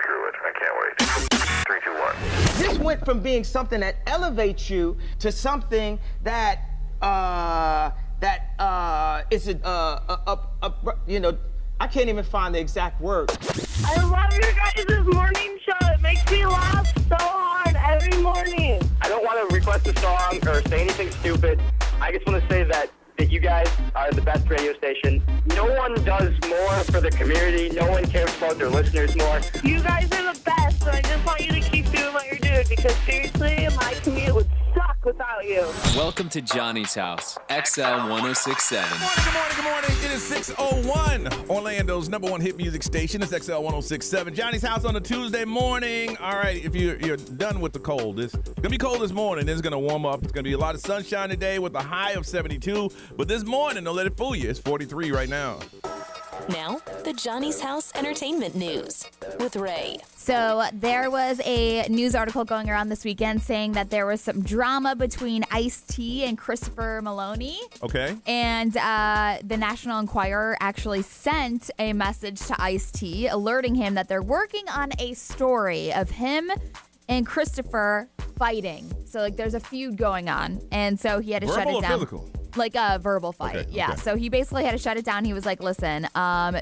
screw it. I can't wait. 3, 2, 1. This went from being something that elevates you to something that is I can't even find the exact word. I love your guys' morning show. It makes me laugh so hard every morning. I don't want to request a song or say anything stupid. I just want to say that you guys are the best radio station. No one does more for the community. No one cares about their listeners more. You guys are the best, so I just want you to keep doing what you're doing because seriously, my commute would suck without you. Welcome to Johnny's House, XL 1067. Good morning. It is 6:01. Orlando's #1 hit music station. It's XL 1067. Johnny's House on a Tuesday morning. All right, if you're done with the cold, it's going to be cold this morning. Then it's going to warm up. It's going to be a lot of sunshine today with a high of 72. But this morning, don't let it fool you. It's 43 right now. Now, the Johnny's House Entertainment News with Ray. So there was a news article going around this weekend saying that there was some drama between Ice-T and Christopher Maloney. Okay. And the National Enquirer actually sent a message to Ice-T alerting him that they're working on a story of him and Christopher fighting. So, there's a feud going on. And so he had to shut it down. Verbal or physical? Like a verbal fight. Okay, yeah. okay. So he basically had to shut it down. He was like, listen,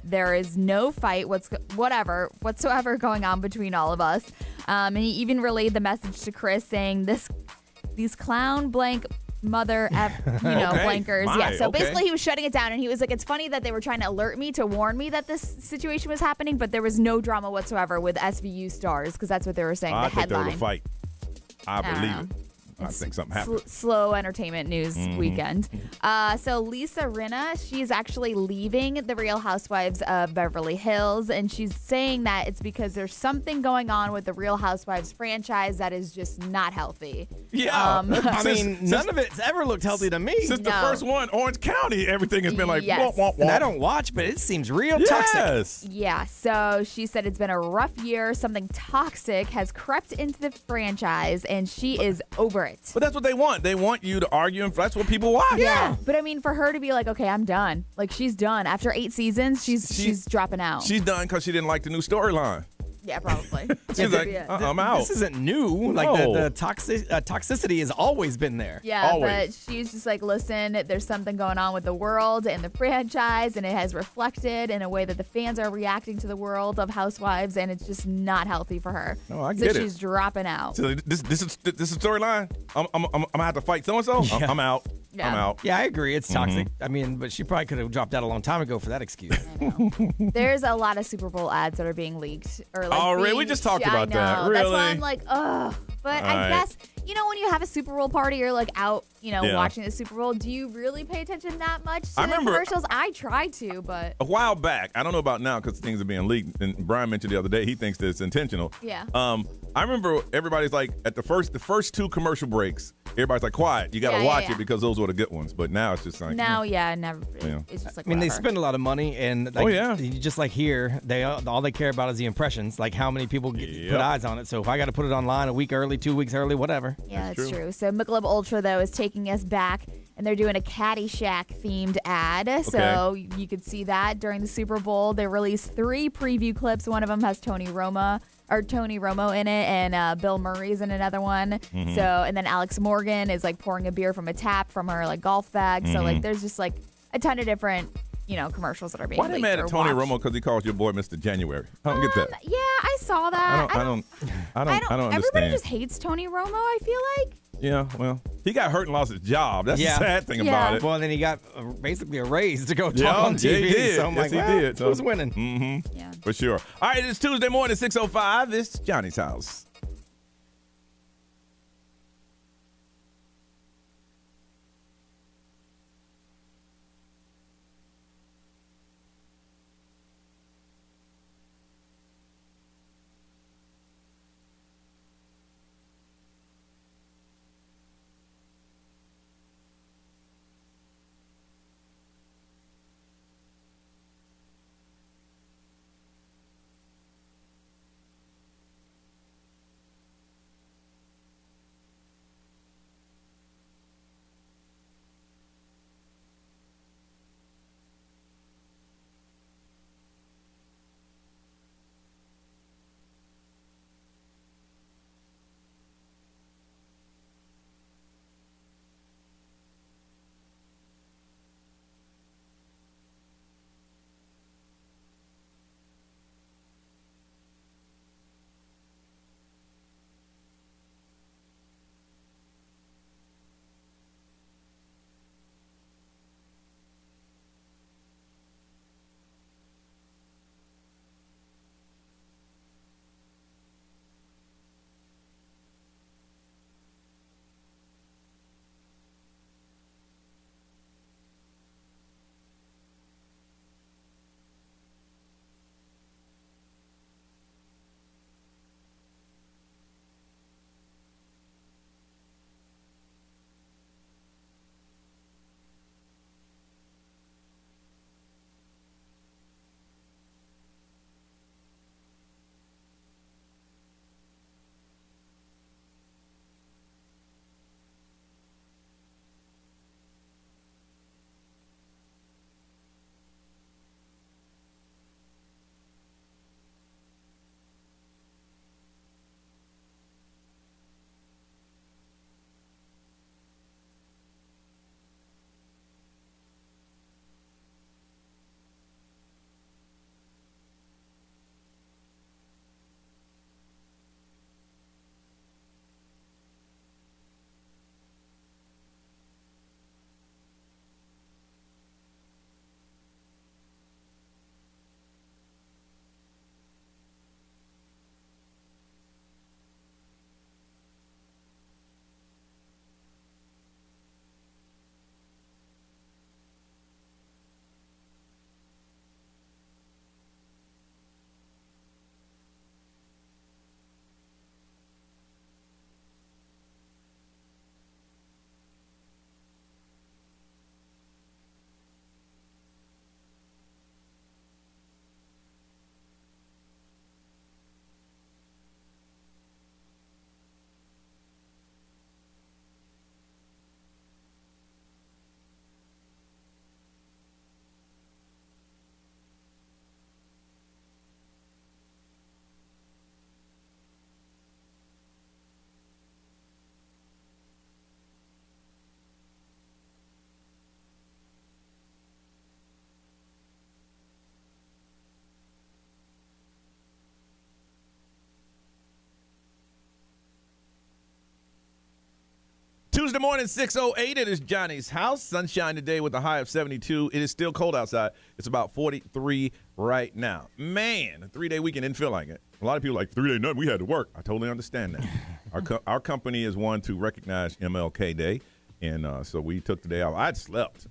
there is no fight whatsoever going on between all of us. And he even relayed the message to Chris saying these clown blank mother blankers. Yeah. So basically he was shutting it down and he was like, it's funny that they were trying to alert me to warn me that this situation was happening, but there was no drama whatsoever with SVU stars because that's what they were saying. The headline. I think there was a fight. I believe it. I think something happened. Slow entertainment news weekend. So Lisa Rinna, she's actually leaving the Real Housewives of Beverly Hills, and she's saying that it's because there's something going on with the Real Housewives franchise that is just not healthy. Yeah. None of it's ever looked healthy to me. Since the first one, Orange County, everything has been like, yes. wah, wah, wah. And I don't watch, but it seems real toxic. Yeah, so she said it's been a rough year. Something toxic has crept into the franchise, and she is over it. But that's what they want. They want you to argue, and that's what people watch. Yeah. But for her to be like, okay, I'm done. Like, she's done. After 8 seasons, she's dropping out. She's done because she didn't like the new storyline. Yeah, probably. She's like, I'm out. This isn't new. Like, the toxicity has always been there. Yeah, always. But she's just like, listen, there's something going on with the world and the franchise, and it has reflected in a way that the fans are reacting to the world of Housewives, and it's just not healthy for her. No, I get it. So she's dropping out. So this is storyline. I'm gonna have to fight so and so. I'm out. Yeah. I'm out. Yeah, I agree. It's toxic. But she probably could have dropped out a long time ago for that excuse. There's a lot of Super Bowl ads that are being leaked. Really? We just talked about that. Really? That's why I'm like, ugh. But I guess, when you have a Super Bowl party, you're like out, watching the Super Bowl. Do you really pay attention that much to the commercials? I try to, but. A while back, I don't know about now because things are being leaked. And Brian mentioned the other day, he thinks that it's intentional. Yeah. I remember everybody's like, at the first 2 commercial breaks, everybody's like, quiet. You got to watch it because those were the good ones. But now it's just like. Now, never. Yeah. It's just like, they spend a lot of money. And just like here, all they care about is the impressions, like how many people put eyes on it. So if I got to put it online a week early, 2 weeks early, whatever. Yeah, that's true. So Michelob Ultra, though, is taking us back, and they're doing a Caddyshack-themed ad. Okay. So you could see that during the Super Bowl. They released 3 preview clips. One of them has Tony Romo in it, and Bill Murray's in another one. Mm-hmm. So, and then Alex Morgan is pouring a beer from a tap from her golf bag. Mm-hmm. So there's just a ton of different commercials that are being. Why they mad at Tony Romo because he calls your boy Mr. January? I don't get that. Yeah, I saw that. I don't understand. Everybody just hates Tony Romo, I feel like. Yeah, well, he got hurt and lost his job. That's the sad thing about it. Well, then he got basically a raise to go talk on TV. Yeah, he did. So I'm he did. So who's winning? Mm-hmm. Yeah. For sure. All right, it's Tuesday morning, 6:05. It's Johnny's House. Tuesday morning, 6:08. It is Johnny's house. Sunshine today with a high of 72. It is still cold outside. It's about 43 right now. Man, a 3-day weekend didn't feel like it. A lot of people are like, 3-day nothing, we had to work. I totally understand that. Our company is one to recognize MLK Day, and so we took the day off. I'd slept.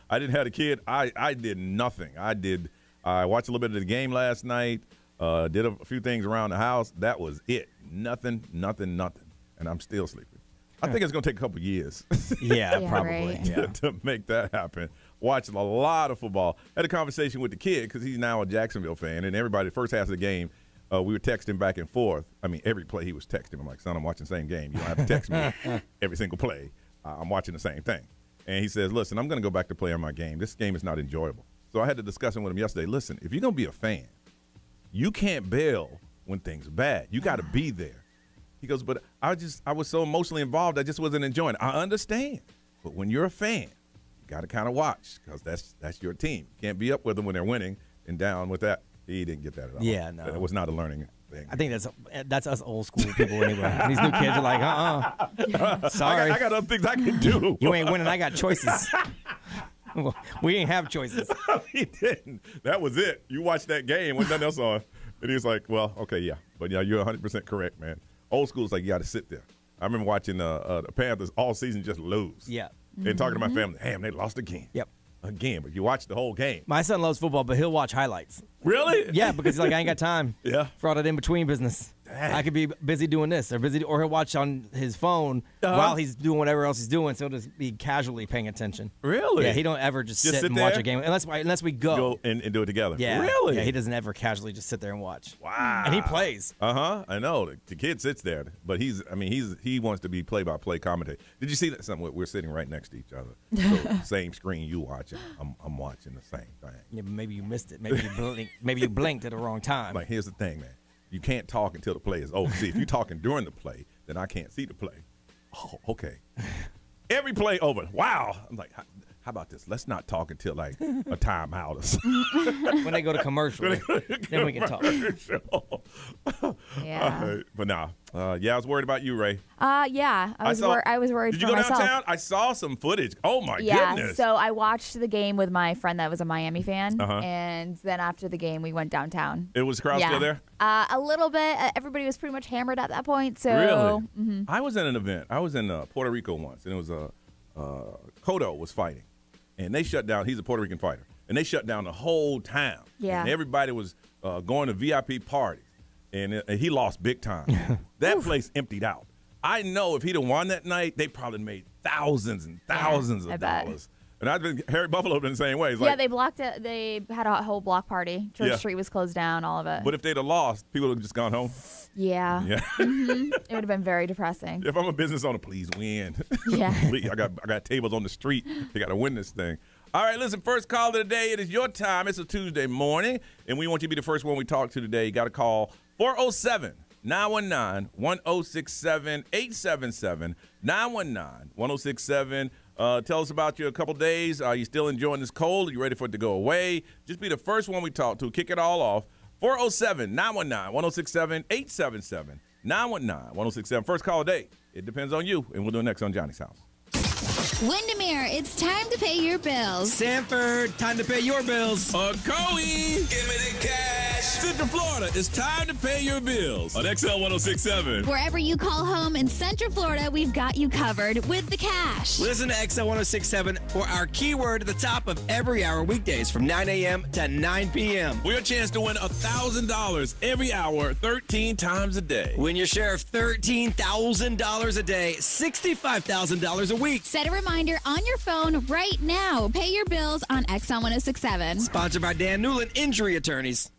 I didn't have a kid. I did nothing. I watched a little bit of the game last night, did a few things around the house. That was it. Nothing. And I'm still sleeping. I think it's going to take a couple years. Yeah, probably. Right. To make that happen. Watching a lot of football. Had a conversation with the kid because he's now a Jacksonville fan, and everybody, first half of the game, we were texting back and forth. I mean, every play he was texting. I'm like, son, I'm watching the same game. You don't have to text me every single play. I'm watching the same thing. And he says, listen, I'm going to go back to playing my game. This game is not enjoyable. So I had a discussion with him yesterday. Listen, if you're going to be a fan, you can't bail when things are bad. You got to be there. He goes, but I was so emotionally involved, I just wasn't enjoying it. I understand. But when you're a fan, you got to kind of watch because that's your team. You can't be up with them when they're winning and down with that. He didn't get that at all. Yeah, no. It was not a learning thing. I think that's us old school people anyway. These new kids are like, sorry. I got other things I can do. You ain't winning. I got choices. We ain't have choices. He didn't. That was it. You watched that game with nothing else on. And he was like, well, okay, yeah. But yeah, you're 100% correct, man. Old school is like you got to sit there. I remember watching the Panthers all season just lose. Yeah. And talking to my family, damn, they lost again. Yep. Again, but you watch the whole game. My son loves football, but he'll watch highlights. Really? Yeah, because he's like, I ain't got time Yeah. for all that in-between business. Dang. I could be busy doing this or he'll watch on his phone while he's doing whatever else he's doing, so he'll just be casually paying attention. Really? Yeah, he don't ever just sit and watch a game unless we go. And do it together. Yeah. Really? Yeah, he doesn't ever casually just sit there and watch. Wow. And he plays. I know. The kid sits there, but he wants to be play-by-play commentator. Did you see that? We're sitting right next to each other. So same screen you watching. I'm watching the same thing. Yeah, but maybe you missed it. Maybe you blinked at the wrong time. Like, here's the thing, man. You can't talk until the play is over. See, if you're talking during the play, then I can't see the play. Oh, okay. Every play over. Wow. I'm like, how about this? Let's not talk until like a timeout or something. When they go to commercial, then we can talk. Yeah. But nah. I was worried about you, Ray. Yeah. I was worried Did for you go myself. downtown? I saw some footage. Oh, my Yeah, goodness. so I watched the game with my friend that was a Miami fan, Uh-huh. and then after the game, we went downtown. It was the crowd still there? A little bit. Everybody was pretty much hammered at that point. So Really? I was at an event. I was in Puerto Rico once, and it was Cotto was fighting, and they shut down. He's a Puerto Rican fighter, and they shut down the whole town. Yeah. And everybody was going to VIP parties, and he lost big time. That place emptied out. I know if he'd have won that night, they probably made thousands and thousands of dollars. And I've been Harry Buffalo been the same way. It's yeah, like, they blocked it. They had a whole block party. Church Street was closed down. All of it. but if they'd have lost, people would have just gone home. Yeah. Yeah. It would have been very depressing. If I'm a business owner, please win. Yeah. Please, I got tables on the street. They got to win this thing. All right, listen, first call of the day. It is your time. It's a Tuesday morning, and we want you to be the first one we talk to today. You got to call 407-919-1067, 877-919-1067. Tell us about you a couple days. Are you still enjoying this cold? Are you ready for it to go away? Just be the first one we talk to. Kick it all off. 407-919-1067, 877-919-1067. First call of the day. It depends on you, and we'll do it next on Johnny's House. Windermere, it's time to pay your bills. Sanford, time to pay your bills. Coey, give me the cash. Central Florida, it's time to pay your bills on XL 1067. Wherever you call home in Central Florida, we've got you covered with the cash. Listen to XL 1067 for our keyword at the top of every hour weekdays from 9 a.m. to 9 p.m. For your chance to win $1,000 every hour, 13 times a day. Win your share of $13,000 a day, $65,000 a week. Set a reminder on your phone right now. Pay your bills on XL 1067. Sponsored by Dan Newland Injury Attorneys.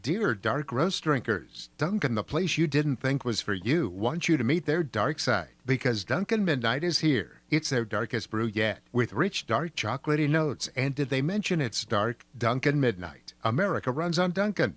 Dear dark roast drinkers, Dunkin', the place you didn't think was for you, wants you to meet their dark side. Because Dunkin' Midnight is here. It's their darkest brew yet, with rich, dark, chocolatey notes. And did they mention it's dark? Dunkin' Midnight. America runs on Dunkin'.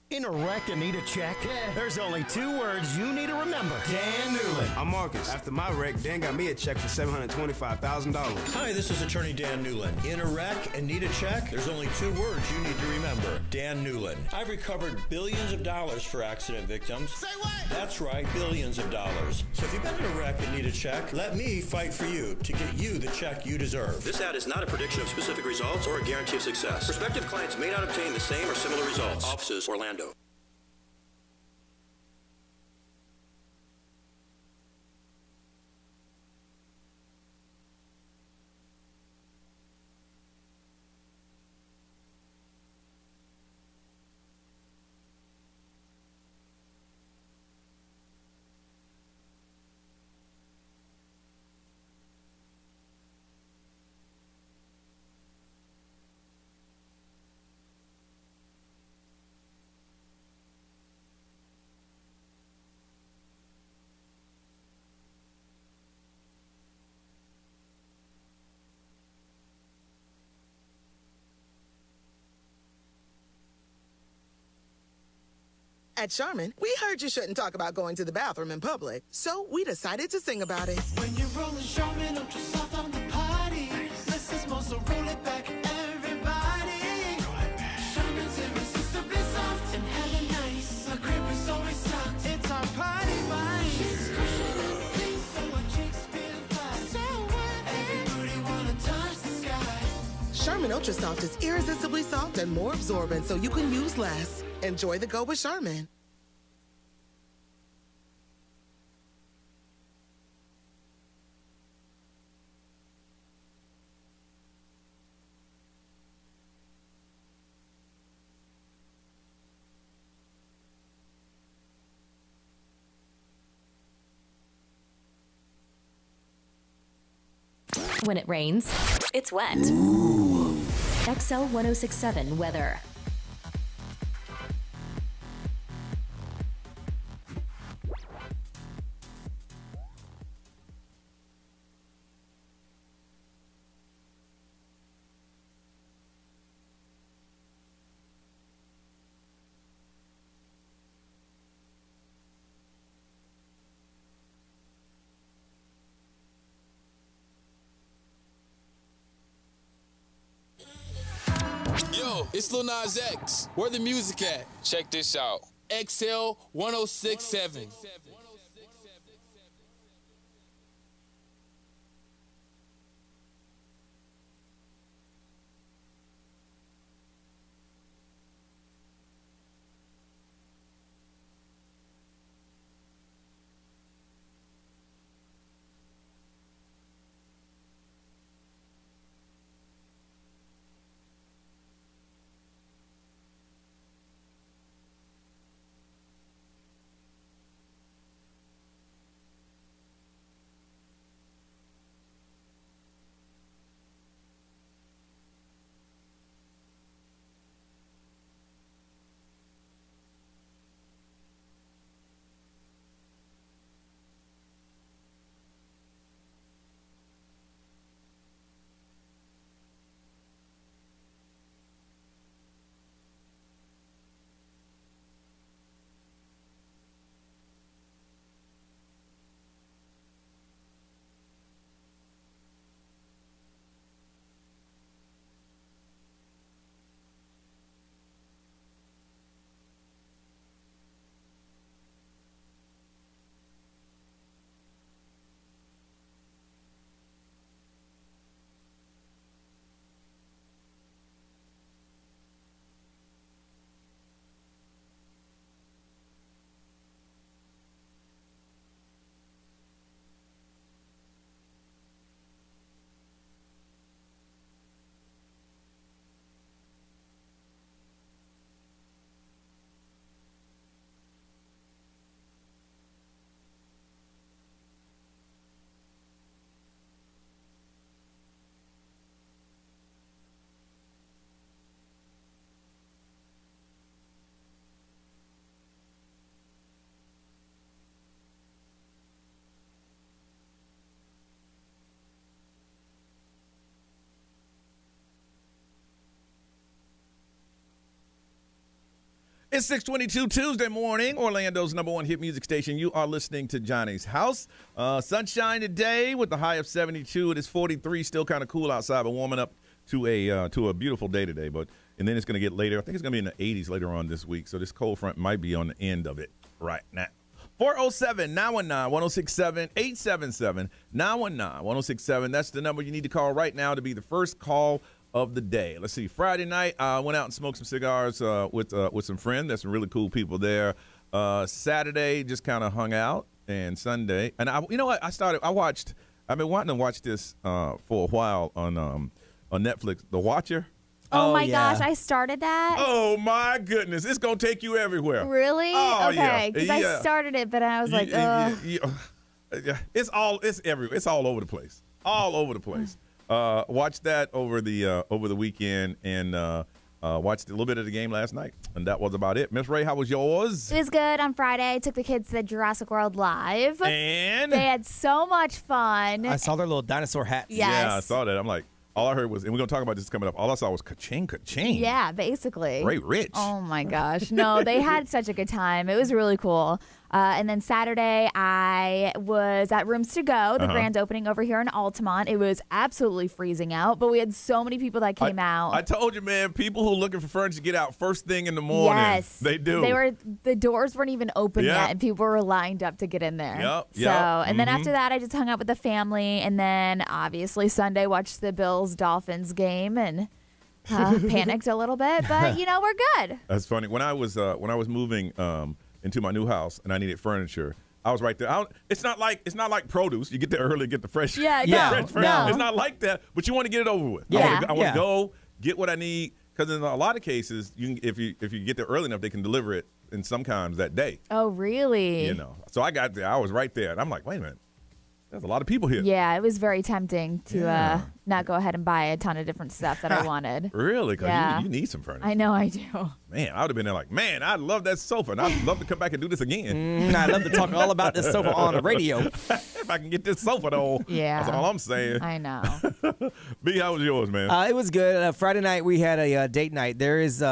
In a wreck and need a check? Yeah. There's only 2 words you need to remember. Dan Newland. I'm Marcus. After my wreck, Dan got me a check for $725,000. Hi, this is attorney Dan Newland. In a wreck and need a check? There's only 2 words you need to remember. Dan Newland. I've recovered billions of dollars for accident victims. Say what? That's right, billions of dollars. So if you've been in a wreck and need a check, let me fight for you to get you the check you deserve. This ad is not a prediction of specific results or a guarantee of success. Prospective clients may not obtain the same or similar results. Offices, Orlando. At Charmin, we heard you shouldn't talk about going to the bathroom in public, so we decided to sing about it. When you're rolling Charmin, ultra soft on the party. Less is more, so roll it back, everybody. Charmin's irresistibly soft and hella nice. Our crib is always stocked. It's our party vibe. She's cushioning things so our cheeks feel flat. So everybody wanna touch the sky. Charmin Ultra Soft is irresistibly soft and more absorbent, so you can use less. Enjoy the go with Charmin. When it rains, it's wet. XL 1067 weather. Yo, it's Lil Nas X. Where the music at? Check this out. XL 1067. It's 6:22 Tuesday morning, Orlando's #1 hit music station. You are listening to Johnny's House. Sunshine today with the high of 72. It is 43, still kind of cool outside, but warming up to a beautiful day today. And then it's going to get later. I think it's going to be in the 80s later on this week. So this cold front might be on the end of it right now. 407-919-1067, 877-919-1067. That's the number you need to call right now to be the first call of the day. Let's see. Friday night, I went out and smoked some cigars with some friends. There's some really cool people there. Saturday, just kind of hung out, and Sunday, and you know what? I've been wanting to watch this for a while on Netflix. The Watcher. Oh my gosh, I started that. Oh my goodness, it's gonna take you everywhere. Really? Oh, okay, because I started it, but I was like, ugh. It's all over the place. All over the place. Watched that over the weekend and watched a little bit of the game last night, and that was about it. Miss Ray, how was yours? It was good. On Friday, I took the kids to Jurassic World Live, and they had so much fun. I saw their little dinosaur hats. Yes. Yeah, I saw that. I'm like, all I heard was, and we're gonna talk about this coming up. All I saw was ka-ching, ka-ching. Yeah, basically. Ray Rich. Oh my gosh, no, they had such a good time. It was really cool. And then Saturday, I was at Rooms to Go, the grand opening over here in Altamont. It was absolutely freezing out, but we had so many people that came out. I told you, man, people who are looking for furniture get out first thing in the morning. Yes. They do. The doors weren't even open yet, and people were lined up to get in there. Yep. And then after that, I just hung out with the family, and then obviously Sunday watched the Bills-Dolphins game and panicked a little bit, but we're good. That's funny. When I was moving into my new house and I needed furniture, I was right there. It's not like produce. You get there early, get the fresh. Yeah. Fresh. No. It's not like that. But you want to get it over with. Yeah. I want to go get what I need, because in a lot of cases, if you get there early enough, they can deliver it in sometimes that day. Oh, really? So I got there. I was right there, and I'm like, wait a minute. There's a lot of people here. Yeah, it was very tempting to not go ahead and buy a ton of different stuff that I wanted. Really? Because you need some furniture. I know I do. Man, I would have been there like, man, I love that sofa, and I'd love to come back and do this again. I'd love to talk all about this sofa on the radio. If I can get this sofa, though. Yeah. That's all I'm saying. I know. B, how was yours, man? It was good. Friday night, we had a date night. There is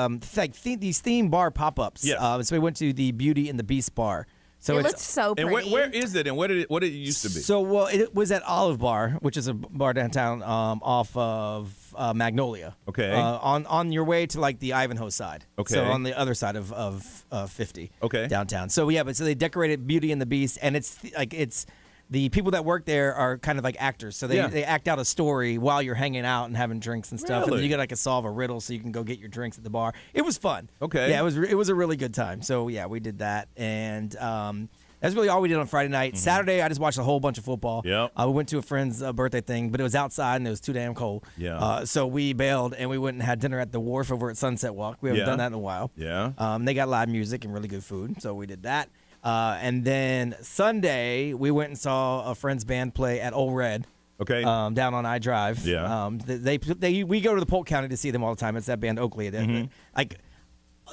these theme bar pop-ups. Yes. So we went to the Beauty and the Beast bar. So it looks so pretty. And where is it, and what did it used to be? So, it was at Olive Bar, which is a bar downtown off of Magnolia. Okay. On your way to like the Ivanhoe side. Okay. So on the other side of 50. Okay. Downtown. So so they decorated Beauty and the Beast, and it's the people that work there are kind of like actors. So they act out a story while you're hanging out and having drinks and stuff. Really? And you got to solve a riddle so you can go get your drinks at the bar. It was fun. Okay. Yeah, it was a really good time. So yeah, we did that, and that's really all we did on Friday night. Saturday, I just watched a whole bunch of football. Yep. We went to a friend's birthday thing, but it was outside and it was too damn cold. Yeah. So we bailed and we went and had dinner at the wharf over at Sunset Walk. We haven't done that in a while. Yeah. They got live music and really good food, so we did that. And then Sunday, we went and saw a friend's band play at Old Red. Okay. Down on I Drive. Yeah. We go to the Polk County to see them all the time. It's that band Oakley.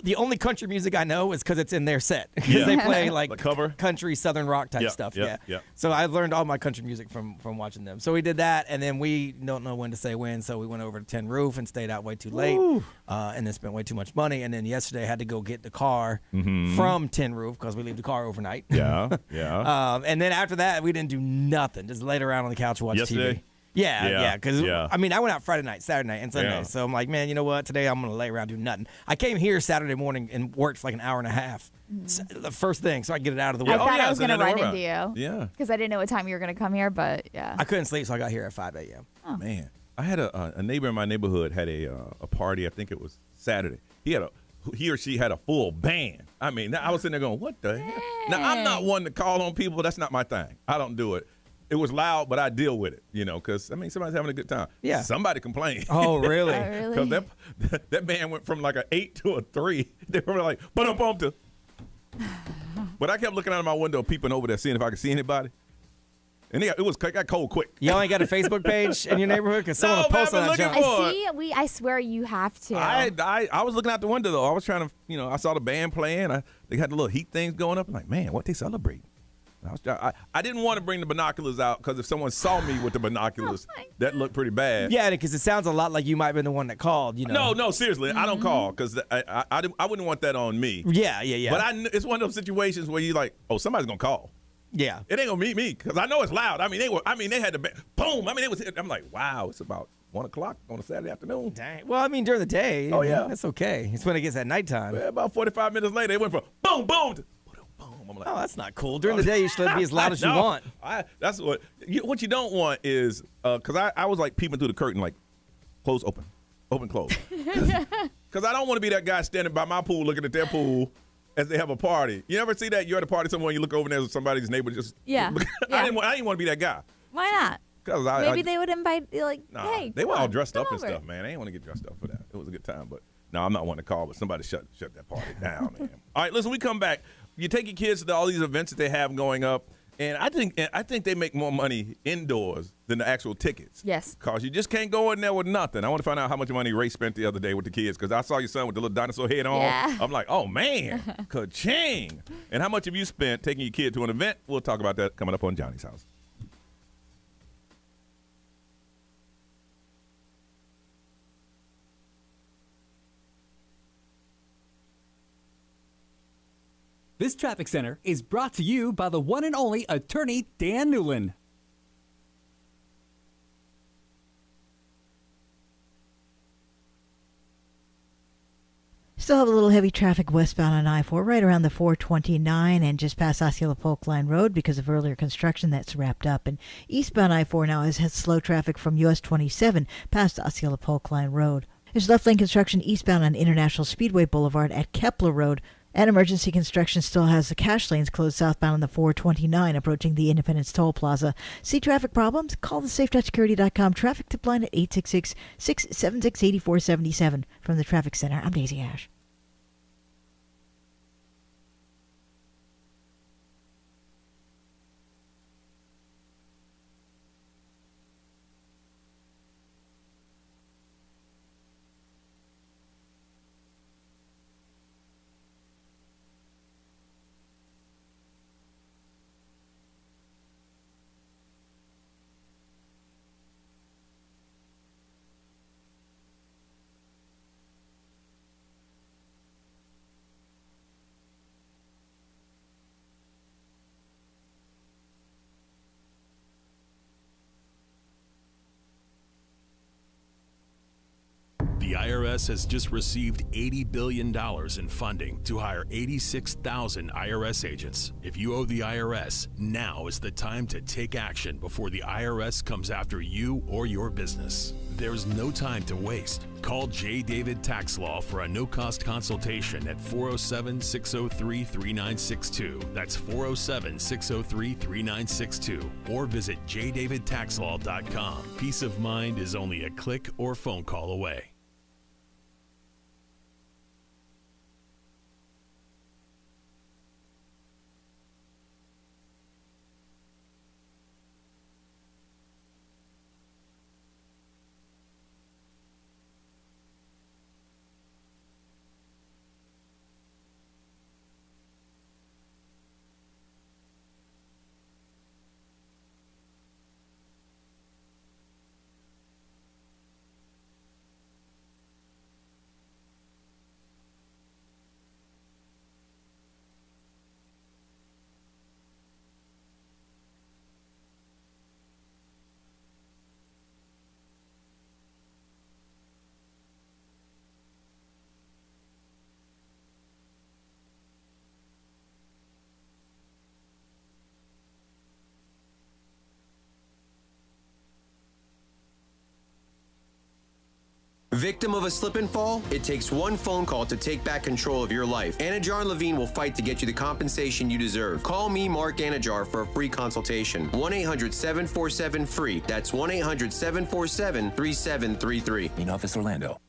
The only country music I know is because it's in their set. Because they play like cover country southern rock type stuff. Yeah. So I learned all my country music from watching them. So we did that, and then we don't know when to say when, so we went over to Tin Roof and stayed out way too late, and then spent way too much money. And then yesterday I had to go get the car from Tin Roof because we leave the car overnight. Yeah. And then after that we didn't do nothing, just laid around on the couch and watch TV. Yeah, because I went out Friday night, Saturday night, and Sunday. Yeah. So I'm like, man, you know what? Today I'm going to lay around do nothing. I came here Saturday morning and worked for like an hour and a half. So, the first thing, so I get it out of the way. I thought I was going to run into you. you. Yeah. Because I didn't know what time you were going to come here, but yeah. I couldn't sleep, so I got here at 5 a.m. Oh. Man, I had a neighbor in my neighborhood had a party. I think it was Saturday. He or she had a full band. I mean, I was sitting there going, what the hell? Now, I'm not one to call on people. That's not my thing. I don't do it. It was loud, but I deal with it, because, somebody's having a good time. Yeah. Somebody complained. Oh, really? Because that band went from like an 8 to a 3. They were like, bum to. But I kept looking out of my window, peeping over there, seeing if I could see anybody. And it got cold quick. Y'all ain't got a Facebook page in your neighborhood? Because someone will post on that junk. I swear you have to. I was looking out the window, though. I was trying to, I saw the band playing. They had the little heat things going up. I'm like, man, what they celebrating? I didn't want to bring the binoculars out because if someone saw me with the binoculars, that looked pretty bad. Yeah, because it sounds a lot like you might have been the one that called. No, seriously, I don't call because I wouldn't want that on me. Yeah. But it's one of those situations where you like, oh, somebody's gonna call. Yeah, it ain't gonna meet me because I know it's loud. They had the boom. I'm like, wow, it's about 1 o'clock on a Saturday afternoon. Dang. Well, during the day. Oh yeah, that's okay. It's when it gets at nighttime. Well, about 45 minutes later, it went from boom, boom to I'm like, oh, that's not cool. During the day, you should be as loud as you want. That's what you don't want is because I was like peeping through the curtain, like close, open, close. Because I don't want to be that guy standing by my pool looking at their pool as they have a party. You ever see that? You're at a party somewhere, and you look over and there's somebody's neighbor just. Yeah. I didn't want to be that guy. Why not? Because maybe they would invite hey, they were all dressed up and stuff, man. They didn't want to get dressed up for that. It was a good time, but no, I'm not one to call, but somebody shut that party down, man. All right, listen, we come back. You take your kids to all these events that they have going up, and I think they make more money indoors than the actual tickets. Yes. Because you just can't go in there with nothing. I want to find out how much money Ray spent the other day with the kids because I saw your son with the little dinosaur head on. Yeah. I'm like, oh, man, ka-ching. And how much have you spent taking your kid to an event? We'll talk about that coming up on Johnny's House. This traffic center is brought to you by the one and only attorney Dan Newland. Still have a little heavy traffic westbound on I-4 right around the 429 and just past Osceola Polk Line Road because of earlier construction that's wrapped up. And eastbound I-4 now has slow traffic from US 27 past Osceola Polk Line Road. There's left lane construction eastbound on International Speedway Boulevard at Kepler Road. And emergency construction still has the cash lanes closed southbound on the 429 approaching the Independence Toll Plaza. See traffic problems? Call the SafeTouchSecurity.com traffic tip line at 866-676-8477. From the Traffic Center, I'm Daisy Ash. The IRS has just received $80 billion in funding to hire 86,000 IRS agents. If you owe the IRS, now is the time to take action before the IRS comes after you or your business. There's no time to waste. Call J. David Tax Law for a no-cost consultation at 407-603-3962. That's 407-603-3962. Or visit jdavidtaxlaw.com. Peace of mind is only a click or phone call away. Victim of a slip and fall? It takes one phone call to take back control of your life. Anajar and Levine will fight to get you the compensation you deserve. Call me, Mark Anajar, for a free consultation. 1-800-747-FREE. That's 1-800-747-3733. In Office Orlando.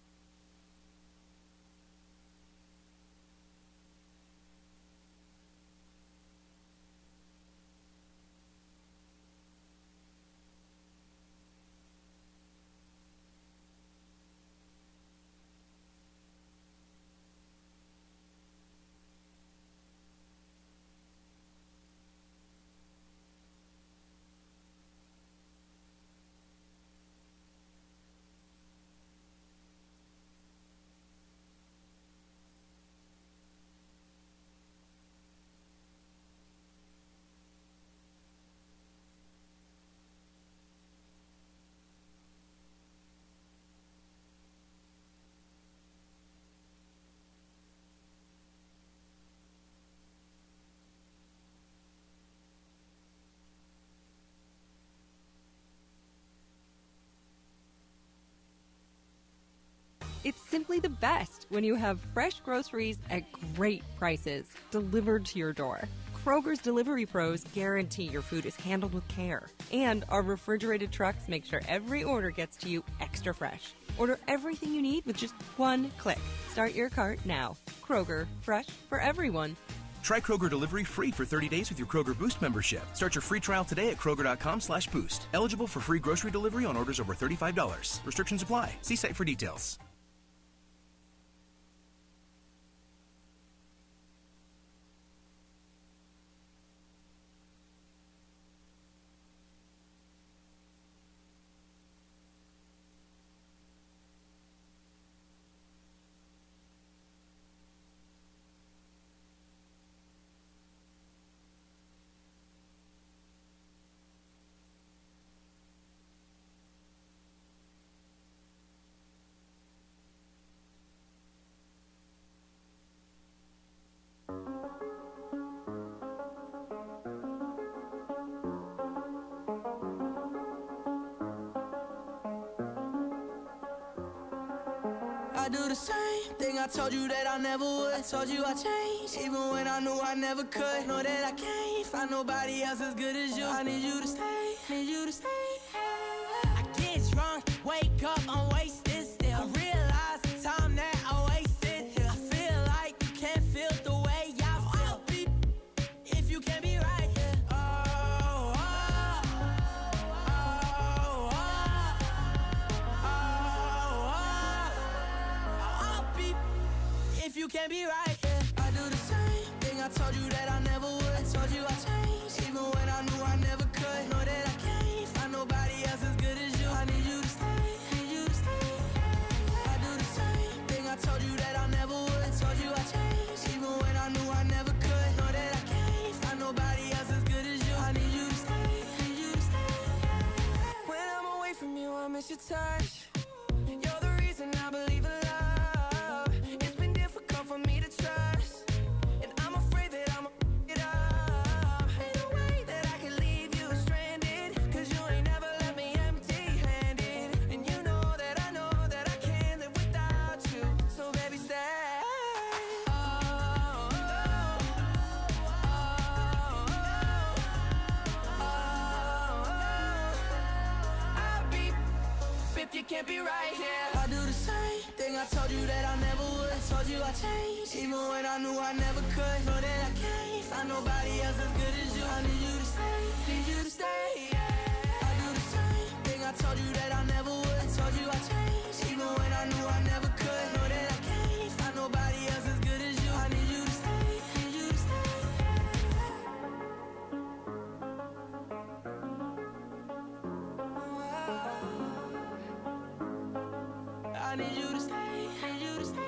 It's simply the best when you have fresh groceries at great prices delivered to your door. Kroger's delivery pros guarantee your food is handled with care. And our refrigerated trucks make sure every order gets to you extra fresh. Order everything you need with just one click. Start your cart now. Kroger, fresh for everyone. Try Kroger Delivery free for 30 days with your Kroger Boost membership. Start your free trial today at Kroger.com/boost. Eligible for free grocery delivery on orders over $35. Restrictions apply. See site for details. I do the same thing I told you that I never would. I told you I changed, even when I knew I never could. Know that I can't find nobody else as good as you. I need you to stay, need you to stay. I get drunk, wake up, I'm wasted still. I realize the time that I wasted here. I feel like you can't feel the way I feel. I'll be if you can't be right here. Oh, oh, oh, oh, I'll be if you can't be right here. I do the same thing I told you that I never would. I told you I changed, even when I knew I never could. Know that I can't find nobody else as good as you. I need you to stay, need you to stay. I do the same thing I told you that I never would. I told you I changed, even when I knew I never could. Know that I can't find nobody else as good as you. I need you to stay, need you to stay. When I'm away from you, I miss your touch. You're the reason I believe in love. It's been difficult for me to trust, and I'm afraid that I'm it up. Ain't no way that I can leave you stranded, 'cause you ain't never left me empty-handed. And you know that I can't live without you. So baby, stay. I'll be if you can't be right here. I do the same thing I told you that I never would. I told you I changed, even when I knew I never could. Know that I can't find nobody else as good as you. I need you to stay, need you to stay. I do the same thing I told you that I never would. I told you I changed, even when I knew I never could. Know that I can't find nobody else as good as you. I need you to stay, need you to stay. I need you to stay, need you to stay.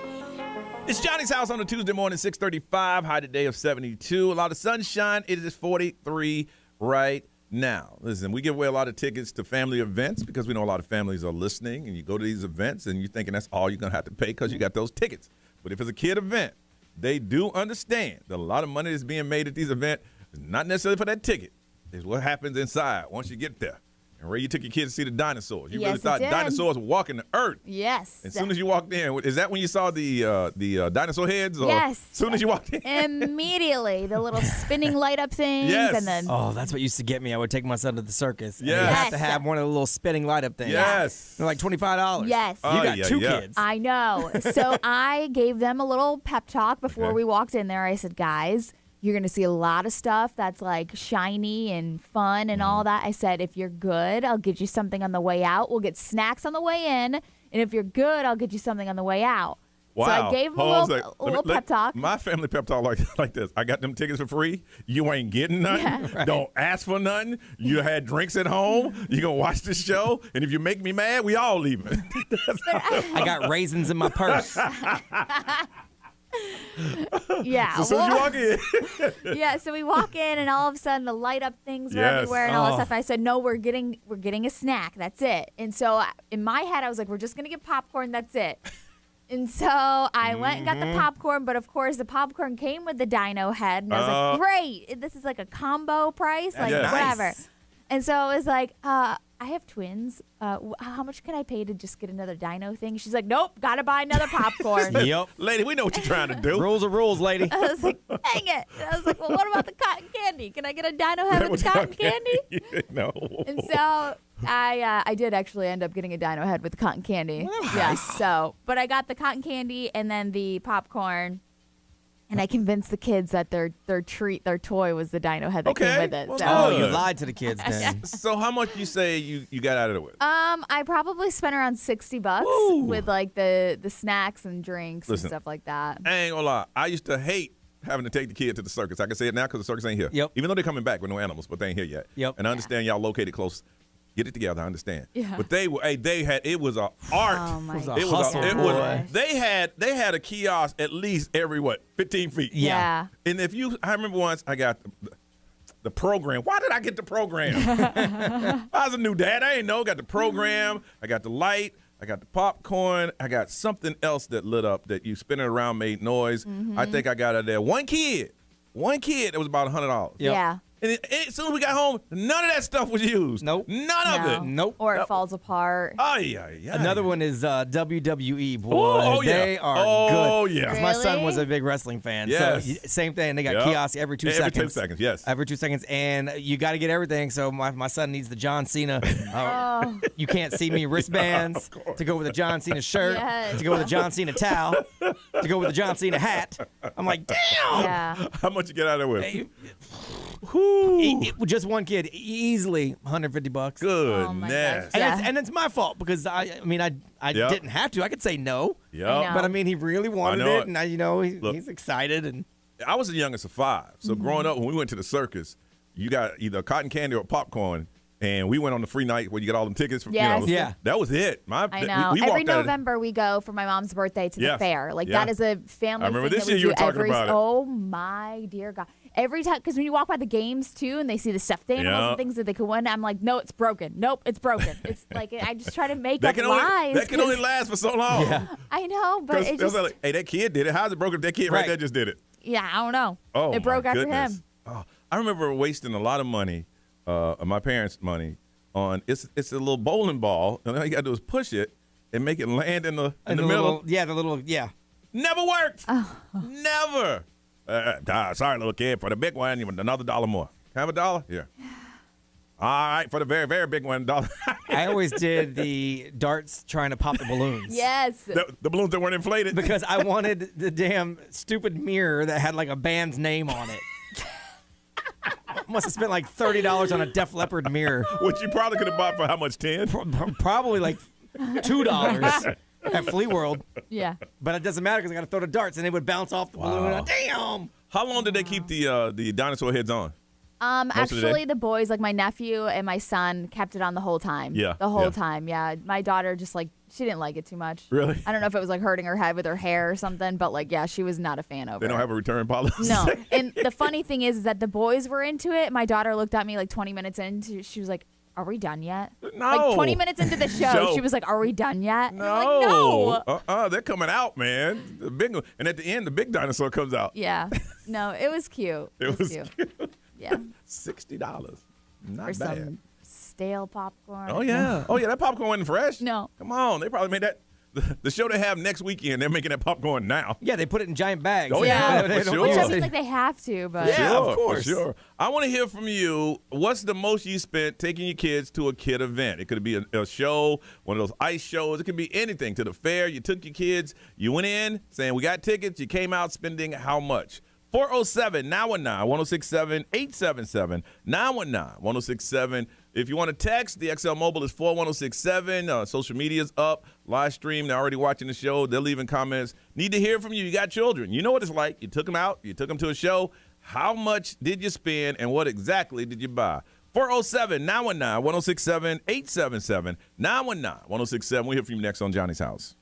It's Johnny's house on a Tuesday morning, 6:35, high today of 72. A lot of sunshine. It is 43 right now. Listen, we give away a lot of tickets to family events because we know a lot of families are listening, and you go to these events and you're thinking that's all you're going to have to pay because you got those tickets. But if it's a kid event, they do understand that a lot of money is being made at these events, not necessarily for that ticket. It's what happens inside once you get there. And Ray, you took your kids to see the dinosaurs. You Yes, really thought I did. dinosaurs were walking the earth. Yes. As soon as you walked in, is that when you saw the dinosaur heads? Or Yes. As soon as you walked in? Immediately, the little spinning light up things, Yes. and then Oh, that's what used to get me. I would take my son to the circus. And Yes. you have to Yes. have one of the little spinning light up things. Yes. They're like $25. Yes. You got yeah, two yeah. kids. I know. So I gave them a little pep talk before Okay. we walked in there. I said, guys, you're going to see a lot of stuff that's like shiny and fun and all that. I said, if you're good, I'll get you something on the way out. We'll get snacks on the way in. And if you're good, I'll get you something on the way out. Wow. So I gave them Hold on a sec. little pep talk. My family pep talk like this. I got them tickets for free. You ain't getting nothing. Yeah. Don't ask for nothing. You had drinks at home. You going to watch the show. And if you make me mad, we all leaving. I got raisins in my purse. Yeah. So as soon as you walk in. Yeah, so we walk in and all of a sudden the light up things are Yes. everywhere and all that Oh. stuff. I said, no, we're getting a snack. That's it. And so in my head, I was like, we're just going to get popcorn. That's it. And so I went and got the popcorn, but of course the popcorn came with the dino head. And I was like, great. This is like a combo price, like Yes. whatever. Nice. And so it was like, I I have twins. How much can I pay to just get another dino thing? She's like, nope, got to buy another popcorn. Yep. Lady, we know what you're trying to do. Rules are rules, lady. I was like, dang it. And I was like, well, what about the cotton candy? Can I get a dino head with the cotton candy? No. And so I did actually end up getting a dino head with the cotton candy. Yes. So, but I got the cotton candy and then the popcorn. And I convinced the kids that their toy was the dino head that came with it. Well, so. Oh, you lied to the kids then. So how much you say you got out of it with? I probably spent around $60 with like the snacks and drinks Listen, and stuff like that. I ain't gonna lie. I used to hate having to take the kid to the circus. I can say it now because the circus ain't here. Yep. Even though they're coming back with no animals, but they ain't here yet. Yep. And I understand y'all located close. Get it together. I understand. Yeah. But they had it was a art. Oh my It was a It hustle, boy. they had a kiosk at least every 15 feet. Yeah. And I remember once I got the program. Why did I get the program? I was a new dad. I ain't know. Got the program. I got the light. I got the popcorn. I got something else that lit up that you spin it around made noise. I think I got out there. One kid. It was about $100. Yeah. And as soon as we got home, none of that stuff was used. Nope. None of it. Nope. Or it falls apart. Oh, yeah. Another one is WWE, boy. Oh, yeah. They are good. Oh, yeah. 'Cause my son Really? was a big wrestling fan. Yes. So same thing. They got Yep. kiosks every 2 seconds. Every 2 seconds, yes. Every 2 seconds. And you got to get everything. So my son needs the John Cena. You can't see me wristbands to go with the John Cena shirt, Yes. to go with the John Cena towel, to go with the John Cena hat. I'm like, damn. Yeah. How much you get out of it with? Just one kid, easily $150. Good. Oh my Goodness. gosh. Yeah. And it's my fault because I Yep. didn't have to. I could say no. Yep. I know. But I mean, he really wanted know it, it. and Look. he's excited. And I was the youngest of 5. So growing up, when we went to the circus, you got either cotton candy or popcorn. And we went on the free night where you get all them tickets. Yes. Yeah. That was it. I know. We Every walked out of- November we go for my mom's birthday to the Yes. fair. Like Yeah. that is a family I remember thing this that year we you do were talking every about it. Oh my dear God. Every time, because when you walk by the games too and they see the stuffed animals Yeah. and things that they could win, I'm like, no, it's broken. Nope, it's broken. It's like, I just try to make that up can lies. that can only last for so long. Yeah. I know, but it Because just, like, hey, that kid did it. How's it broken if that kid right there just did it? yeah, I don't know. Oh, it broke my after goodness. him. Oh, I remember wasting a lot of money, my parents' money, on it's a little bowling ball, and all you got to do is push it and make it land in the middle. Yeah. Never worked. Never. Sorry, little kid. For the big one, you want another $1 more. Have $1? Here. All right, for the very, very big one, $1. I always did the darts trying to pop the balloons. Yes. The balloons that weren't inflated. Because I wanted the damn stupid mirror that had like a band's name on it. Must have spent like $30 on a Def Leppard mirror. Which you probably could have bought for how much, 10? Probably like $2 at Flea World. Yeah. But it doesn't matter because I got to throw the darts and they would bounce off the balloon. Damn. How long did they keep the dinosaur heads on? Most of the day? Actually, the boys, like my nephew and my son, kept it on the whole time. Yeah, The whole yeah. time, yeah. My daughter just she didn't like it too much. Really? I don't know if it was like hurting her head with her hair or something, but like, she was not a fan of it. They don't have a return policy? No. And the funny thing is that the boys were into it. My daughter looked at me like 20 minutes into, she was like, are we done yet? No. Like 20 minutes into the show, she was like, are we done yet? And I'm like, no. They're coming out, man. The big one. And at the end, the big dinosaur comes out. Yeah. No, it was cute. It was cute. cute. Yeah. $60. Not For bad. some stale popcorn. Oh, yeah. Oh, yeah, that popcorn wasn't fresh. No. Come on. They probably made that. The show they have next weekend, they're making that popcorn now. Yeah, they put it in giant bags. Oh, yeah, for sure. Which I mean, like they have to, but. Yeah, of course. For sure. I want to hear from you. What's the most you spent taking your kids to a kid event? It could be a show, one of those ice shows. It could be anything. To the fair, you took your kids, you went in saying, we got tickets. You came out spending how much? 407-919-1067-877. 919-1067. If you want to text, the XL Mobile is 41067. Social media's up. Live stream. They're already watching the show. They're leaving comments. Need to hear from you. You got children. You know what it's like. You took them out. You took them to a show. How much did you spend and what exactly did you buy? 407-919-1067-877. 919-1067. We'll hear from you next on Johnny's House.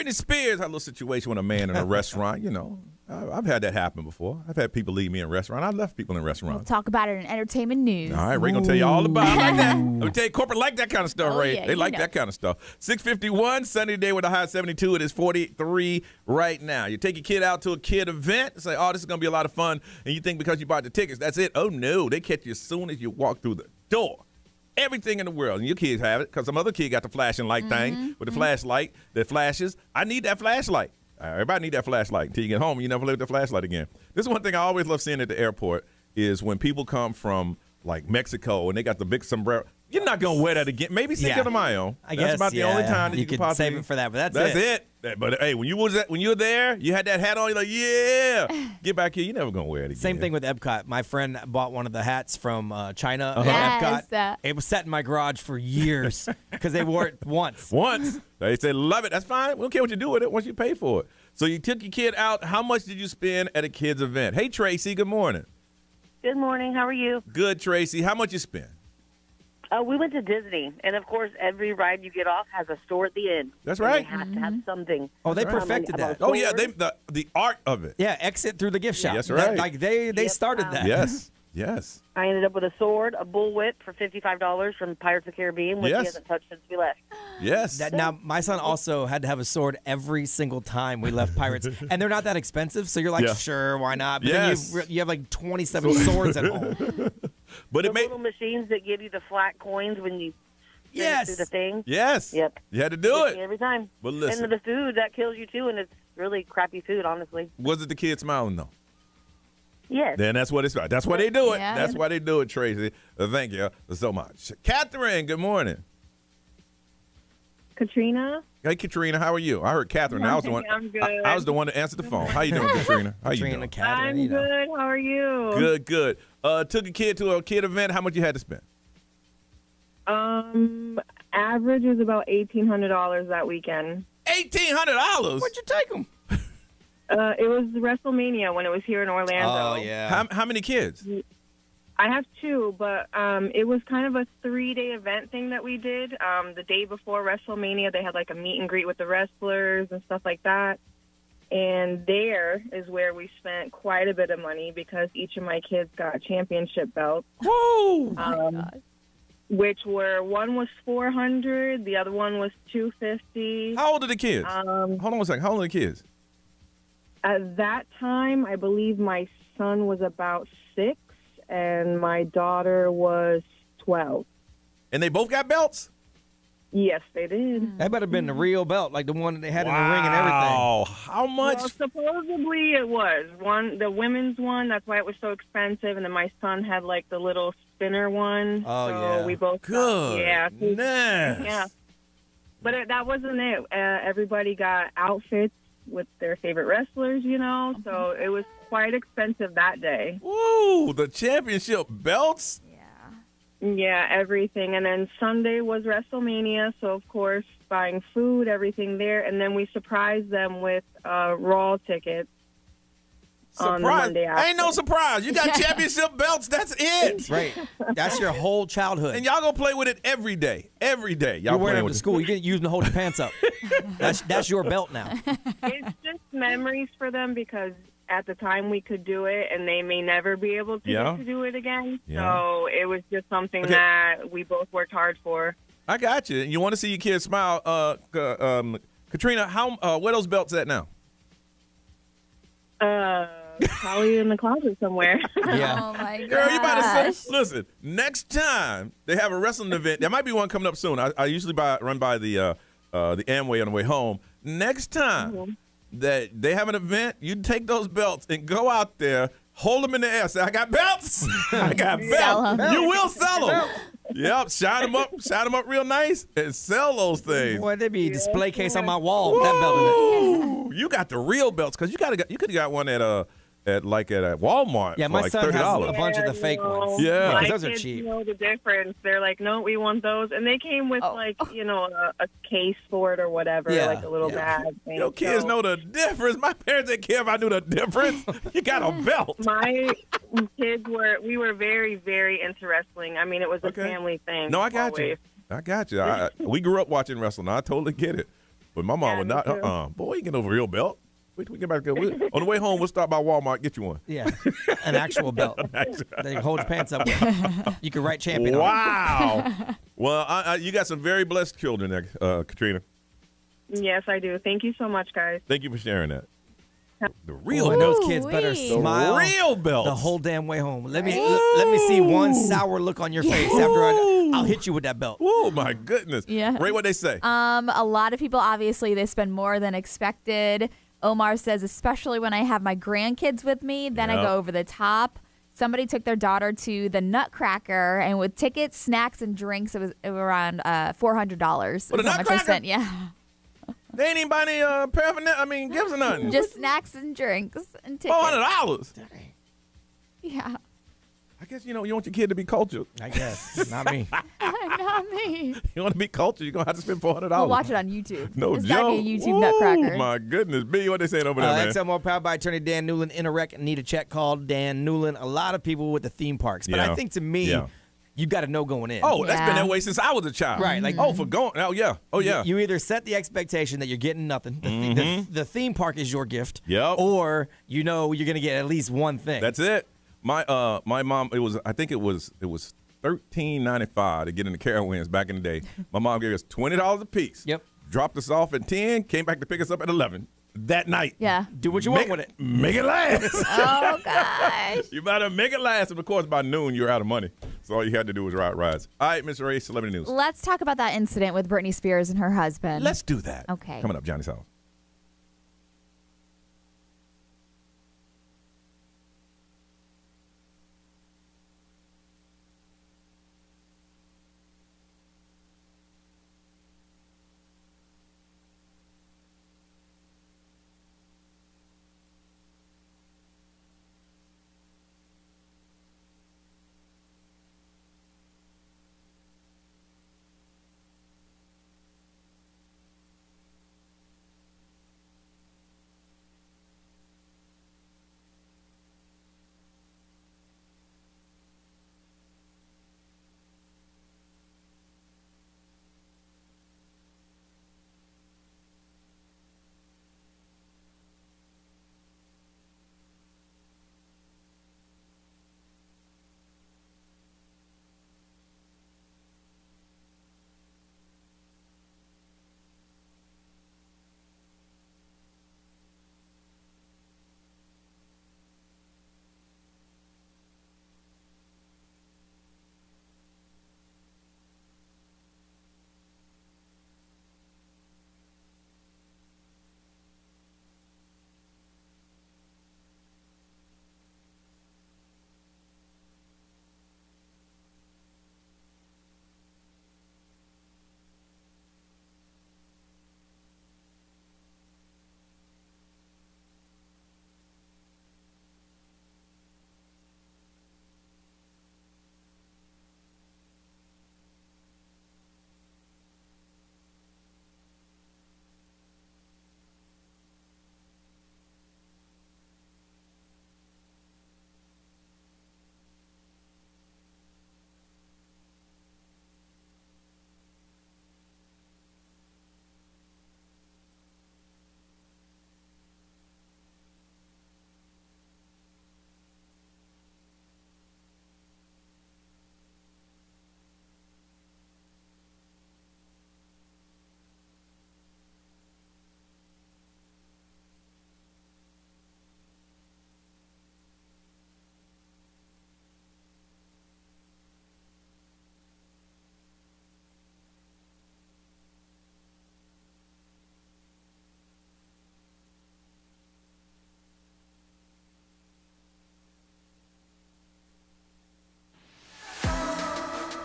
Britney Spears had a little situation with a man in a restaurant. You know, I've had that happen before. I've had people leave me in a restaurant. I've left people in restaurants. We'll talk about it in entertainment news. All right, Ray gonna tell you all about it. I like that. Let me tell you, corporate like that kind of stuff, Ray. Yeah, they like that kind of stuff. 6:51, sunny day with a high of 72. It is 43 right now. You take your kid out to a kid event, say, oh, this is gonna be a lot of fun, and you think because you bought the tickets, that's it. Oh no, they catch you as soon as you walk through the door. Everything in the world, and your kids have it, because some other kid got the flashing light thing with the flashlight that flashes. I need that flashlight. Everybody need that flashlight until you get home and you never play with the flashlight again. This is one thing I always love seeing at the airport is when people come from, like, Mexico and they got the big sombrero. You're not going to wear that again. Maybe Cinco de Mayo. I That's guess, about the only time that you could possibly save it for that, but that's it. But hey, when you were there, you had that hat on. You're like, yeah, get back here. You're never gonna wear it again. Same thing with Epcot. My friend bought one of the hats from China Uh-huh. at Yes. Epcot. It was sat in my garage for years because they wore it once. They said, love it. That's fine. We don't care what you do with it once you pay for it. So you took your kid out. How much did you spend at a kid's event? Hey, Tracy, good morning. Good morning. How are you? Good, Tracy. How much you spend? We went to Disney, and of course, every ride you get off has a store at the end. That's And right. You have to have something. Oh, they perfected that. Oh, yeah, the art of it. Yeah, exit through the gift shop. That's right. Like they started that. Yes. I ended up with a sword, a bullwhip for $55 from Pirates of the Caribbean, which he hasn't touched since we left. Yes. Now, my son also had to have a sword every single time we left Pirates. And they're not that expensive, so you're like, sure, why not? But then you have like 27 swords at home. But the little machines that give you the flat coins when you finish through the thing. Yes. Yep. You had to do it. Every time. But listen. And the food, that kills you too, and it's really crappy food, honestly. Was it the kid smiling, though? Yes. Then that's what it's about. That's why they do it. Yeah. That's why they do it, Tracy. Thank you so much. Catherine, good morning. Katrina. Hey, Katrina, how are you? I heard Catherine. I was the one. I'm good. I was the one to answer the phone. How you doing, Katrina? How you doing? I'm good. How are you? Good. Took a kid to a kid event. How much you had to spend? Average was about $1,800 that weekend. $1,800? Where'd you take them? It was WrestleMania when it was here in Orlando. Oh yeah. How many kids? I have two, but it was kind of a 3-day event thing that we did. The day before WrestleMania, they had like a meet and greet with the wrestlers and stuff like that. And there is where we spent quite a bit of money because each of my kids got championship belts. Whoa! Which were, one was $400, the other one was $250. How old are the kids? Hold on a second. How old are the kids? At that time, I believe my son was about 6 and my daughter was 12. And they both got belts? Yes, they did. That better have been the real belt, like the one that they had in the ring and everything. Wow. How much? Well, supposedly it was. The women's one, that's why it was so expensive. And then my son had like the little spinner one. Oh, so yeah. we both Good. Yeah. But that wasn't it. Everybody got outfits with their favorite wrestlers, you know. So it was quite expensive that day. Woo, the championship belts? Yeah, everything. And then Sunday was WrestleMania, so of course buying food, everything there. And then we surprised them with Raw tickets on the Monday after. Ain't no surprise. You got championship belts. That's it. Right. That's your whole childhood. And y'all gonna play with it every day. Every day. Y'all You're wearing playing it with to school. You can't use them to hold your pants up. That's your belt now. It's just memories for them because at the time we could do it, and they may never be able to get to do it again. Yeah. So it was just something that we both worked hard for. I got you. You want to see your kids smile. Katrina, where those belts at now? Probably in the closet somewhere. Yeah. Oh my god. Girl, you better say, listen, next time they have a wrestling event, there might be one coming up soon. I usually run by the Amway on the way home. Next time that they have an event, you take those belts and go out there, hold them in the air, say, I got belts. I got belts. You will sell them. Yep, shine them up real nice and sell those things. Boy, there'd be a display case on my wall with that belt in it. You got the real belts because you could have got one at Walmart. Yeah, for my like son $30. has a bunch of the fake ones. Yeah, My because those are kids cheap. know the difference. They're like, no, we want those. And they came with a case for it or whatever, like a little bag thing. Your kids know the difference. My parents didn't care if I knew the difference. You got a belt. My kids we were very, very into wrestling. I mean, it was a family thing. No, I got always. you. I got you. We grew up watching wrestling. I totally get it. But my mom would not. Boy, you get over a real belt. Wait till we get back there. On the way home, we'll stop by Walmart, get you one. Yeah, an actual belt. That you hold your pants up with. You can write champion Wow. on it. Well, you got some very blessed children there, Katrina. Yes, I do. Thank you so much, guys. Thank you for sharing that. The Real those kids better smile real belts the whole damn way home. Let me see one sour look on your face after I'll hit you with that belt. Oh my goodness. Yeah. Ray, what they say? A lot of people, obviously, they spend more than expected. Omar says, especially when I have my grandkids with me, then I go over the top. Somebody took their daughter to the Nutcracker, and with tickets, snacks, and drinks, it was around $400. What, the How much I Nutcracker? spent, yeah. They ain't even buy any paraphernalia. I mean, gifts or nothing. Just snacks and drinks and tickets. $400. Yeah. I guess you want your kid to be cultured. I guess not me. Not me. You want to be cultured, you're gonna have to spend $400. We'll watch it on YouTube. No It's joke. gotta be a YouTube Nutcracker. Oh my goodness, B, what they saying over there, man? XL more powered by attorney Dan Newland. In a wreck, need a check called Dan Newland. A lot of people with the theme parks, but I think to me, you got to know going in. Oh, that's been that way since I was a child. Right. Like, for going. Oh yeah. You either set the expectation that you're getting nothing. The theme park is your gift. Yep. Or you're gonna get at least one thing. That's it. My mom. I think it was $13.95 to get in the Carowinds back in the day. My mom gave us $20 a piece. Yep. Dropped us off at 10. Came back to pick us up at 11 that night. Yeah. Do what you want with it. Make it last. Oh gosh. You better make it last. And of course, by noon you're out of money. So all you had to do was ride rides. All right, Mr. Ray, celebrity news. Let's talk about that incident with Britney Spears and her husband. Let's do that. Okay. Coming up, Johnny's house.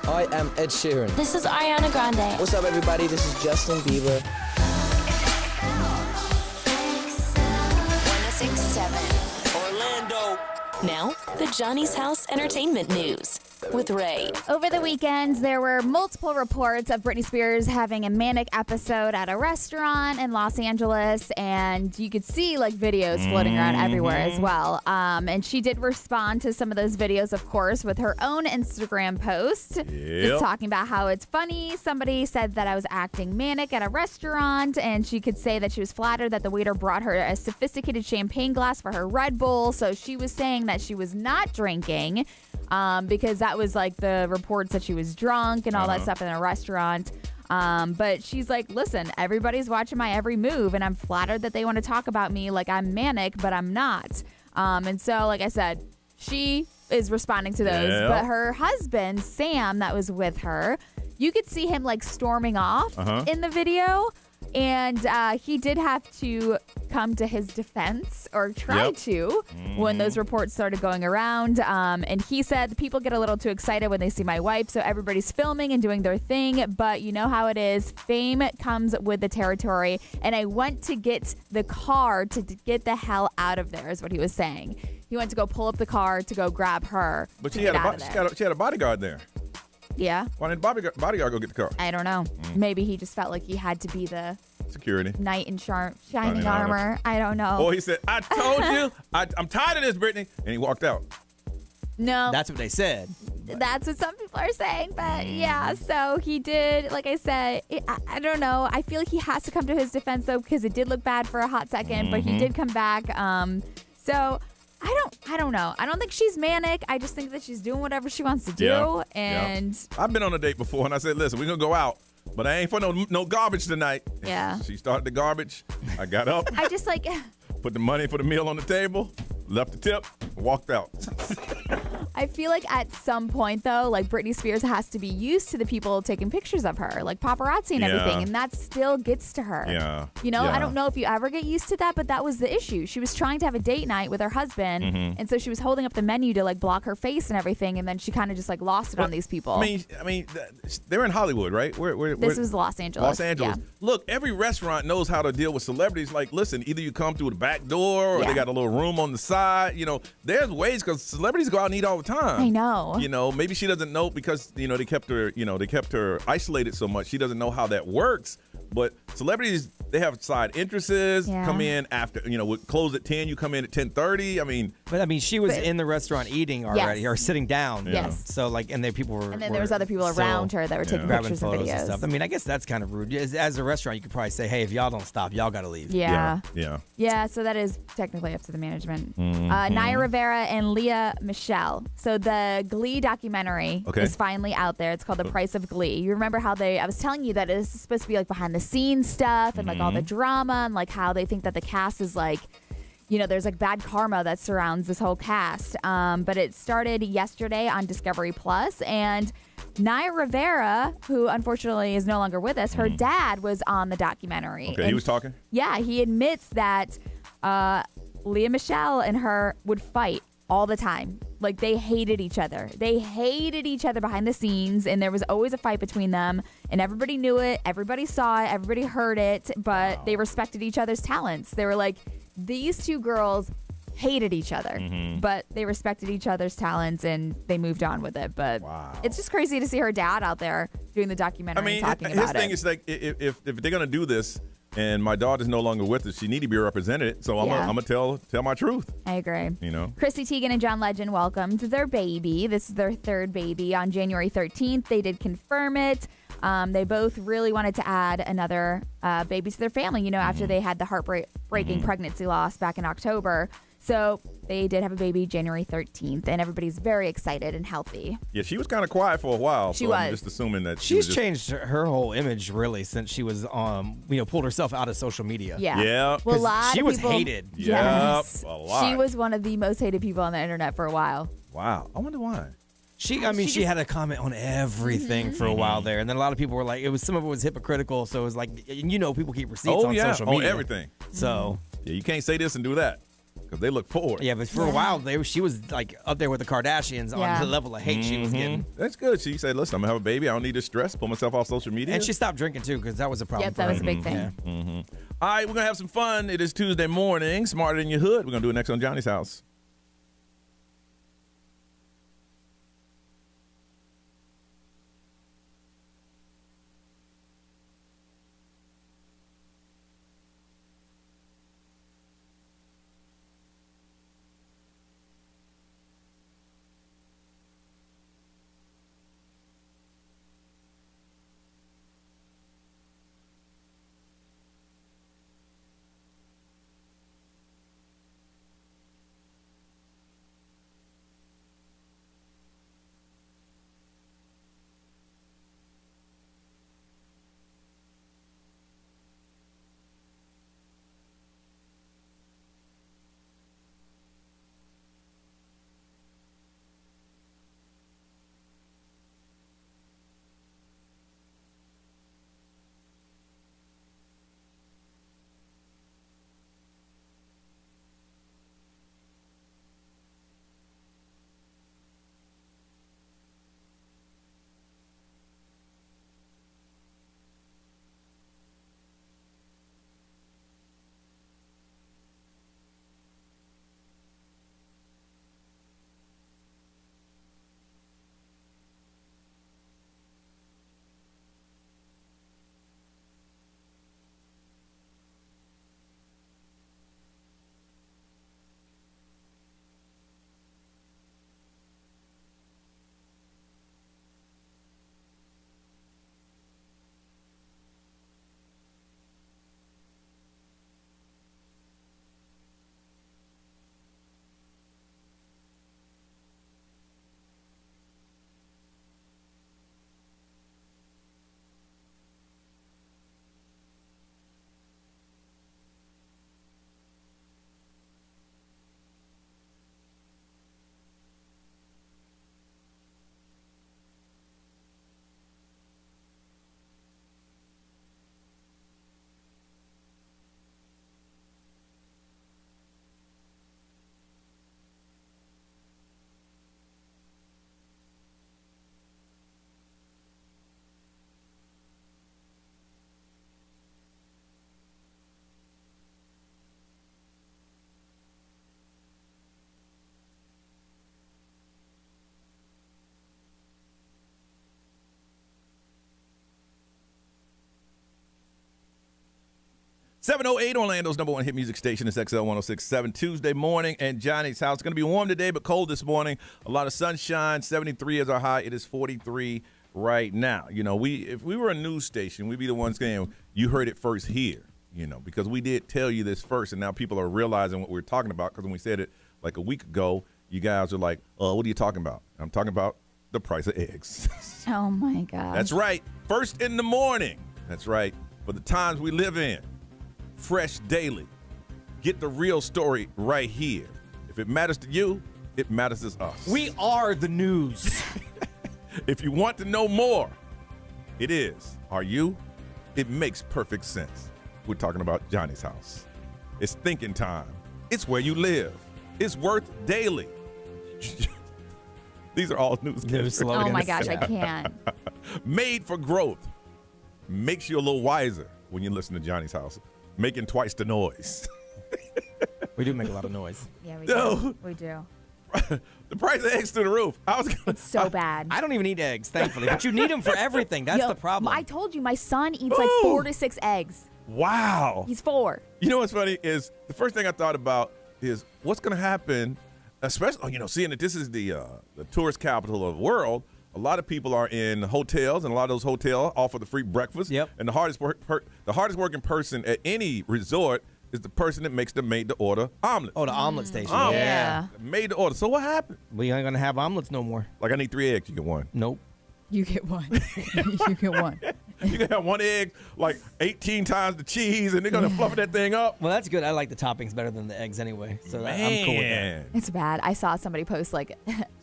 I am Ed Sheeran. This is Ariana Grande. What's up, everybody? This is Justin Bieber. 106.7 Orlando. Now, the Johnny's House Entertainment News. with Ray. Over the weekend, there were multiple reports of Britney Spears having a manic episode at a restaurant in Los Angeles, and you could see like videos floating around everywhere as well. And she did respond to some of those videos, of course, with her own Instagram post, just talking about how it's funny. Somebody said that I was acting manic at a restaurant, and she could say that she was flattered that the waiter brought her a sophisticated champagne glass for her Red Bull. So she was saying that she was not drinking because that was like the reports that she was drunk and all that stuff in a restaurant. But she's like, listen, everybody's watching my every move, and I'm flattered that they want to talk about me like I'm manic, but I'm not. And so, like I said, she is responding to those. But her husband, Sam, that was with her, you could see him like storming off in the video. And he did have to come to his defense, or try to, when those reports started going around. And he said, people get a little too excited when they see my wife, so everybody's filming and doing their thing. But you know how it is. Fame comes with the territory. And I went to get the car to get the hell out of there, is what he was saying. He went to go pull up the car to go grab her. But she had a bodyguard there. Yeah. Why didn't bodyguard go get the car? I don't know. Maybe he just felt like he had to be the security knight in shining armor. I don't know. Or he said, I told you, I'm tired of this, Brittany. And he walked out. No. That's what they said. That's what some people are saying. But yeah, so he did, like I said, I don't know. I feel like he has to come to his defense, though, because it did look bad for a hot second. But he did come back. So I don't know. I don't think she's manic. I just think that she's doing whatever she wants to do. And I've been on a date before, and I said, listen, we're going to go out, but I ain't for no garbage tonight. Yeah. She started the garbage. I got up. I just like... Put the money for the meal on the table, left the tip, walked out. I feel like at some point, though, like Britney Spears has to be used to the people taking pictures of her, like paparazzi and everything, and that still gets to her. Yeah. You know, I don't know if you ever get used to that, but that was the issue. She was trying to have a date night with her husband, and so she was holding up the menu to like block her face and everything, and then she kind of just like lost it on these people. I mean, they're in Hollywood, right? This was Los Angeles. Los Angeles. Yeah. Look, every restaurant knows how to deal with celebrities. Like, listen, either you come through the back door, or they got a little room on the side. You know, there's ways, because celebrities go out and eat all the time. I know. You know, maybe she doesn't know because, you know, they kept her isolated so much. She doesn't know how that works. But celebrities, they have side interests, come in after, you know, would close at 10, you come in at 10:30. I mean, she was in the restaurant eating already, or sitting down. Yes. So, like, and people were... And then there was other people around her that were taking pictures and videos. And stuff. I mean, I guess that's kind of rude. As a restaurant, you could probably say, hey, if y'all don't stop, y'all got to leave. Yeah. Yeah, so that is technically up to the management. Naya Rivera and Leah Michelle. So the Glee documentary is finally out there. It's called The Price of Glee. You remember how I was telling you that it's supposed to be like behind the scenes stuff and like all the drama and like how they think that the cast is like, you know, there's like bad karma that surrounds this whole cast. But it started yesterday on Discovery Plus, and Naya Rivera, who unfortunately is no longer with us, her dad was on the documentary. Okay, he was talking? Yeah, he admits that Leah Michelle and her would fight all the time. Like, they hated each other. They hated each other behind the scenes, and there was always a fight between them, and everybody knew it, everybody saw it, everybody heard it, but they respected each other's talents. They were like, these two girls hated each other, but they respected each other's talents, and they moved on with it. But it's just crazy to see her dad out there doing the documentary and talking about it. His thing is like, if they're going to do this, and my daughter's no longer with us, she need to be represented. So I'm gonna tell my truth. I agree. You know, Chrissy Teigen and John Legend welcomed their baby. This is their third baby on January 13th. They did confirm it. They both really wanted to add another baby to their family. You know, after they had the heartbreaking pregnancy loss back in October. So they did have a baby January 13th, and everybody's very excited and healthy. Yeah, she was kind of quiet for a while. She so was. I'm just assuming that she's changed her whole image really since she was pulled herself out of social media. Yeah. Well, a lot she of was people, hated. Yes. A lot. She was one of the most hated people on the internet for a while. Wow. I wonder why. She had a comment on everything for a while there, and then a lot of people were like, some of it was hypocritical. So it was like, people keep receipts on social media, on everything. So you can't say this and do that because they look forward. Yeah, but for a while she was like up there with the Kardashians on the level of hate she was getting. That's good. She said, "Listen, I'm gonna have a baby. I don't need this stress. Pull myself off social media." And she stopped drinking too because that was a problem. Yep, that was a big thing. Yeah. All right, we're gonna have some fun. It is Tuesday morning. Smarter Than Your Hood. We're gonna do it next on Johnny's House. 7:08, Orlando's number one hit music station is XL 106.7. Tuesday morning, and Johnny's house. It's going to be warm today, but cold this morning. A lot of sunshine. 73 is our high. It is 43 right now. You know, if we were a news station, we'd be the ones saying, you heard it first here, you know, because we did tell you this first, and now people are realizing what we're talking about, because when we said it like a week ago, you guys are like, what are you talking about? I'm talking about the price of eggs. Oh, my God. That's right. First in the morning. That's right. For the times we live in. Fresh daily. Get the real story right here. If it matters to you, it matters to us. We are the news. If you want to know more, it is. Are you? It makes perfect sense. We're talking about Johnny's house. It's thinking time. It's where you live. It's worth daily. These are all news slogans. Oh my gosh, I can't. Made for growth. Makes you a little wiser when you listen to Johnny's house. Making twice the noise. We do make a lot of noise. Yeah, we do. We do. The price of eggs through the roof. It's so bad. I don't even eat eggs, thankfully, but you need them for everything. That's the problem. I told you, my son eats like 4 to 6 eggs. Wow. He's 4. You know what's funny is the first thing I thought about is what's going to happen, especially, you know, seeing that this is the tourist capital of the world. A lot of people are in hotels, and a lot of those hotels offer the free breakfast. Yep. And the hardest working person at any resort is the person that makes the made-to-order omelet. Oh, the omelet station. Yeah. Made to order. So what happened? We ain't going to have omelets no more. Like, I need 3 eggs. You get 1. Nope. You get 1. You get 1. You can have 1 egg, like 18 times the cheese, and they're going to fluff that thing up. Well, that's good. I like the toppings better than the eggs anyway. So I'm cool with that. It's bad. I saw somebody post like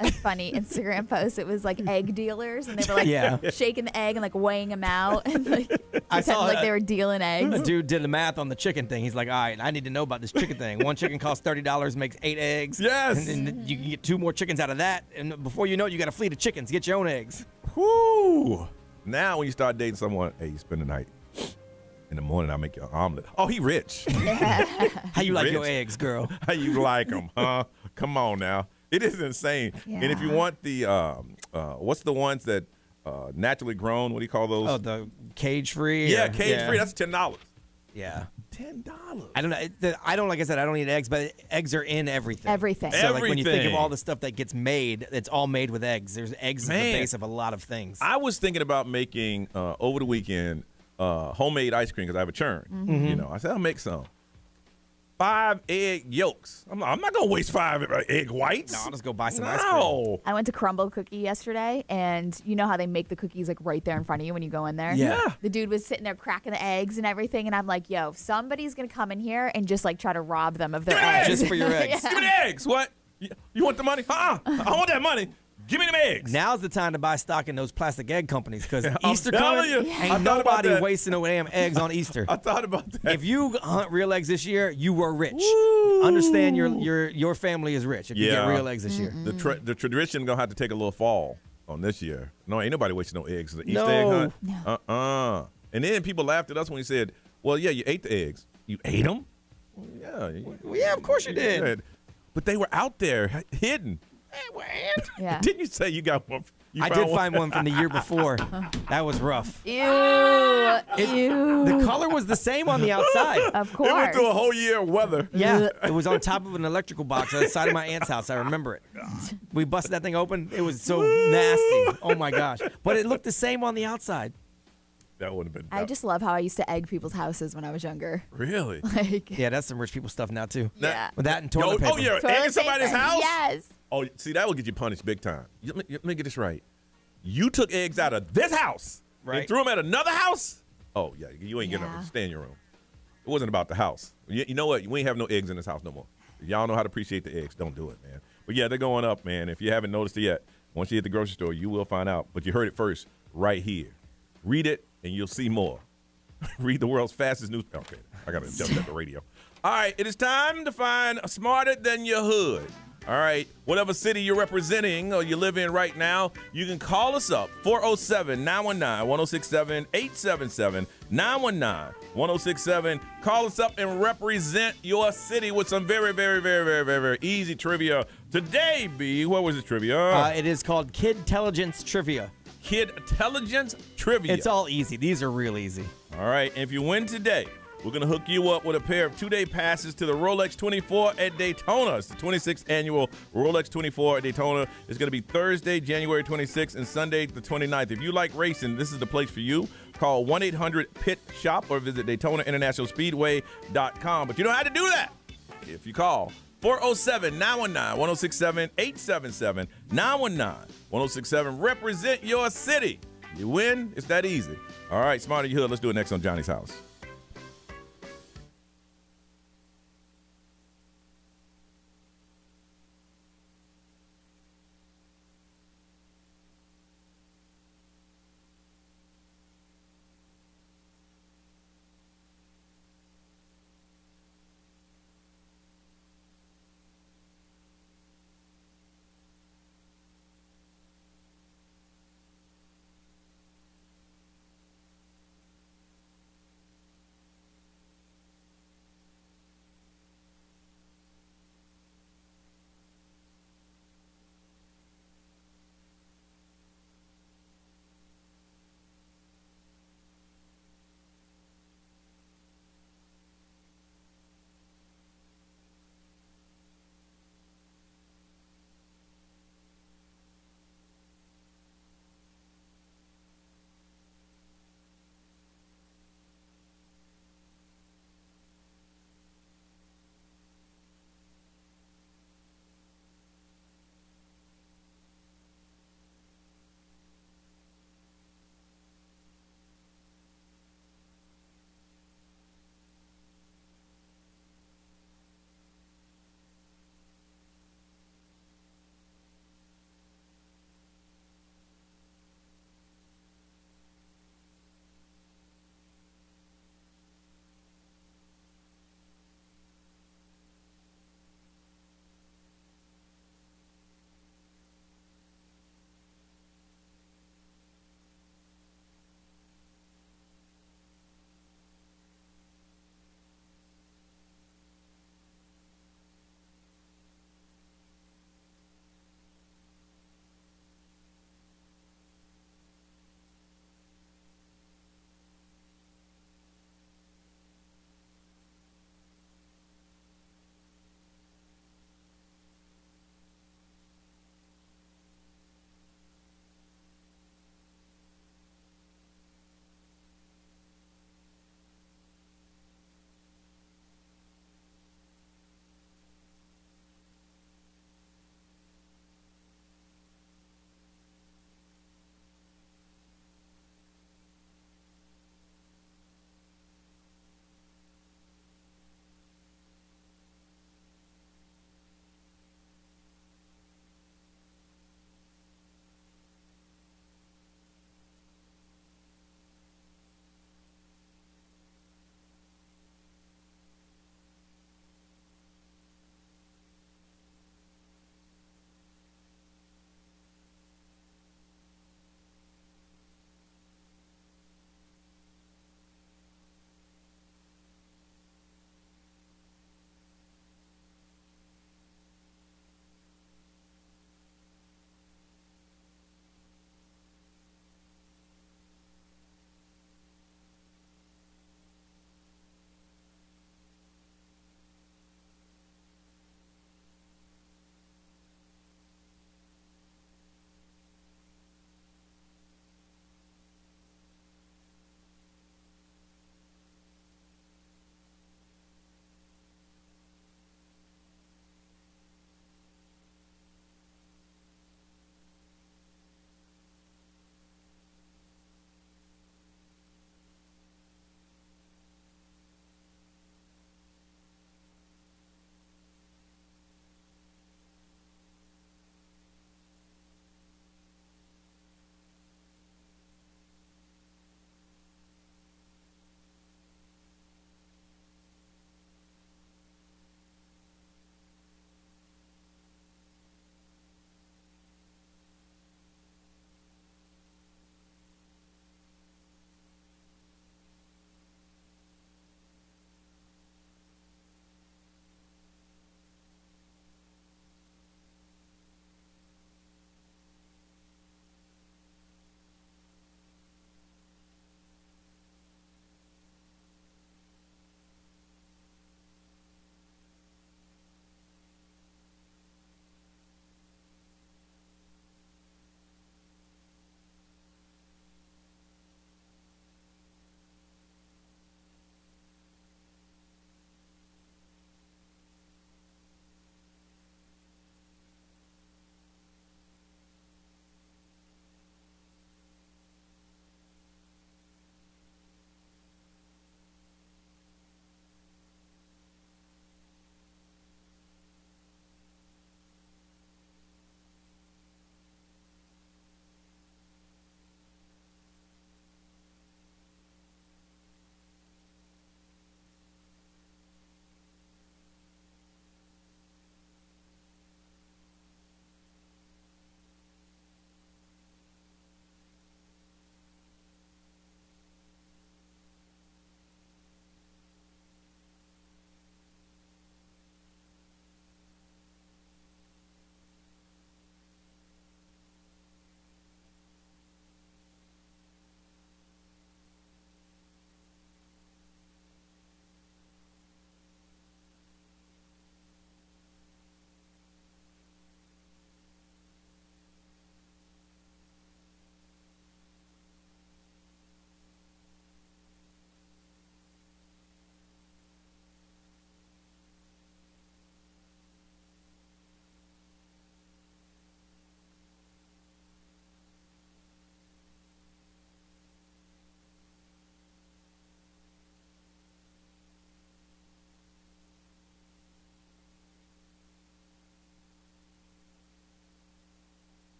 a funny Instagram post. It was like egg dealers, and they were like shaking the egg and like weighing them out, and like I saw like they were dealing eggs. A dude did the math on the chicken thing. He's like, all right, I need to know about this chicken thing. 1 chicken costs $30, makes 8 eggs. Yes. And then you can get 2 more chickens out of that. And before you know it, you got a fleet of chickens. Get your own eggs. Whoo! Now when you start dating someone, hey, you spend the night. In the morning, I'll make you an omelet. Oh, he rich. How you like your eggs, girl? How you like them, huh? Come on now. It is insane. Yeah. And if you want the, what's the ones that naturally grown? What do you call those? Oh, the cage-free? Yeah, cage-free. That's $10. Yeah. $10. I don't know. I don't, like I said, I don't eat eggs, but eggs are in everything. Everything. So like when you think of all the stuff that gets made, it's all made with eggs. There's eggs at the base of a lot of things. I was thinking about making, over the weekend, homemade ice cream because I have a churn. Mm-hmm. You know, I said I'll make some. 5 egg yolks. I'm not gonna waste 5 egg whites. No, I'll just go buy some ice cream. I went to Crumble Cookie yesterday, and you know how they make the cookies like right there in front of you when you go in there? Yeah. The dude was sitting there cracking the eggs and everything, and I'm like, yo, somebody's gonna come in here and just like try to rob them of their eggs. Just for your eggs. Give me the eggs. What? You want the money? I want that money. Give me them eggs. Now's the time to buy stock in those plastic egg companies because Easter telling coming, you. ain't nobody wasting no damn eggs on Easter. I thought about that. If you hunt real eggs this year, you were rich. Woo. Understand your family is rich if you get real eggs this year. The tradition gonna have to take a little fall on this year. No, ain't nobody wasting no eggs. The Easter egg hunt. No. And then people laughed at us when we said, "Well, yeah, you ate the eggs. You ate them? Well, yeah, of course you did. But they were out there hidden." Yeah. Didn't you say you got one? I did find one from the year before. That was rough. Ew. The color was the same on the outside. Of course. It went through a whole year of weather. Yeah, it was on top of an electrical box outside of my aunt's house. I remember it. We busted that thing open. It was so nasty. Oh, my gosh. But it looked the same on the outside. That would have been. I just love how I used to egg people's houses when I was younger. Really? Like, yeah, that's some rich people stuff now, too. Yeah. With that and toilet paper. Oh, you're egging somebody's house? Yes. Oh, see, that will get you punished big time. Let me get this right. You took eggs out of this house and threw them at another house? Oh, yeah, you ain't getting up. Stay in your room. It wasn't about the house. You know what? We ain't have no eggs in this house no more. If y'all know how to appreciate the eggs, don't do it, man. But, yeah, they're going up, man. If you haven't noticed it yet, once you hit the grocery store, you will find out. But you heard it first right here. Read it, and you'll see more. Read the world's fastest news. Okay, I got to jump at the radio. All right, it is time to find Smarter Than Your Hood. All right, whatever city you're representing or you live in right now, you can call us up, 407-919-1067, 877-919-1067. Call us up and represent your city with some very, very, very, very, very, very easy trivia. Today, B, what was the trivia? It is called Kid-telligence Trivia. Kid-telligence Trivia. It's all easy. These are real easy. All right, and if you win today, we're going to hook you up with a pair of 2-day passes to the Rolex 24 at Daytona. It's the 26th annual Rolex 24 at Daytona. It's going to be Thursday, January 26th, and Sunday, the 29th. If you like racing, this is the place for you. Call 1-800-PIT-SHOP or visit DaytonaInternationalSpeedway.com. But you know how to do that if you call 407-919-1067, 877-919-1067. Represent your city. You win. It's that easy. All right, Smarter You Hood. Let's do it next on Johnny's House.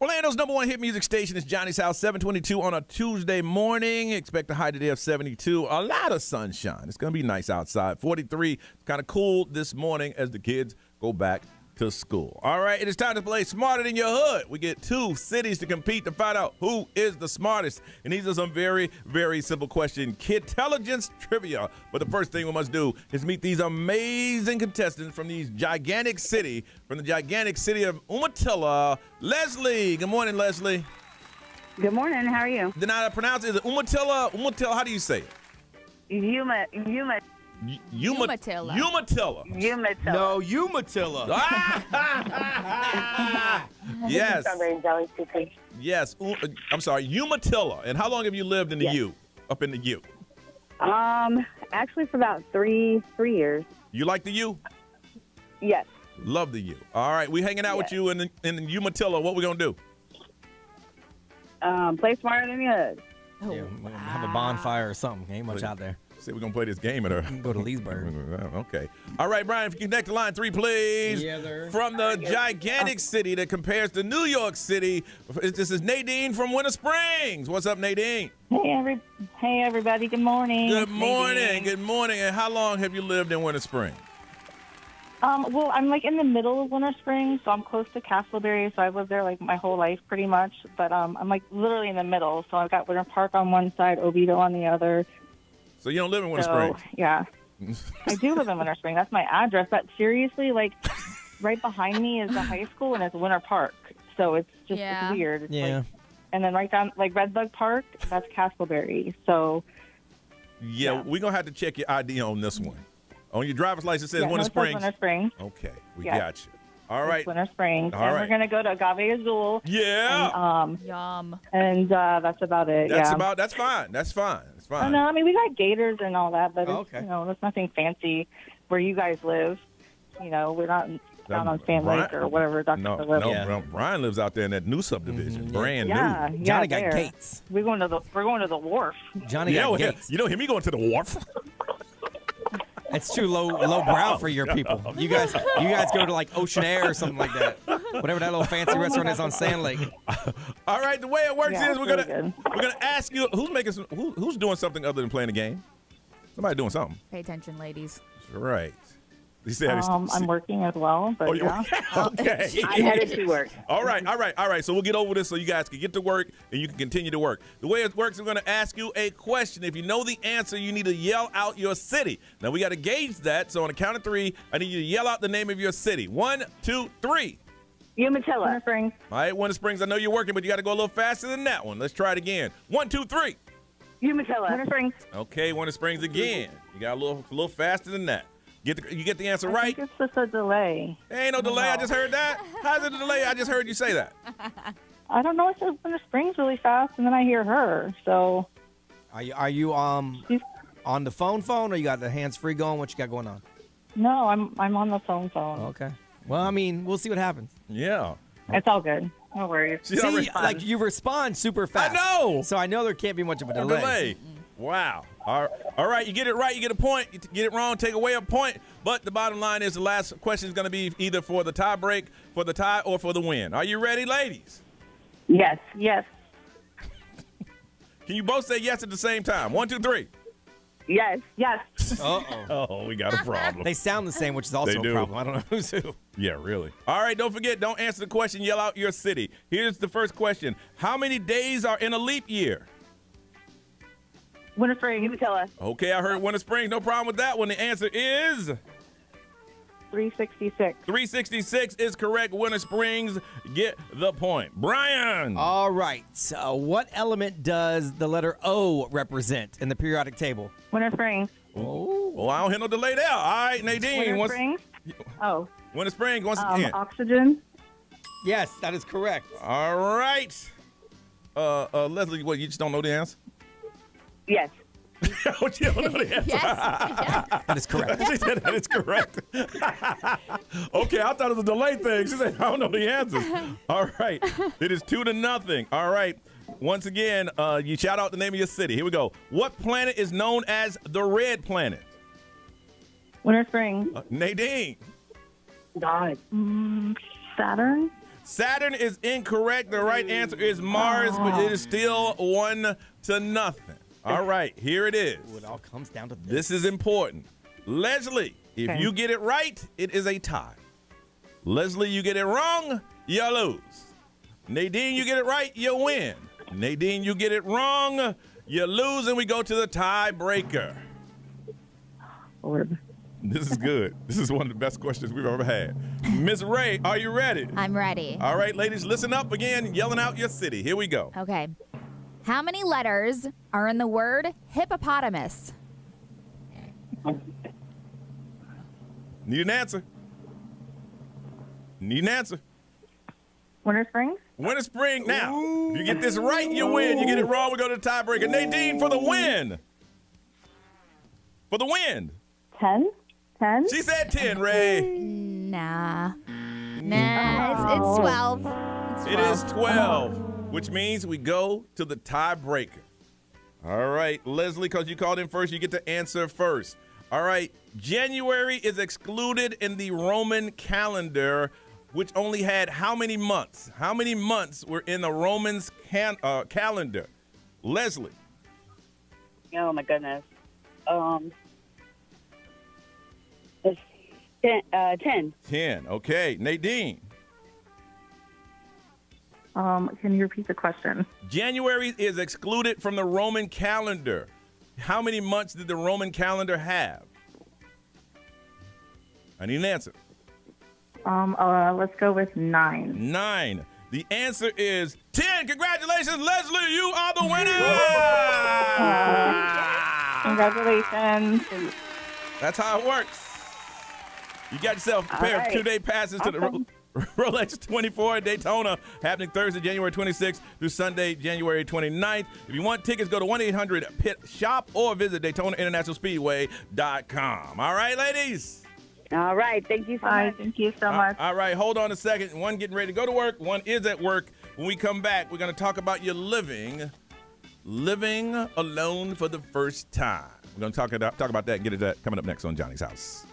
Orlando's number one hit music station is Johnny's House, 722 on a Tuesday morning. Expect a high today of 72. A lot of sunshine. It's going to be nice outside. 43, kind of cool this morning as the kids go back to school. All right, it is time to play Smarter Than Your Hood. We get 2 cities to compete to find out who is the smartest. And these are some very, very simple questions. Kidtelligence trivia. But the first thing we must do is meet these amazing contestants from the gigantic city of Umatilla. Leslie. Good morning, Leslie. Good morning. How are you? Did I pronounce it? Is it Umatilla? Umatilla, how do you say it? Umatilla. No, Umatilla. Yes. Yes. I'm sorry, Umatilla. And how long have you lived in the U? Up in the U? Actually for about three years. You like the U? Yes. Love the U. All right, we hanging out with you in Umatilla. What we gonna do? Play Smarter Than Your Hood. Yeah, we'll have a bonfire or something. Ain't much out there. Say we're going to play this game at her. Go to Leesburg. Okay. All right, Brian, if you connect to line 3, please. Yeah, there. From the gigantic city that compares to New York City, this is Nadine from Winter Springs. What's up, Nadine? Hey, everybody. Good morning. Good morning. Good morning. And how long have you lived in Winter Springs? Well, I'm like in the middle of Winter Springs, so I'm close to Castleberry, so I've lived there like my whole life pretty much. But I'm like literally in the middle, so I've got Winter Park on one side, Oviedo on the other. So you don't live in Winter Springs? Yeah. I do live in Winter Springs. That's my address. But seriously, like right behind me is the high school and it's Winter Park. So it's just it's weird. It's like, and then right down like Redbug Park, that's Castleberry. So yeah, we're going to have to check your ID on this one. On your driver's license, it says Winter It Springs. says Winter Springs. Okay, we got you. All right. It's Winter Springs. All and right. we're going to go to Agave Azul. Yeah. And, Yum. And that's about it. That's fine. That's fine. It's fine. Oh, no, I mean, we got gators and all that, but okay. It's nothing fancy where you guys live. We're not down on Fan Lake or whatever Dr. No, lives. Brian lives out there in that new subdivision, brand Yeah, new. Johnny got gates. We're going to the wharf. Johnny got gates. You know him? He going to the wharf. It's too low brow for your people. You guys go to like Ocean Air or something like that. Whatever that little fancy restaurant is on Sand Lake. All right, the way it works is we're gonna ask you who's doing something other than playing the game. Somebody doing something. Pay attention, ladies. Right. I'm working as well, but yeah. Okay. I'm headed to work. All right. So we'll get over this so you guys can get to work and you can continue to work. The way it works, we're going to ask you a question. If you know the answer, you need to yell out your city. Now, we got to gauge that. So on the count of 3, I need you to yell out the name of your city. 1, 2, 3. Umatilla. Winter Springs. All right, Winter Springs. I know you're working, but you got to go a little faster than that one. Let's try it again. 1, 2, 3. Umatilla. Winter Springs. Okay, Winter Springs again. You got a little faster than that. You get the answer right. I think it's just a delay. There ain't no delay. I just heard that. How's it a delay? I just heard you say that. I don't know. It says Winter Springs really fast, and then I hear her. So, are you on the phone, or you got the hands free going? What you got going on? No, I'm on the phone. Okay. Well, I mean, we'll see what happens. Yeah. It's all good. No worries. See, like you respond super fast. I know. So I know there can't be much of a delay. Wow. All right, you get it right, you get a point. You get it wrong, take away a point. But the bottom line is the last question is going to be either for the tie break, for the tie, or for the win. Are you ready, ladies? Yes. Can you both say yes at the same time? 1, 2, 3. Yes. Uh-oh. Oh, we got a problem. They sound the same, which is also a problem. I don't know who's who. Yeah, really. All right, don't forget, don't answer the question. Yell out your city. Here's the first question. How many days are in a leap year? Winter Springs. Umatilla. Okay, I heard Winter Springs. No problem with that one. The answer is 366. 366 is correct. Winter Springs get the point. Brian. All right. So what element does the letter O represent in the periodic table? Winter Springs. Oh, well, I don't hear no delay there. All right, Nadine. Winter Springs. Oh. Winter Springs once again. Oxygen. Yes, that is correct. All right. Leslie, what, you just don't know the answer? Yes. You don't know the answer? Yes. That is correct. She said that is correct. Okay, I thought it was a delay thing. She said, I don't know the answers. All right. It is 2-0. All right. Once again, you shout out the name of your city. Here we go. What planet is known as the red planet? Winter Springs. Nadine. God. Saturn. Saturn is incorrect. The right answer is Mars, but it is still 1-0. All right, here it is. Ooh, it all comes down to this. This is important. Leslie, if Okay. you get it right, it is a tie. Leslie, you get it wrong, you lose. Nadine, you get it right, you win. Nadine, you get it wrong, you lose, and we go to the tiebreaker. This is good. This is one of the best questions we've ever had. Miss Ray, are you ready? I'm ready. All right, ladies, listen up again, yelling out your city. Here we go. Okay. How many letters are in the word hippopotamus? Need an answer. Need an answer. Winter Springs? Winter Spring. Now, if you get this right, you win. You get it wrong, we go to the tiebreaker. Nadine for the win. For the win. 10? 10? She said 10, Ray. Nah. Nah, it's 12. It is 12, which means we go to the tiebreaker. All right, Leslie, because you called in first, you get to answer first. All right, January is excluded in the Roman calendar, which only had how many months? How many months were in the Romans calendar? Leslie. Oh, my goodness. It's 10. 10. Okay, Nadine. Can you repeat the question? January is excluded from the Roman calendar. How many months did the Roman calendar have? I need an answer. Let's go with 9. 9. The answer is 10. Congratulations, Leslie. You are the winner. Congratulations. That's how it works. You got yourself a pair of 2-day passes to the Rolex 24 at Daytona, happening Thursday, January 26th through Sunday, January 29th. If you want tickets, go to 1-800-PIT-SHOP or visit DaytonaInternationalSpeedway.com. All right, ladies? All right. Thank you so much. Thank you so much. All right, hold on a second. One getting ready to go to work. One is at work. When we come back, we're going to talk about your living alone for the first time. We're going to talk about that and get into that coming up next on Johnny's House.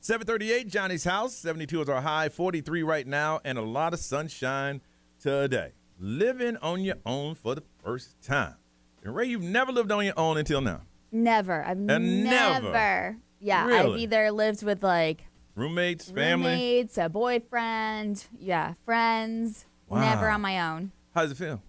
738, Johnny's house. 72 is our high. 43 right now, and a lot of sunshine today. Living on your own for the first time. And Ray, you've never lived on your own until now. Never. I've never. Yeah, Really? I've either lived with like roommates, family, roommates, a boyfriend, friends. Wow. Never on my own. How does it feel?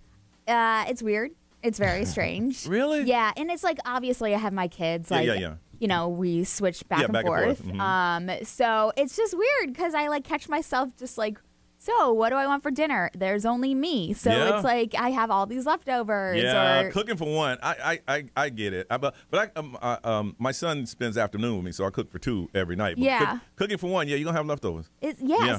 It's weird. It's very strange. Really? Yeah, and it's like obviously I have my kids. Like, yeah. You know, we switch back, and, forth. Mm-hmm. So it's just weird because I like catch myself just like, so what do I want for dinner? There's only me. So it's like I have all these leftovers. Yeah, or, cooking for one. I get it. My son spends afternoon with me, so I cook for two every night. But cooking for one, you're going to have leftovers.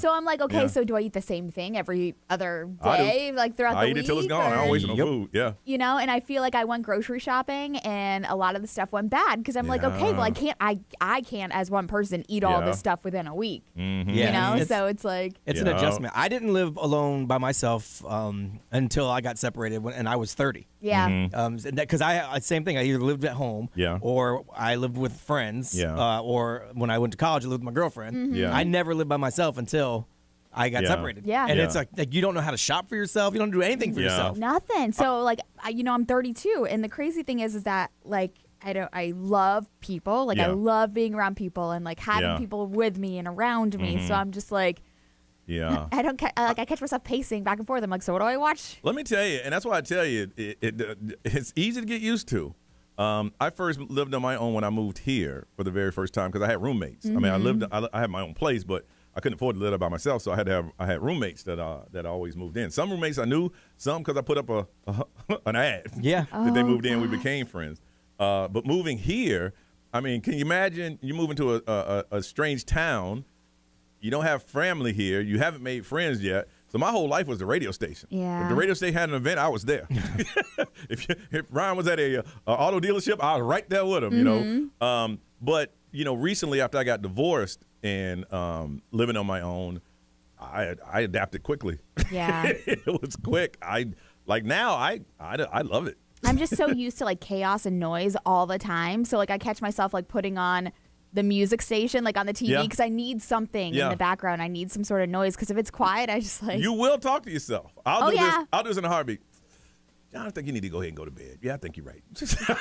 So I'm like, okay, so do I eat the same thing every other day, like throughout the week? I eat it till it's gone. I don't waste no food. Yeah. You know, and I feel like I went grocery shopping and a lot of the stuff went bad because I'm like, okay, well, I can't as one person eat all this stuff within a week. Mm-hmm. You know, so it's like. It's an adjustment. I didn't live alone by myself until I got separated and I was 30. Yeah. Because same thing. I either lived at home or I lived with friends. Or when I went to college, I lived with my girlfriend. Mm-hmm. Yeah. I never lived by myself until I got separated. Yeah. And it's like you don't know how to shop for yourself. You don't do anything for yourself. Nothing. So like, I'm 32, and the crazy thing is that like. I love people. Like I love being around people and like having people with me and around me. So I'm just like, I don't I catch myself pacing back and forth. I'm like, so what do I watch? Let me tell you, and that's why I tell you, it's easy to get used to. I first lived on my own when I moved here for the very first time because I had roommates. Mm-hmm. I mean, I had my own place, but I couldn't afford to live by myself, so I had roommates that always moved in. Some roommates I knew, some because I put up an ad. That they moved in, we became friends. But moving here, I mean, can you imagine you move into a strange town? You don't have family here. You haven't made friends yet. So my whole life was the radio station. Yeah. If the radio station had an event, I was there. if Ryan was at a auto dealership, I was right there with him. You know. But recently after I got divorced and living on my own, I adapted quickly. Yeah. It was quick. I love it. I'm just so used to like chaos and noise all the time. So like I catch myself like putting on the music station like on the TV because I need something in the background. I need some sort of noise because if it's quiet, I just like. You will talk to yourself. I'll do this in a heartbeat. John, I think you need to go ahead and go to bed. Yeah, I think you're right.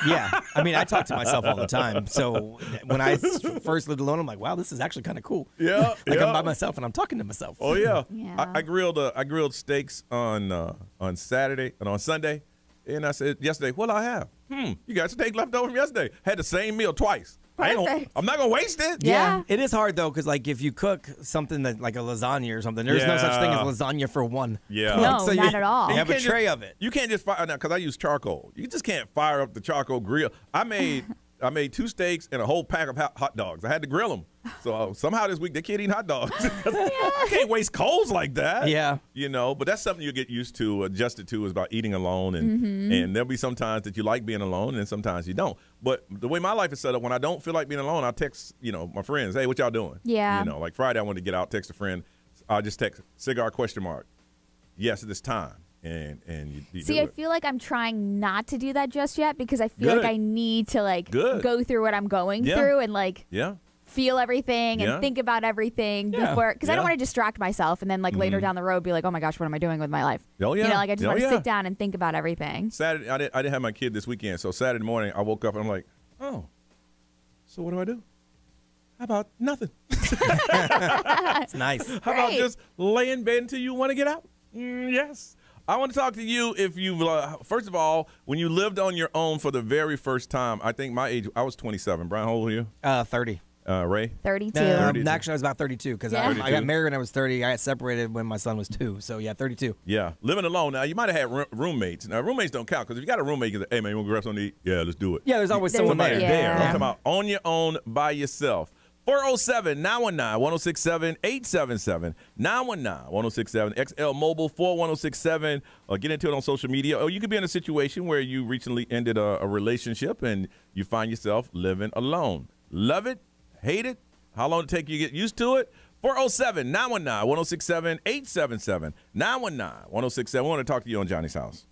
Yeah. I mean, I talk to myself all the time. So when I first lived alone, I'm like, wow, this is actually kind of cool. Yeah. Like I'm by myself and I'm talking to myself. Oh yeah. Yeah. I grilled steaks on Saturday and on Sunday. And I said yesterday, what I have? You got steak left over from yesterday. Had the same meal twice. I'm not going to waste it. Yeah. It is hard, though, because, like, if you cook something that like a lasagna or something, there's no such thing as lasagna for one. Yeah. No, so not at all. You have a tray of it. You can't just fire, because I use charcoal. You just can't fire up the charcoal grill. I made 2 steaks and a whole pack of hot dogs. I had to grill them. So somehow this week they can't eat hot dogs. I can't waste coals like that. Yeah. But that's something you get used to, adjusted to, is about eating alone. And there'll be some times that you like being alone and sometimes you don't. But the way my life is set up, when I don't feel like being alone, I'll text, my friends, hey, what y'all doing? Yeah. Like Friday I wanted to get out, text a friend. I'll just text, cigar ? Yes, it is time. And you See, I feel like I'm trying not to do that just yet because I feel like I need to like go through what I'm going through and like feel everything and think about everything before, because I don't want to distract myself and then like later down the road be like, oh my gosh, what am I doing with my life? Like I just want to sit down and think about everything. Saturday, I didn't have my kid this weekend, so Saturday morning I woke up and I'm like, oh, so what do I do? How about nothing? It's nice. How about just lay in bed until you want to get out? Yes. I want to talk to you if you, first of all, when you lived on your own for the very first time. I think my age, I was 27. Brian, how old are you? 30. Ray? 32. Actually, I was about 32 because I got married when I was 30. I got separated when my son was 2. So, 32. Yeah. Living alone. Now, you might have had roommates. Now, roommates don't count because if you got a roommate, you can say, hey, man, you want to grab something to eat? Yeah, let's do it. Yeah, there's always someone there. I'm talking about on your own by yourself. 407-919-1067, 877-919-1067, XL Mobile 41067. Get into it on social media. Or you could be in a situation where you recently ended a relationship and you find yourself living alone. Love it? Hate it? How long did it take you to get used to it? 407-919-1067, 877-919-1067. We want to talk to you on Johnny's House.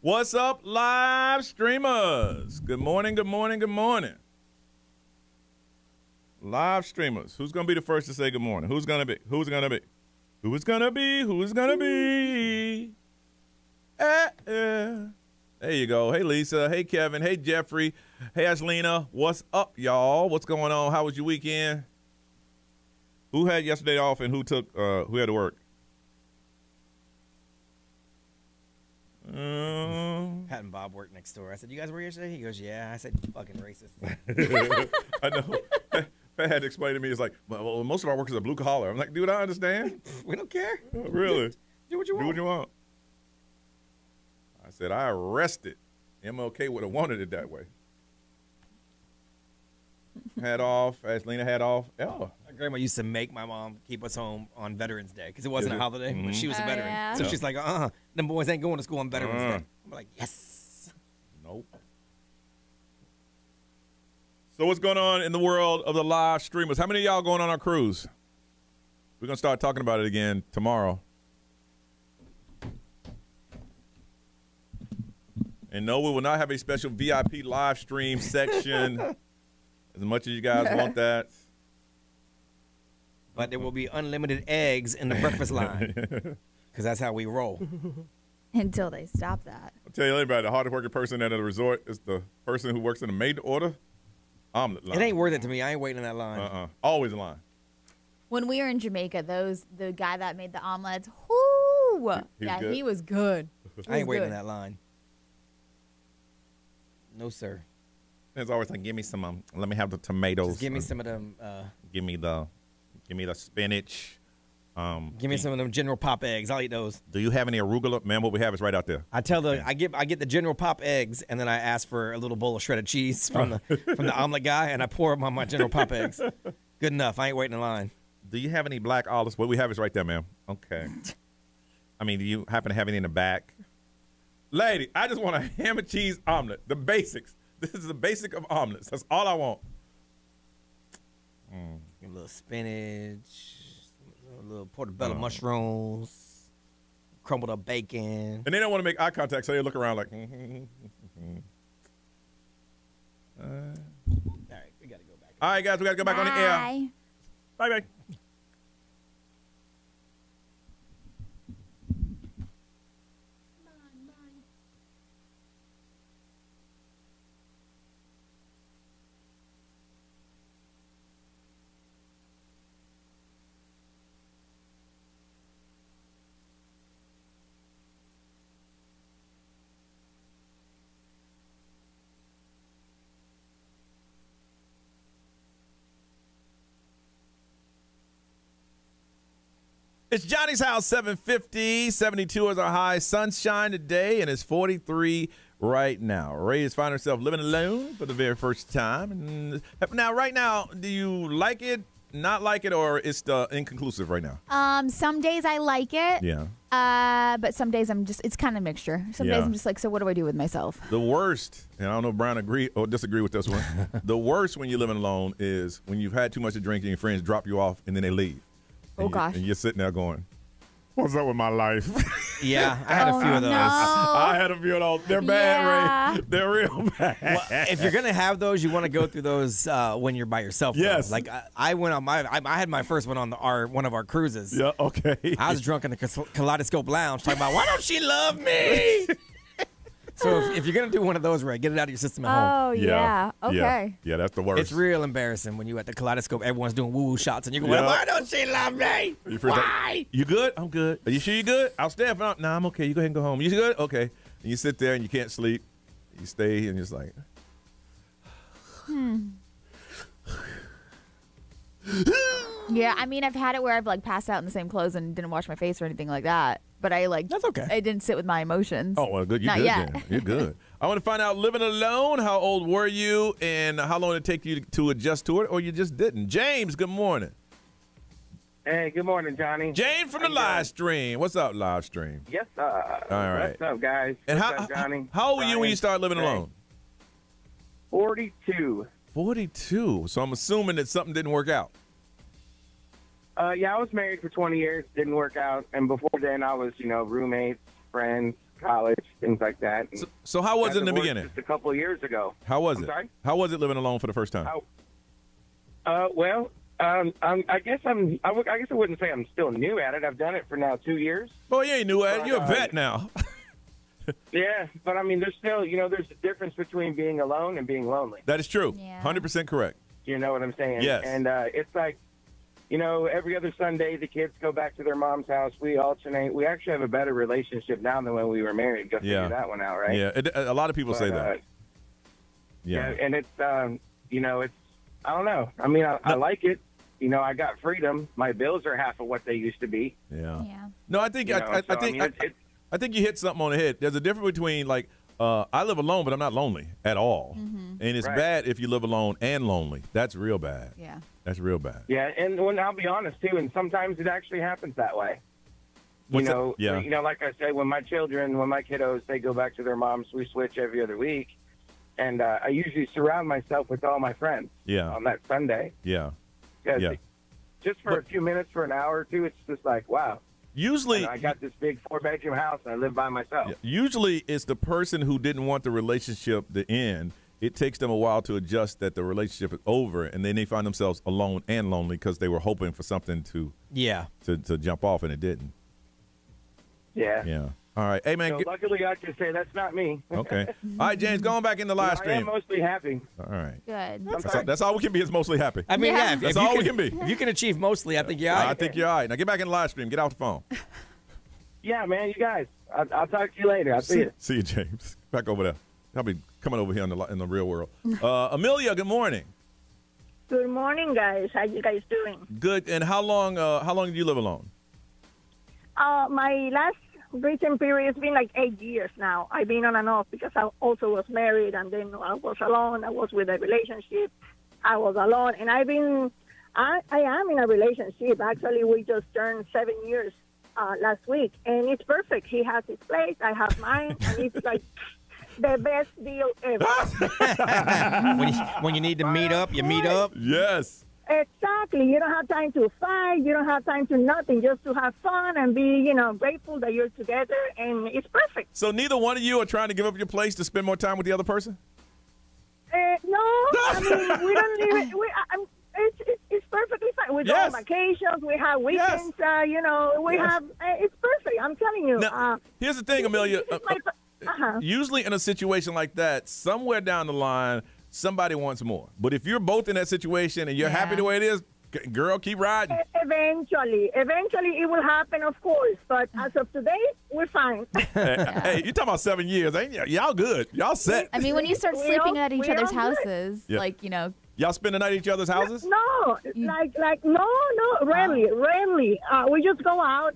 What's up, live streamers? Good morning, good morning, good morning. Live streamers. Who's going to be the first to say good morning? Who's going to be? Who's going to be? Who's going to be? Who's going to be? There you go. Hey, Lisa. Hey, Kevin. Hey, Jeffrey. Hey, Ashlina. What's up, y'all? What's going on? How was your weekend? Who had yesterday off and who had to work? Pat and Bob worked next door. I said, "You guys were yesterday?" He goes, "Yeah." I said, "You fucking racist." I know. Pat had to explain to me. It's like, well, most of our workers are blue collar. I'm like, dude, I understand. We don't care. Really? Do what you want. Do what you want. I said, I arrested. MLK would have wanted it that way. Hat off. Ashlina had off. Oh. My grandma used to make my mom keep us home on Veterans Day because it wasn't a holiday, but she was a veteran. Yeah. So she's like, them boys ain't going to school on Veterans Day. I'm like, yes. Nope. So what's going on in the world of the live streamers? How many of y'all going on our cruise? We're going to start talking about it again tomorrow. And no, we will not have a special VIP live stream section as much as you guys want that. But there will be unlimited eggs in the breakfast line because that's how we roll. Until they stop that. I'll tell you anybody, the hardest working person at a resort is the person who works in the made-to-order omelet line. It ain't worth it to me. I ain't waiting in that line. Always in line. When we were in Jamaica, the guy that made the omelets, whoo! He was good. I ain't waiting in that line. No, sir. It's always like, give me some. Let me have the tomatoes. Just give me some of them. Give me the spinach. Give me some of them General Pop eggs. I'll eat those. Do you have any arugula? Man, what we have is right out there. I get the General Pop eggs, and then I ask for a little bowl of shredded cheese from the omelet guy, and I pour them on my General Pop eggs. Good enough. I ain't waiting in line. Do you have any black olives? What we have is right there, ma'am. Okay. I mean, do you happen to have any in the back? Lady, I just want a ham and cheese omelet. The basics. This is the basic of omelets. That's all I want. A little spinach, a little portobello mushrooms, crumbled up bacon. And they don't want to make eye contact, so they look around like, All right, we got to go back. All right, guys, we got to go back on the air. Bye-bye. It's Johnny's house, 750. 72 is our high. Sunshine today, and it's 43 right now. Ray is finding herself living alone for the very first time. And now, right now, do you like it, not like it, or it's inconclusive right now? Some days I like it. Yeah. But some days it's kind of a mixture. Some days I'm just like, so what do I do with myself? The worst, and I don't know if Brian agree or disagree with this one, the worst when you're living alone is when you've had too much to drink and your friends drop you off and then they leave. Gosh. And you're sitting there going, what's up with my life? Yeah, I had a few of those. No. I had a few of those. They're bad, Ray. They're real bad. Well, if you're going to have those, you want to go through those when you're by yourself. Yes. Though. Like I went on I had my first one on one of our cruises. Yeah, okay. I was drunk in the Kaleidoscope Lounge talking about, why don't she love me? So if you're going to do one of those, Ray, get it out of your system at home. Oh, yeah. Okay. Yeah, that's the worst. It's real embarrassing when you at the Kaleidoscope, everyone's doing woo-woo shots, and you're going, why don't she love me? Why? You good? I'm good. Are you sure you good? I'll stay up. No, I'm okay. You go ahead and go home. You good? Okay. And you sit there and you can't sleep. You stay and you're just like. Yeah, I mean, I've had it where I've like passed out in the same clothes and didn't wash my face or anything like that. But that's okay. I didn't sit with my emotions. Oh, well, good. You're Not good yet. then. You're good. I want to find out, living alone, how old were you and how long did it take you to adjust to it, or you just didn't? James, good morning. Hey, good morning, Johnny. James from the live stream. What's up, live stream? Yes, sir. All right. What's up, guys? And What's up, Johnny? How old were you when you started living alone? 42. 42. So I'm assuming that something didn't work out. Yeah, I was married for 20 years. Didn't work out. And before then, I was, roommates, friends. college, things like that. So how was it in the beginning? Just a couple of years ago. How was I'm it? Sorry? How was it living alone for the first time? I guess I wouldn't say I'm still new at it. I've done it for now 2 years. Oh, you ain't new at it. You're a vet now. Yeah, but I mean, there's still, there's a difference between being alone and being lonely. That is true. 100% correct. You know what I'm saying? Yes. And it's like, every other Sunday the kids go back to their mom's house. We alternate. We actually have a better relationship now than when we were married. Go figure that one out, right? Yeah, a lot of people say that. Yeah, and it's, it's, I don't know. I mean, I like it. I got freedom. My bills are half of what they used to be. Yeah. No, I think I think you hit something on the head. There's a difference between I live alone, but I'm not lonely at all. Mm-hmm. And it's bad if you live alone and lonely. That's real bad. Yeah. That's real bad. Yeah, and I'll be honest too, and sometimes it actually happens that way. Like I said, when my kiddos, they go back to their moms, we switch every other week. And I usually surround myself with all my friends on that Sunday. Yeah. Just for a few minutes, for an hour or two, it's just like, wow. Usually, I got this big 4-bedroom house, and I live by myself. Yeah. Usually, it's the person who didn't want the relationship to end. It takes them a while to adjust that the relationship is over, and then they find themselves alone and lonely because they were hoping for something to jump off, and it didn't. Yeah. Yeah. All right. Hey, man. So luckily, I can say that's not me. Okay. All right, James, going back in the live stream. I am mostly happy. All right. Good. That's all we can be is mostly happy. I mean, that's all we can be. If you can achieve mostly, I think you're all right. I think you're all right. Now get back in the live stream. Get off the phone. Yeah, man, you guys. I'll talk to you later. I'll see you. See you, James. Back over there. I'll be coming over here in the real world. Amelia, good morning. Good morning, guys. How you guys doing? Good. And how long did you live alone? My last recent period has been like 8 years now. I've been on and off because I also was married, and then I was alone. I was with a relationship. I was alone, and I am in a relationship. Actually, we just turned 7 years last week, and it's perfect. He has his place, I have mine, and it's like the best deal ever. when you need to meet up, you meet up. Yes. Exactly. You don't have time to fight. You don't have time to nothing. Just to have fun and be, grateful that you're together, and it's perfect. So neither one of you are trying to give up your place to spend more time with the other person? No. I mean, we don't leave it. It's perfectly fine. We go on vacations. We have weekends. We have. It's perfect. I'm telling you. Now, here's the thing, Amelia. Usually in a situation like that, somewhere down the line, somebody wants more. But if you're both in that situation and you're happy the way it is, girl, keep riding. Eventually it will happen, of course. But as of today, we're fine. Hey, you're talking about 7 years, ain't you? Y'all good. Y'all set. I mean, when you start sleeping at each other's houses, Y'all spend the night at each other's houses? No, rarely. We just go out,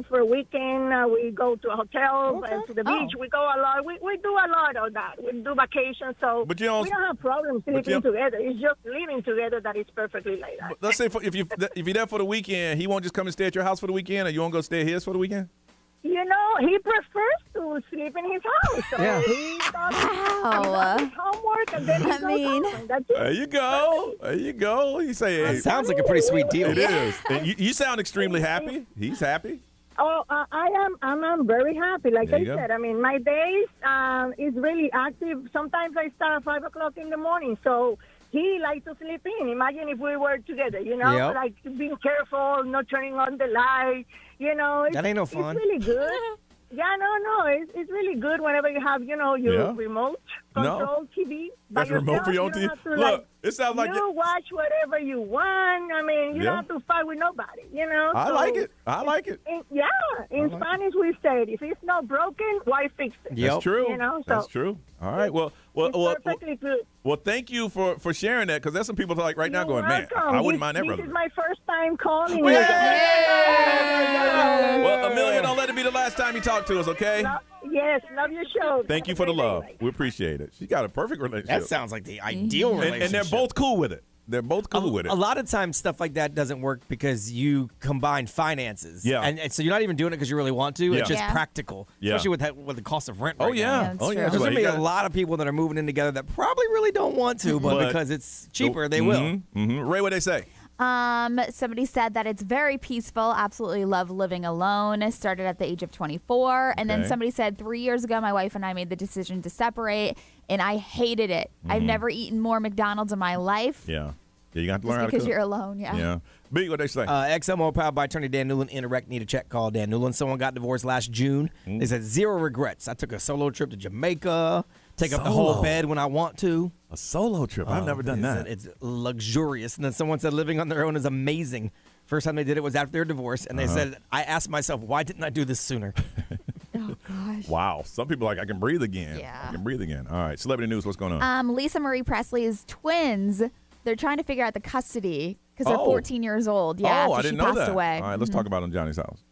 for a weekend. We go to a hotel, to the beach. We go a lot. We do a lot of that. We do vacations, so we don't have problems sleeping together. It's just living together that is perfectly like that. Let's say if you're there for the weekend, he won't just come and stay at your house for the weekend, or you won't go stay at his for the weekend? He prefers to sleep in his house. So he does his homework, and then he goes home. That's it. There you go. There you go. You say, that sounds like a pretty sweet deal. It is. And you sound extremely happy. He's happy. Oh, I am. I'm very happy. Like I said, I mean, my days is really active. Sometimes I start at 5 o'clock in the morning. So he likes to sleep in. Imagine if we were together, like being careful, not turning on the light. That ain't no fun. It's really good. It's really good whenever you have, your remote control TV. That's remote for your own TV. Look, it sounds like you watch whatever you want. I mean, you don't have to fight with nobody. I like it. I like it. In Spanish we say, if it's not broken, why fix it? That's true. That's true. All right. Well, perfectly good. Well, thank you for sharing that, because there's some people like right now You're going, welcome. man, I wouldn't mind that, This brother. is my first time calling you. Well, Amelia, don't let it be the last time you talk to us, okay? Yes, love your show. Thank you for the love. We appreciate it. She got a perfect relationship. That sounds like the ideal relationship. And they're both cool with it. They're both cool with it. A lot of times stuff like that doesn't work because you combine finances. Yeah. And so you're not even doing it because you really want to. Yeah. It's just Yeah. practical. Yeah. Especially with the cost of rent Oh, right yeah. now. Yeah, that's Oh, yeah. true. There's going to be You a gotta- lot of people that are moving in together that probably really don't want to, but because it's cheaper, they will. Ray, what they say? Somebody said that it's very peaceful. Absolutely love living alone. Started at the age of 24. And then somebody said 3 years ago, my wife and I made the decision to separate, and I hated it. I've never eaten more McDonald's in my life. Yeah. You got to learn how to cook. Because you're alone, yeah. B, what they say? XMO powered by attorney Dan Newland. Interact, need a check, call Dan Newland. Someone got divorced last June. They said 0 regrets. I took a solo trip to Jamaica. Take up the whole bed when I want to. A solo trip? I've never done that. It's luxurious. And then someone said living on their own is amazing. First time they did it was after their divorce. And they said, I asked myself, why didn't I do this sooner? Oh, gosh. Wow. Some people are like, I can breathe again. Yeah. I can breathe again. All right. Celebrity news, what's going on? Lisa Marie Presley's twins, they're trying to figure out the custody because they're 14 years old. Yeah, I didn't know passed that. away. All right, let's talk about it on Johnny's House.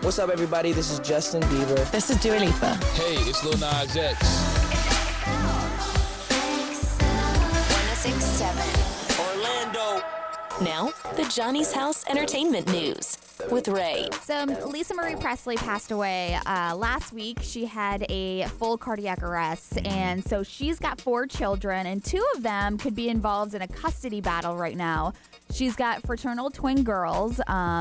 What's up, everybody? This is Justin Bieber. This is Dua Lipa. Hey, it's Lil Nas X. 1067 Orlando. Now, the Johnny's House Entertainment News with Ray. So Lisa Marie Presley passed away last week. She had a full cardiac arrest, and so she's got 4 children, and 2 of them could be involved in a custody battle right now. She's got fraternal twin girls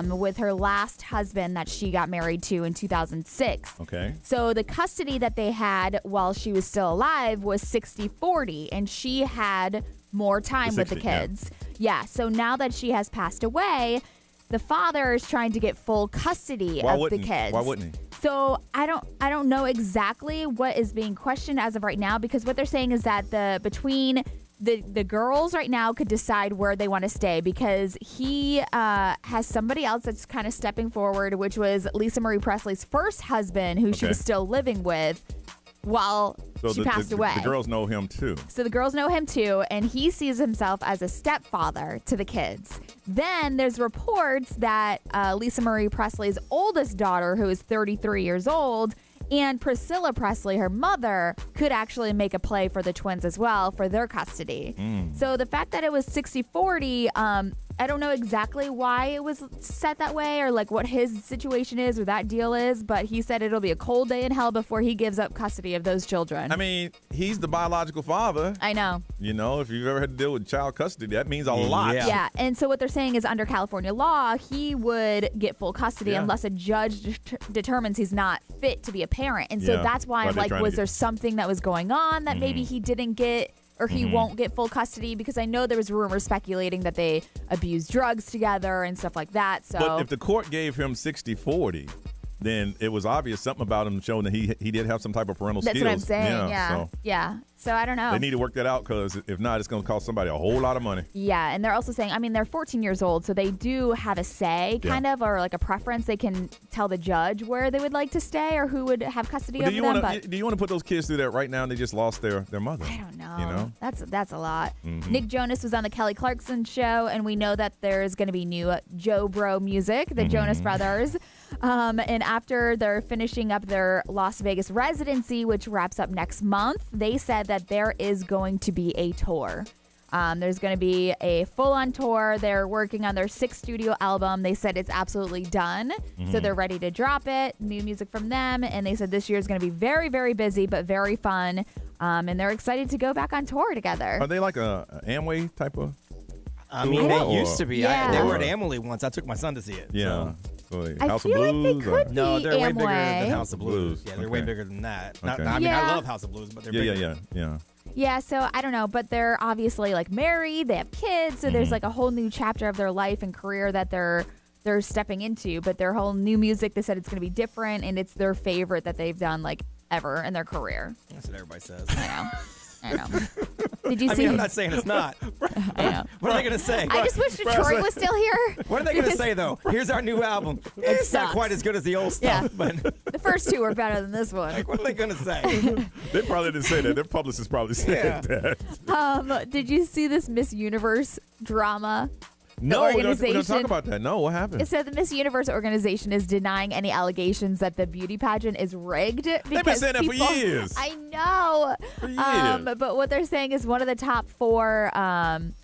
with her last husband that she got married to in 2006. Okay. So the custody that they had while she was still alive was 60-40, and she had more time with the kids. Yeah, so now that she has passed away, the father is trying to get full custody of the kids. Why wouldn't he? So I don't know exactly what is being questioned as of right now, because what they're saying is that between the girls right now could decide where they want to stay, because he has somebody else that's kind of stepping forward, which was Lisa Marie Presley's first husband, who she was still living with while she passed away. The girls know him too. So the girls know him too, and he sees himself as a stepfather to the kids. Then there's reports that Lisa Marie Presley's oldest daughter, who is 33 years old, and Priscilla Presley, her mother, could actually make a play for the twins as well for their custody. So the fact that it was 60-40, I don't know exactly why it was set that way or like what his situation is or that deal is, but he said it'll be a cold day in hell before he gives up custody of those children. I mean, he's the biological father. I know. You know, if you've ever had to deal with child custody, that means a lot. Yeah. And so what they're saying is under California law, he would get full custody unless a judge determines he's not fit to be a parent. And so that's why I'm like, was there something that was going on that maybe he didn't get or he won't get full custody? Because I know there was rumors speculating that they abused drugs together and stuff like that. So, but if the court gave him 60-40, then it was obvious something about him showing that he did have some type of parental skills. That's what I'm saying. Yeah. So I don't know. They need to work that out because if not, it's going to cost somebody a whole lot of money. Yeah, and they're also saying, I mean, they're 14 years old, so they do have a say, kind of, or like a preference. They can tell the judge where they would like to stay or who would have custody of them. Do you want to put those kids through that right now and they just lost their mother? I don't know. You know? That's a lot. Nick Jonas was on the Kelly Clarkson show, and we know that there's going to be new Joe Bro music, the Jonas Brothers. And after they're finishing up their Las Vegas residency, which wraps up next month, they said that there is going to be a tour. There's going to be a full-on tour. They're working on their 6th studio album. They said it's absolutely done. So they're ready to drop it. New music from them. And they said this year is going to be very, very busy, but very fun. And they're excited to go back on tour together. Are they like a Amway type of? I mean, they used to be. Yeah. They were at Emily once. I took my son to see it. Yeah. So. I House feel of like they Blues? could No, be they're way bigger Amway. than House of Blues. Yeah, they're way bigger than that. Okay. I mean, I love House of Blues, but they're bigger. Yeah. Yeah, so I don't know, but they're obviously like married, they have kids, so there's like a whole new chapter of their life and career that they're stepping into, but their whole new music, they said it's going to be different and it's their favorite that they've done like ever in their career. That's what everybody says. I know. Did you see? I mean, I'm not saying it's not. I know. What are they going to say? I just wish Detroit was still here. What are they going to say, though? Here's our new album. It's not quite as good as the old stuff, but the first two were better than this one. What are they going to say? They probably didn't say that. Their publicist probably said that. Did you see this Miss Universe drama? No, we don't talk about that. No, what happened? It said the Miss Universe organization is denying any allegations that the beauty pageant is rigged. They've been saying that for years. I know. For years. But what they're saying is one of the top 4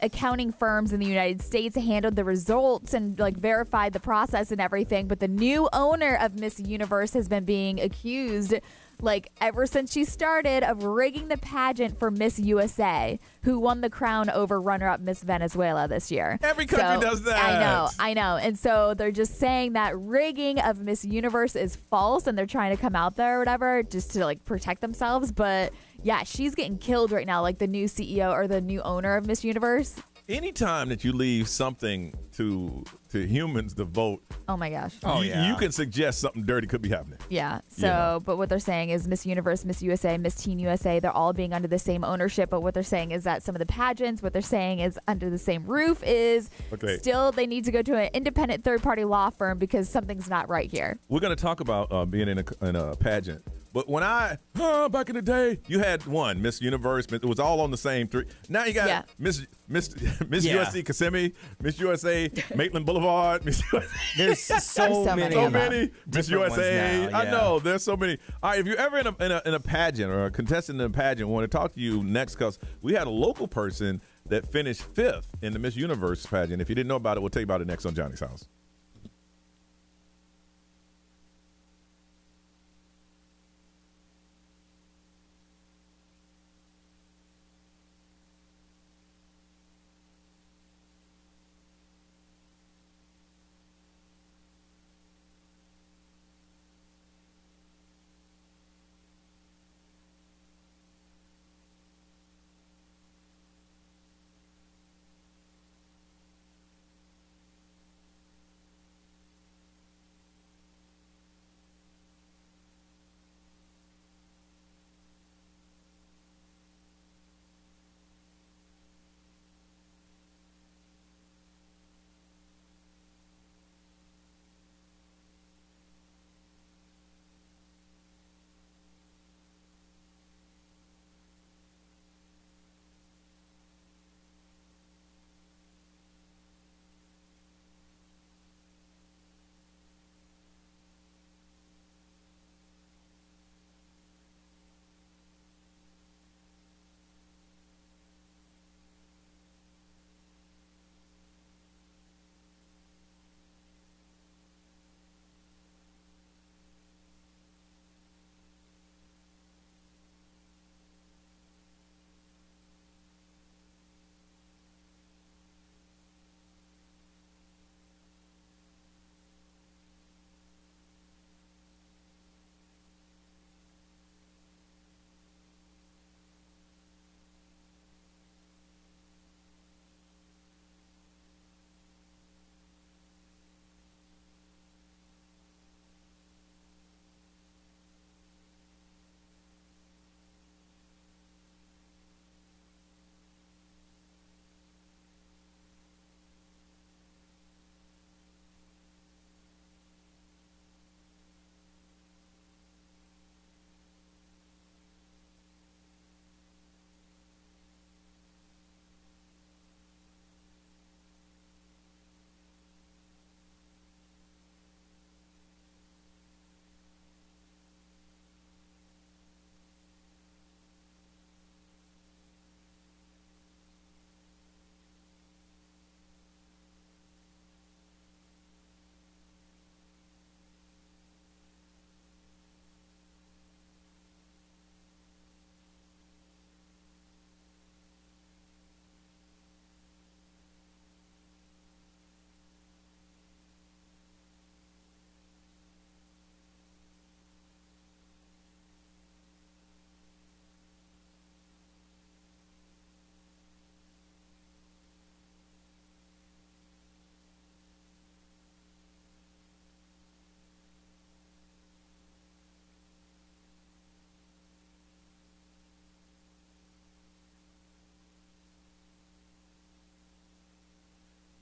accounting firms in the United States handled the results and like verified the process and everything. But the new owner of Miss Universe has been being accused, like ever since she started, of rigging the pageant for Miss USA, who won the crown over runner-up Miss Venezuela this year. Every country does that. I know. And so they're just saying that rigging of Miss Universe is false, and they're trying to come out there or whatever just to like protect themselves. But yeah, she's getting killed right now, like the new CEO or the new owner of Miss Universe. Anytime that you leave something to humans to vote, oh my gosh, you can suggest something dirty could be happening. Yeah. So, but what they're saying is Miss Universe, Miss USA, Miss Teen USA, they're all being under the same ownership. But what they're saying is that some of the pageants, what they're saying is under the same roof is still they need to go to an independent third-party law firm because something's not right here. We're going to talk about being in a pageant. But when back in the day, you had one, Miss Universe. It was all on the same 3. Now you got Miss USC Kissimmee, Miss USA Maitland Boulevard. Miss USA. There's so many. Miss USA. Now, I know. There's so many. All right, if you're ever in a pageant or a contestant in a pageant, we want to talk to you next because we had a local person that finished 5th in the Miss Universe pageant. If you didn't know about it, we'll tell you about it next on Johnny's House.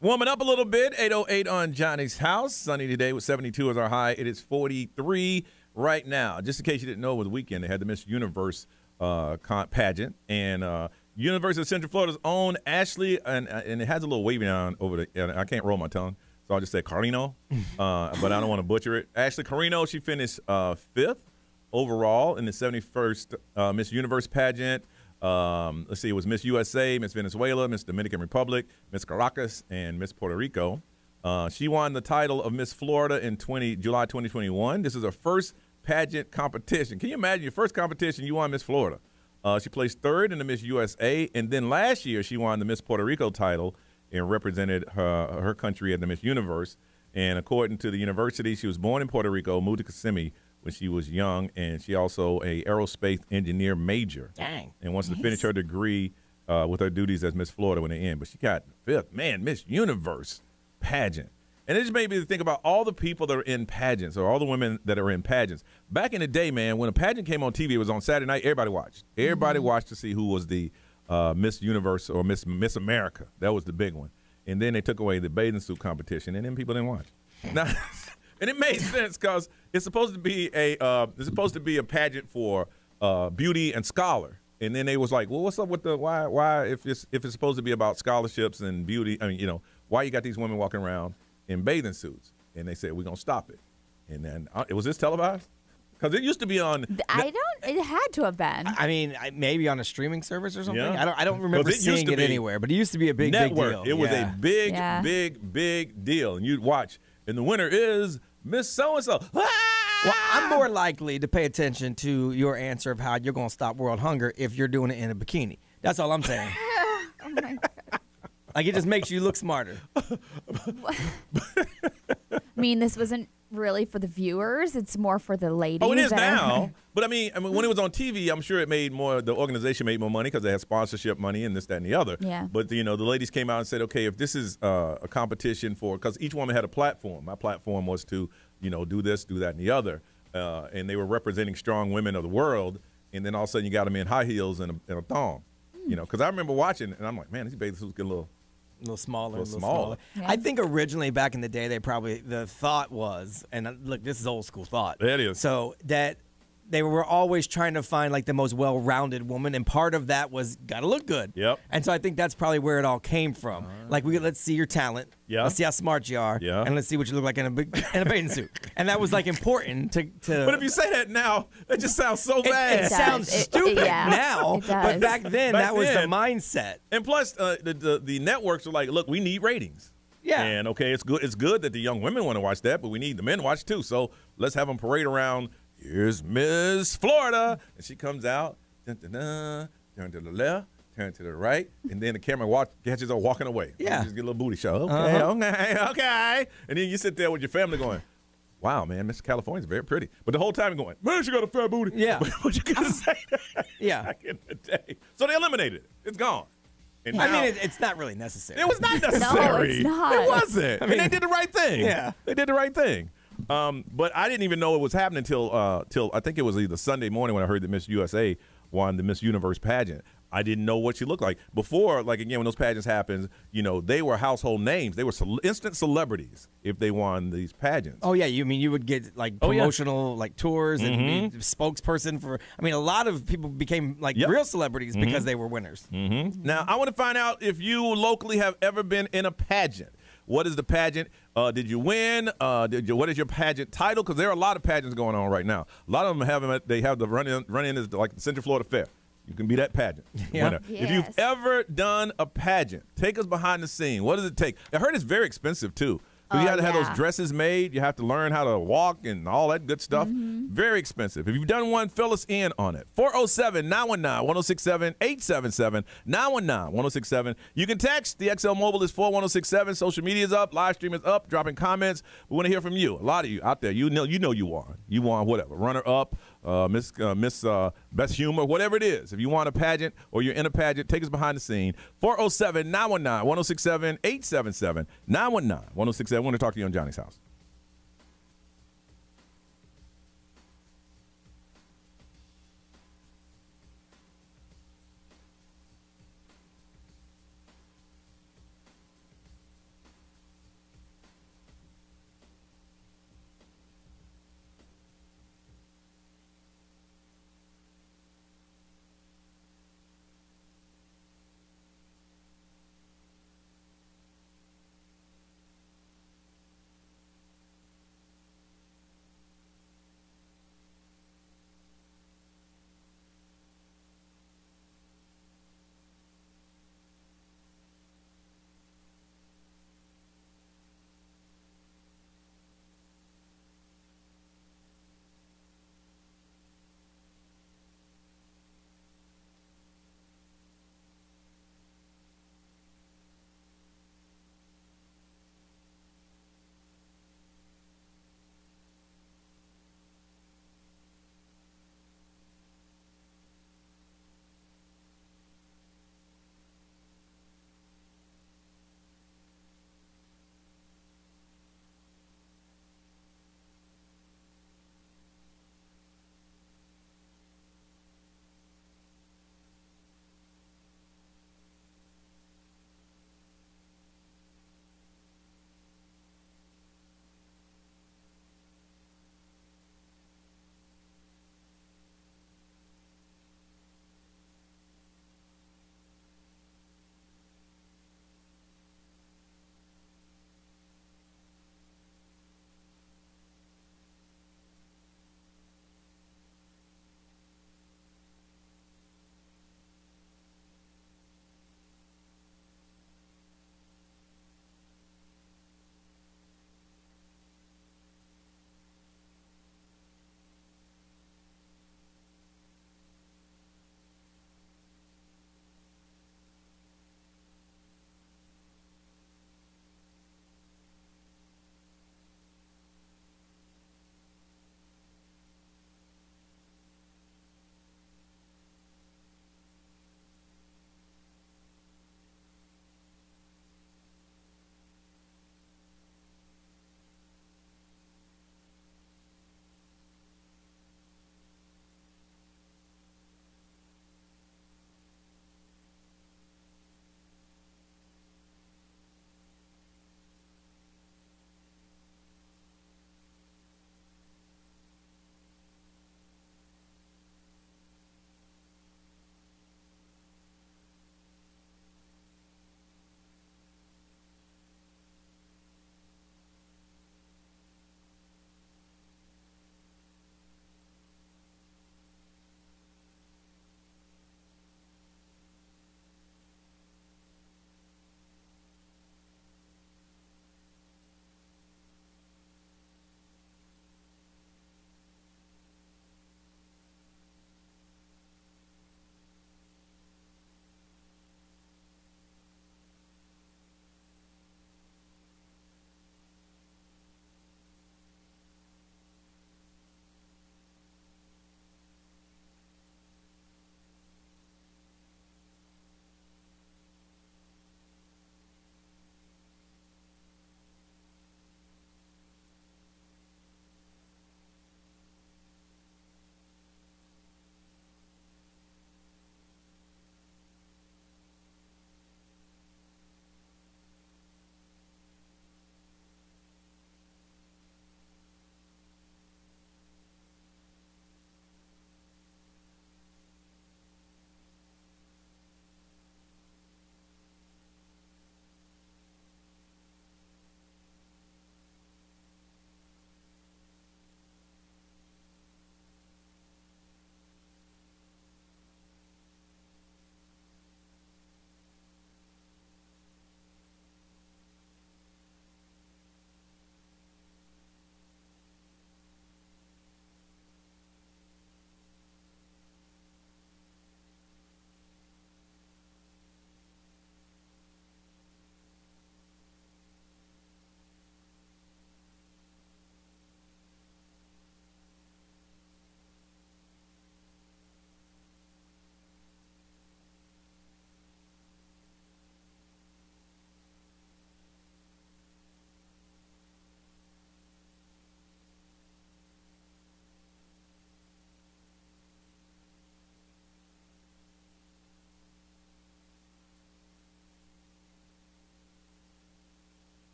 Warming up a little bit, 8:08 on Johnny's House. Sunny today with 72 as our high. It is 43 right now. Just in case you didn't know, over the weekend they had the Miss Universe pageant. And University of Central Florida's own Ashley, and it has a little wavy down over the, and I can't roll my tongue, so I'll just say Carino, but I don't want to butcher it. Ashley Carino, she finished 5th overall in the 71st Miss Universe pageant. Let's see, it was Miss USA, Miss Venezuela, Miss Dominican Republic, Miss Caracas, and Miss Puerto Rico. She won the title of Miss Florida in July 2021. This is her first pageant competition. Can you imagine your first competition, you won Miss Florida? She placed 3rd in the Miss USA, and then last year she won the Miss Puerto Rico title and represented her country at the Miss Universe. And according to the university, she was born in Puerto Rico, moved to Kissimmee when she was young, and she also a aerospace engineer major. Dang. And wants to finish her degree with her duties as Miss Florida when they end. But she got 5th. Man, Miss Universe pageant. And it just made me think about all the people that are in pageants, or all the women that are in pageants. Back in the day, man, when a pageant came on TV, it was on Saturday night, everybody watched. Everybody watched to see who was the Miss Universe or Miss America. That was the big one. And then they took away the bathing suit competition, and then people didn't watch. Now, and it made sense because it's supposed to be a pageant for beauty and scholar. And then they was like, well, what's up with the why if it's supposed to be about scholarships and beauty? I mean, why you got these women walking around in bathing suits? And they said, we're gonna stop it. And then was this televised? Because it used to be on. It had to have been. I mean, maybe on a streaming service or something. Yeah. I don't remember seeing it anywhere, but it used to be a big network. Big deal. It was a big deal, and you'd watch. And the winner is Miss So-and-so. Well, I'm more likely to pay attention to your answer of how you're going to stop world hunger if you're doing it in a bikini. That's all I'm saying. Oh my God. Like, it just makes you look smarter. I mean, this wasn't really for the viewers. It's more for the ladies. Oh, it is now. But I mean, when it was on TV, I'm sure it made more. The organization made more money because they had sponsorship money and this, that, and the other. Yeah. But the ladies came out and said, okay, if this is a competition because each woman had a platform. My platform was to do this, do that, and the other, and they were representing strong women of the world. And then all of a sudden, you got them in high heels and a thong. Because I remember watching, and I'm like, man, these bathing suits get a little smaller. Yeah. I think originally back in the day, the thought was, and look, this is old school thought. It is. So that they were always trying to find like the most well-rounded woman, and part of that was gotta look good. Yep. And so I think that's probably where it all came from. Like let's see your talent. Yeah. Let's see how smart you are. Yeah. And let's see what you look like in a bathing suit. And that was like important to. But if you say that now, it just sounds so bad. It sounds stupid now. It does. But back then, that was the mindset. And plus, the networks were like, look, we need ratings. Yeah. And okay, it's good that the young women want to watch that, but we need the men to watch too. So let's have them parade around. Here's Miss Florida, and she comes out, turn to the left, turn to the right, and then the camera catches her walking away. Yeah. Just get a little booty show. Okay. And then you sit there with your family going, wow, man, Miss California's very pretty. But the whole time you're going, man, she got a fat booty. Yeah. What you gonna say Yeah. back in the day? So they eliminated it. It's gone. And I now, mean, it's not really necessary. it was not necessary. No, it's not. It wasn't. I mean, and they did the right thing. Yeah. They did the right thing. But I didn't even know it was happening till I think it was either Sunday morning when I heard that Miss USA won the Miss Universe pageant. I didn't know what she looked like. Before, like, again, when those pageants happened, they were household names. They were instant celebrities if they won these pageants. Oh, yeah. You would get, like, promotional, like, tours and be spokesperson for. I mean, a lot of people became, like, real celebrities because they were winners. Mm-hmm. Now, I want to find out if you locally have ever been in a pageant. What is the pageant? Did you win? What is your pageant title? Because there are a lot of pageants going on right now. A lot of them have the run-in is like the Central Florida Fair. You can be that pageant winner. Yes. If you've ever done a pageant, take us behind the scene. What does it take? I heard it's very expensive, too. So you have to have those dresses made. You have to learn how to walk and all that good stuff. Very expensive. If you've done one, fill us in on it. 407-919-1067, 877-919-1067. You can text. The XL Mobile is 41067. Social media is up. Live stream is up. Dropping comments. We want to hear from you. A lot of you out there, you know you won. You won whatever. Runner up, Miss Best Humor, whatever it is. If you want a pageant or you're in a pageant, take us behind the scene. 407-919-1067, 877-919-1067. I want to talk to you on Johnny's House.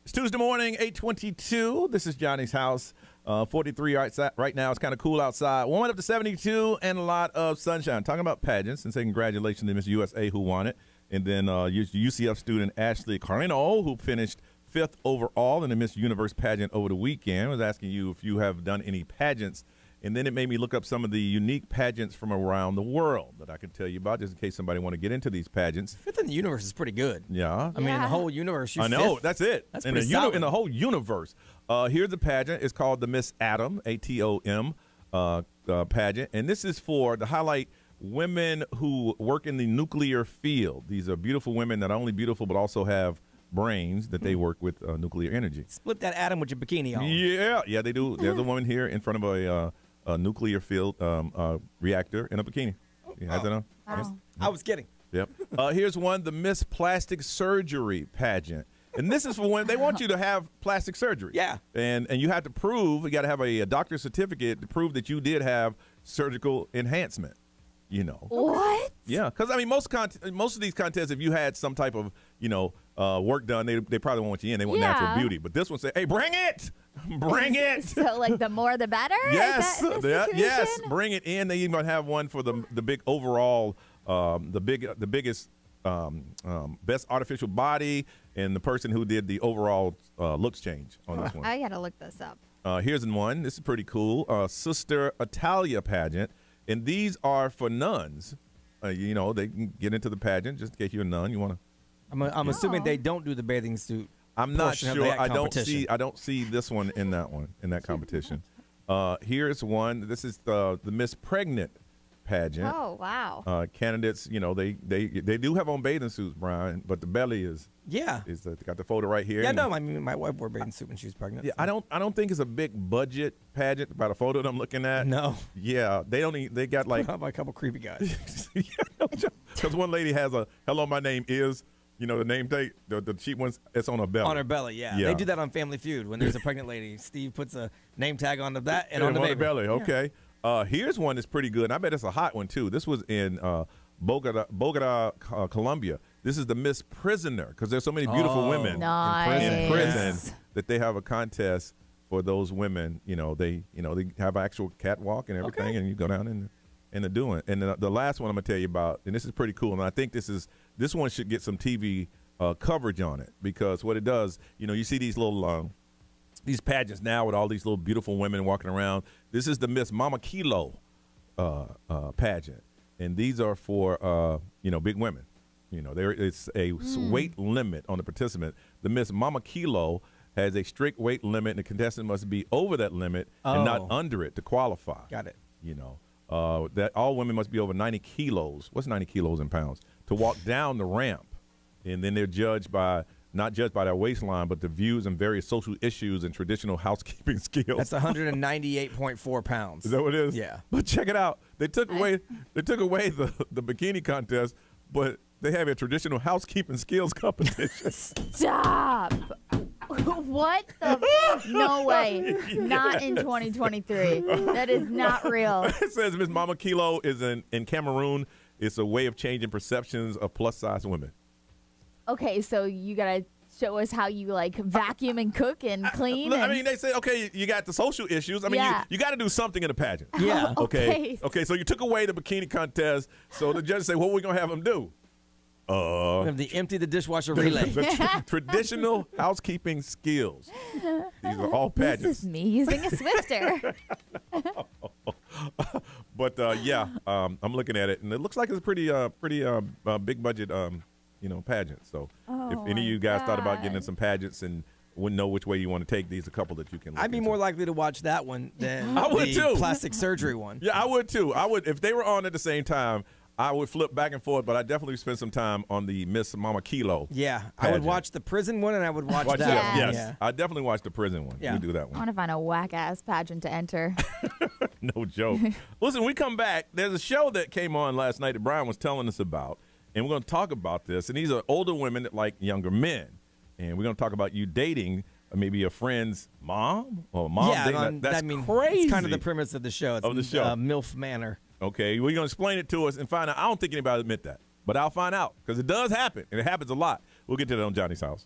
It's Tuesday morning, 8:22. This is Johnny's house. 43 right now. It's kind of cool outside. Warming up to 72 and a lot of sunshine. Talking about pageants and say congratulations to Miss USA who won it. And then UCF student Ashley Carino, who finished 5th overall in the Miss Universe pageant over the weekend. I was asking you if you have done any pageants. And then it made me look up some of the unique pageants from around the world that I could tell you about, just in case somebody want to get into these pageants. 5th in the universe is pretty good. Yeah. I mean, in the whole universe, you're I know. 5th. That's it. That's in pretty the solid. in the whole universe. Here's the pageant. It's called the Miss Atom, ATOM pageant. And this is for to highlight women who work in the nuclear field. These are beautiful women, not only beautiful, but also have brains that they work with nuclear energy. Split that atom with your bikini on. Yeah, they do. There's a woman here in front of a nuclear field reactor in a bikini. Has it on? Wow. Yes. I was kidding. Yep. Here's one, the Miss Plastic Surgery pageant. And this is for when they want you to have plastic surgery. Yeah. And you have to prove, you got to have a doctor's certificate to prove that you did have surgical enhancement. You know. What? Yeah, because I mean, most of these contests, if you had some type of work done, they probably won't want you in. They want natural beauty. But this one say, "Hey, bring it, bring it." So like the more the better. Yes, Is that the yes, bring it in. They even have one for the big overall, the biggest best artificial body, and the person who did the overall looks change on this one. I gotta look this up. Here's one. This is pretty cool. Sister Italia pageant. And these are for nuns. They can get into the pageant just in case you're a nun. You want to? I'm assuming they don't do the bathing suit. I'm not sure. I don't see this one in that competition. Here's one. This is the Miss Pregnant pageant. Oh wow. Candidates, they do have on bathing suits, Brian, but the belly is got the photo right here. Yeah, no, I mean my wife wore a bathing suit when she was pregnant. Yeah, so. I don't think it's a big budget pageant by the photo that I'm looking at. No. Yeah, they got like a couple creepy guys. Because one lady has a "Hello, my name is." The name tag, the cheap ones, it's on her belly. On her belly, yeah. They do that on Family Feud. When there's a pregnant lady, Steve puts a name tag on that and on the baby. belly. Okay. Here's one that's pretty good. And I bet it's a hot one too. This was in Bogota, Colombia. This is the Miss Prisoner because there's so many beautiful women in prison that they have a contest for those women. They have an actual catwalk and everything, and you go down and they're doing. And the last one I'm gonna tell you about, and this is pretty cool. And I think this one should get some TV coverage on it because what it does, you see these little these pageants now with all these little beautiful women walking around. This is the Miss Mama Kilo pageant, and these are for big women. There is a weight limit on the participant. The Miss Mama Kilo has a strict weight limit, and the contestant must be over that limit and not under it to qualify. Got it. That all women must be over 90 kilos. What's 90 kilos in pounds? To walk down the ramp, and then they're not judged by their waistline, but the views and various social issues and traditional housekeeping skills. That's 198.4 pounds. Is that what it is? Yeah. But check it out. They took away the bikini contest, but they have a traditional housekeeping skills competition. Stop. What the? No way. Not in 2023. That is not real. It says Miss Mama Kilo is in Cameroon. It's a way of changing perceptions of plus-size women. Okay, so you got to show us how you vacuum and cook and clean. I mean, they say, okay, you got the social issues. I mean, you got to do something in the pageant. Yeah. Okay. So you took away the bikini contest. So the judge say, what are we going to have them do? The empty the dishwasher relay. Traditional housekeeping skills. These are all pageants. This is me using a Swifter. But I'm looking at it, and it looks like it's a pretty big budget pageant. So if any of you guys thought about getting in some pageants and wouldn't know which way you want to take these, a couple that you can look I'd be into. more likely to watch that one than I would the too. plastic surgery one. Yeah, I would too. I would if they were on at the same time. I would flip back and forth, but I definitely spend some time on the Miss Mama Kilo. Yeah, pageant. I would watch the prison one, and I would watch that. Yes, yeah. I definitely watch the prison one. Yeah. We do that I one. want to find a whack-ass pageant to enter. No joke. Listen, we come back. There's a show that came on last night that Brian was telling us about, and we're going to talk about this. And these are older women that like younger men. And we're going to talk about you dating maybe a friend's mom or mom dating. That's crazy. It's kind of the premise of the show. It's MILF Manor. Okay, well, you're going to explain it to us and find out. I don't think anybody will admit that, but I'll find out because it does happen, and it happens a lot. We'll get to that on Johnny's House.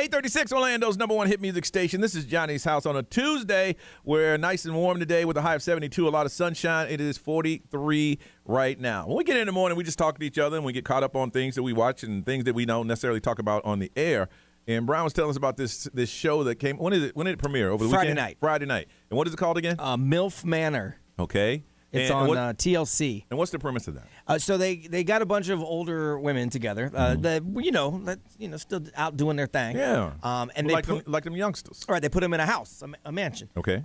836, Orlando's number one hit music station. This is Johnny's House on a Tuesday. We're nice and warm today with a high of 72, a lot of sunshine. It is 43 right now. When we get in the morning, we just talk to each other and we get caught up on things that we watch and things that we don't necessarily talk about on the air. And Brian was telling us about this show that came. When did it premiere? Over the weekend? Friday night. And what is it called again? MILF Manor. Okay. It's on TLC. And what's the premise of that? So they got a bunch of older women together, still out doing their thing. Yeah. And they like them youngsters. All right, they put them in a house, a mansion. Okay.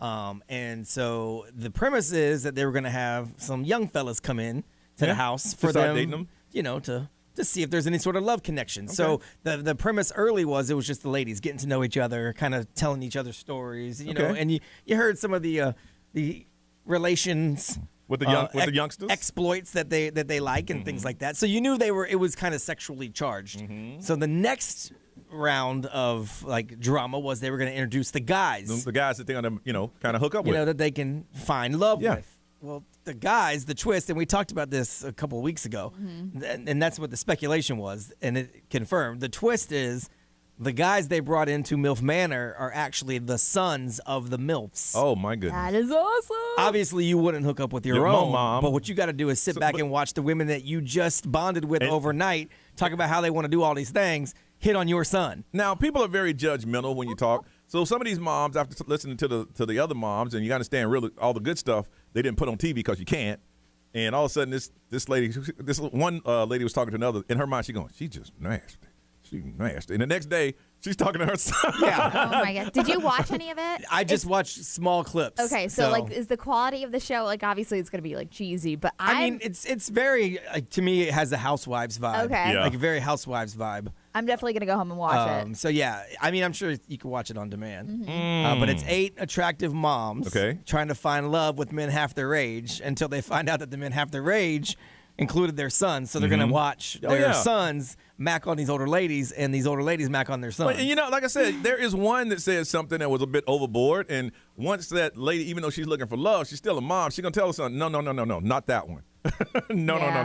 And so the premise is that they were going to have some young fellas come in to the house for start them, dating them. To see if there's any sort of love connection. Okay. So the premise early was it was just the ladies getting to know each other, kind of telling each other stories, know, and you heard some of the relations with the youngsters exploits that they like and things like that. So you knew it was kind of sexually charged. So the next round of drama was they were going to introduce the guys. The guys that they're going to kind of hook up with. That they can find love with. Well, the guys, the twist, and we talked about this a couple of weeks ago, and that's what the speculation was, and it confirmed. The twist is the guys they brought into MILF Manor are actually the sons of the MILFs. Oh, my goodness. That is awesome. Obviously, you wouldn't hook up with your own mom. But what you got to do is sit back and watch the women that you just bonded with overnight talk about how they want to do all these things, hit on your son. Now, people are very judgmental when you talk. So some of these moms, after listening to the other moms, and you understand really all the good stuff they didn't put on TV because you can't. And all of a sudden, this one lady was talking to another. In her mind, she's going, she's just nasty. She's nasty. And the next day, she's talking to her son. Yeah. Oh my God. Did you watch any of it? I just watched small clips. Okay, so is the quality of the show obviously it's gonna be cheesy, but I mean it's very to me it has a Housewives vibe. Okay. Yeah. A very Housewives vibe. I'm definitely gonna go home and watch it. So yeah, I mean I'm sure you can watch it on demand. But it's 8 attractive moms trying to find love with men half their age until they find out that the men half their age included their sons. So they're gonna watch their sons mac on these older ladies, and these older ladies mac on their sons. But, like I said, there is one that says something that was a bit overboard, and once that lady, even though she's looking for love, she's still a mom. She's gonna tell her son, no, not that one. No.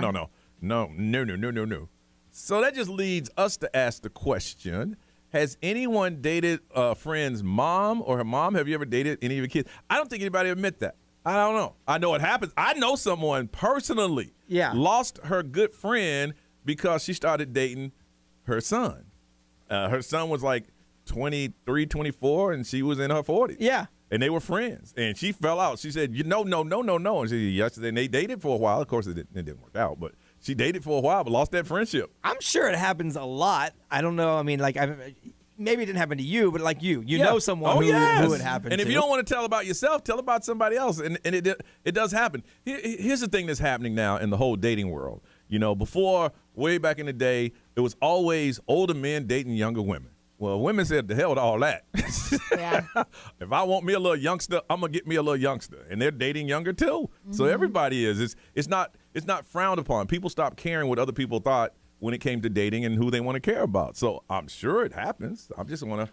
So that just leads us to ask the question: has anyone dated a friend's mom or her mom? Have you ever dated any of your kids? I don't think anybody admit that. I don't know. I know it happens. I know someone personally lost her good friend because she started dating her son. Her son was 23, 24, and she was in her 40s. Yeah. And they were friends. And she fell out. She said, no. And she said, yes. And they dated for a while. Of course, it didn't work out, but she dated for a while but lost that friendship. I'm sure it happens a lot. I don't know. I mean, maybe it didn't happen to you, but you know someone who it happened to. And if you don't want to tell about yourself, tell about somebody else. And it does happen. Here's the thing that's happening now in the whole dating world. Before, way back in the day, it was always older men dating younger women. Well, women said, the hell with all that. Yeah. If I want me a little youngster, I'm going to get me a little youngster. And they're dating younger, too. So everybody is. It's not frowned upon. People stopped caring what other people thought when it came to dating and who they want to care about. So I'm sure it happens. I just want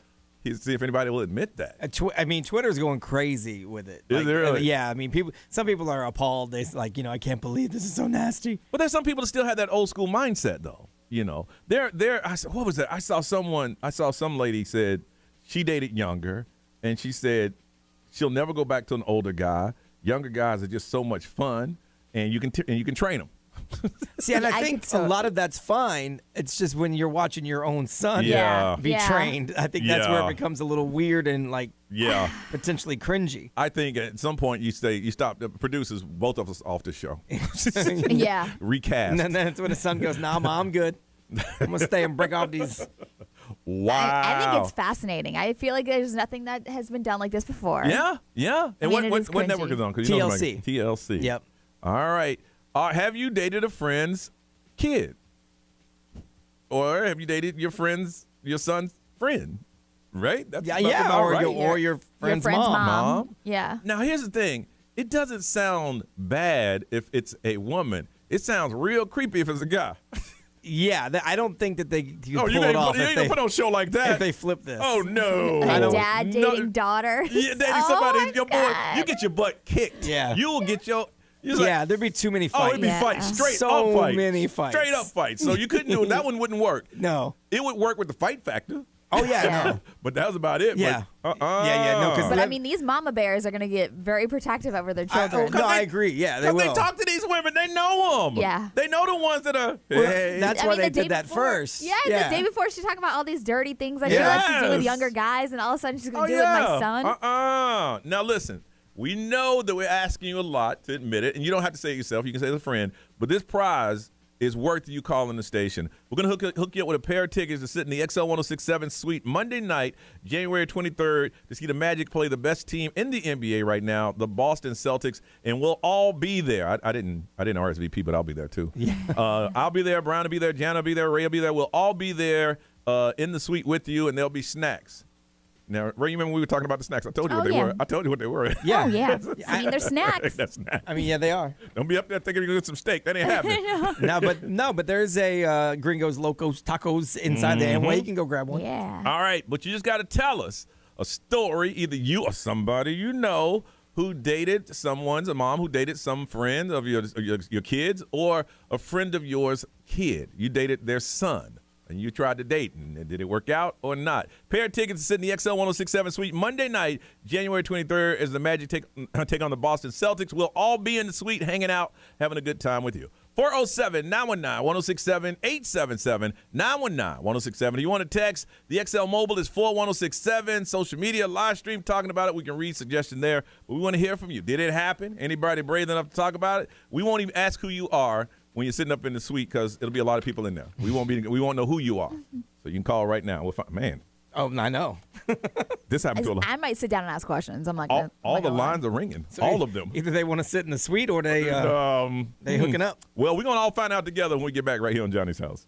to see if anybody will admit that. Twitter's going crazy with it. Is it really? Yeah. I mean, some people are appalled. They're I can't believe this is so nasty. But there's some people that still have that old school mindset, though. What was that? I saw some lady said she dated younger, and she said she'll never go back to an older guy. Younger guys are just so much fun, and you can train them. See, and I think a lot of that's fine. It's just when you're watching your own son be trained. I think that's where it becomes a little weird and potentially cringy. I think at some point you stop the producers, both of us, off the show. Yeah. Recast. And then that's when the son goes, nah, Mom, I'm good. I'm going to stay and break off these. Wow. I think it's fascinating. I feel like there's nothing that has been done like this before. Yeah. And what network is on? TLC. TLC. Yep. All right. Have you dated a friend's kid? Or have you dated your son's friend? Right? That's or your friend's mom. Yeah. Now, here's the thing. It doesn't sound bad if it's a woman. It sounds real creepy if it's a guy. Yeah, I don't think that they can pull you it off. You ain't gonna put on a show like that if they flip this. Oh no! Dad dating daughter. Yeah, dating somebody. Your boy, you get your butt kicked. Yeah, you will get your. There'd be too many fights. Oh, it'd be fights. Straight up fights. So many fights. Straight up fights. So you couldn't do it. That one wouldn't work. No. It would work with the fight factor. Oh, yeah, no. But that was about it. Yeah. But, But I mean, these mama bears are going to get very protective over their children. I agree. Yeah, they will. Because they talk to these women. They know them. Yeah. They know the ones that are, That's why they the day did that before- first. Yeah, the day before she's talking about all these dirty things that she likes to do with younger guys, and all of a sudden she's going to do it with my son. Now, listen. We know that we're asking you a lot to admit it, and you don't have to say it yourself. You can say it as a friend. But this prize is worth you calling the station. We're going to hook you up with a pair of tickets to sit in the XL 1067 suite Monday night, January 23rd, to see the Magic play the best team in the NBA right now, the Boston Celtics, and we'll all be there. I didn't RSVP, but I'll be there too. Yeah. I'll be there. Brian will be there. Jana will be there. Ray will be there. We'll all be there in the suite with you, and there'll be snacks. Now, Ray, you remember we were talking about the snacks? I told you what they were. I told you what they were. Yeah. Oh, yeah. I mean, they're snacks. They're snacks. I mean, yeah, they are. Don't be up there thinking you're going to get some steak. That ain't happening. but there's a Gringos Locos Tacos inside there, and where you can go grab one. Yeah. All right, but you just got to tell us a story, either you or somebody you know who dated a mom who dated some friend of your kids, or a friend of yours' kid. You dated their son. And you tried to date, and did it work out or not? Pair of tickets to sit in the XL 1067 suite Monday night, January 23rd, as the Magic take on the Boston Celtics. We'll all be in the suite hanging out, having a good time with you. 407-919-1067, 877-919-1067. If you want to text, the XL Mobile is 41067. Social media, live stream, talking about it. We can read suggestion there. But we want to hear from you. Did it happen? Anybody brave enough to talk about it? We won't even ask who you are when you're sitting up in the suite, because it'll be a lot of people in there. We won't know who you are. So you can call right now. We'll find, man. Oh, I know. This happened to a lot. I might sit down and ask questions. I'm like, all the lines are ringing. So all of them. Either they want to sit in the suite or they hooking up. Well, we're going to all find out together when we get back right here on Johnny's House.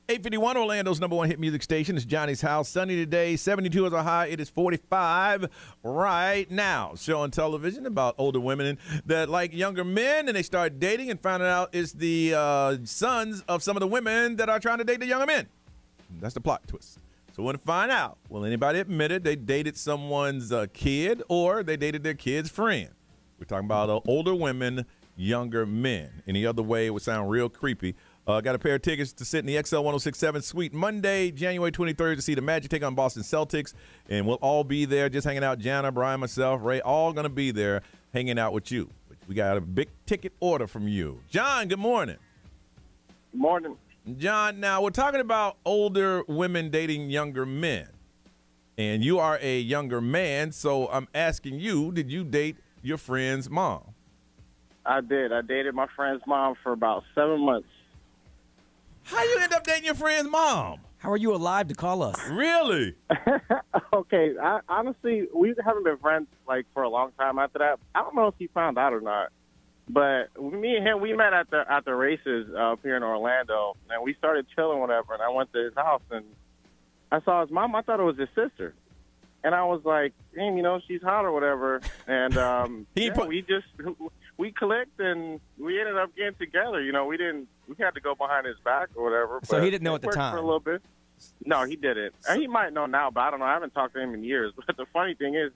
851 Orlando's number one hit music station. It's Johnny's House. Sunny today. 72 is a high. It is 45 right now. Show on television about older women that like younger men, and they start dating and finding out it's the sons of some of the women that are trying to date the younger men. That's the plot twist. So we're going to find out. Will anybody admit it? They dated someone's kid, or they dated their kid's friend. We're talking about older women, younger men. Any other way, it would sound real creepy. Got a pair of tickets to sit in the XL 1067 suite Monday, January 23rd to see the Magic take on Boston Celtics. And we'll all be there just hanging out. Jana, Brian, myself, Ray, all going to be there hanging out with you. We got a big ticket order from you. John, good morning. Good morning. John, now we're talking about older women dating younger men. And you are a younger man, so I'm asking you, did you date your friend's mom? I did. I dated my friend's mom for about 7 months. How you end up dating your friend's mom? How are you alive to call us? Really? Okay, honestly, we haven't been friends like for a long time after that. I don't know if he found out or not, but me and him, we met at the races up here in Orlando, and we started chilling, whatever. And I went to his house, and I saw his mom. I thought it was his sister, and I was like, "Damn, she's hot or whatever." And we clicked, and we ended up getting together. We had to go behind his back or whatever. So he didn't know at the time? For a little bit. No, he didn't. He might know now, but I don't know. I haven't talked to him in years. But the funny thing is,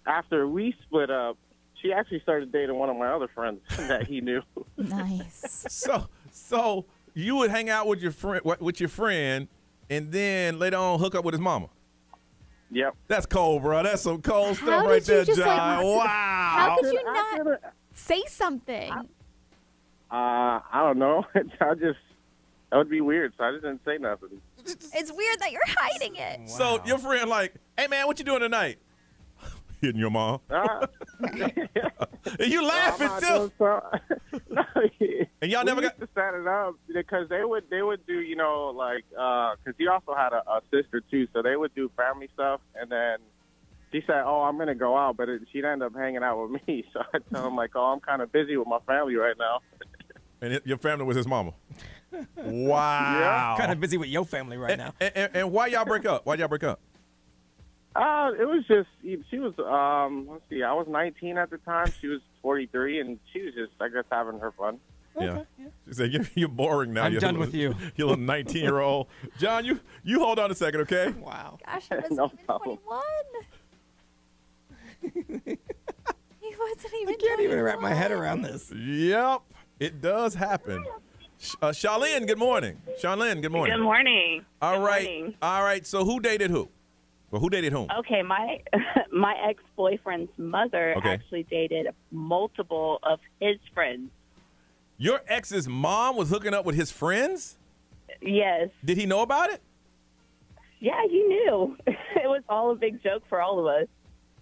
after we split up, she actually started dating one of my other friends that he knew. Nice. So you would hang out with your friend, and then later on hook up with his mama. Yep. That's cold, bro. That's some cold stuff right there, John. Wow. How could you not say something? I don't know. That would be weird, so I just didn't say nothing. It's weird that you're hiding it. Wow. So your friend like, hey, man, what you doing tonight? Hitting your mom. And you laughing, too. And y'all never got to set it up because they would do, because he also had a sister, too, so they would do family stuff, and then she said, I'm going to go out, but she'd end up hanging out with me. So I tell him, I'm kind of busy with my family right now. And your family was his mama. Wow. Yeah. Kind of busy with your family right now. And why y'all break up? Why'd y'all break up? It was just, she was, let's see, I was 19 at the time. She was 43, and she was just, I guess, having her fun. Yeah. She said, you're boring now. I'm done with you. You're a 19-year-old. John, you hold on a second, okay? Wow. Gosh, I wasn't even 21. He wasn't even I can't even wrap my head around this. Yep. It does happen. Charlene, good morning. Charlene, good morning. Good morning. All right. So who dated who? Well, who dated whom? Okay, my ex-boyfriend's mother actually dated multiple of his friends. Your ex's mom was hooking up with his friends? Yes. Did he know about it? Yeah, he knew. It was all a big joke for all of us.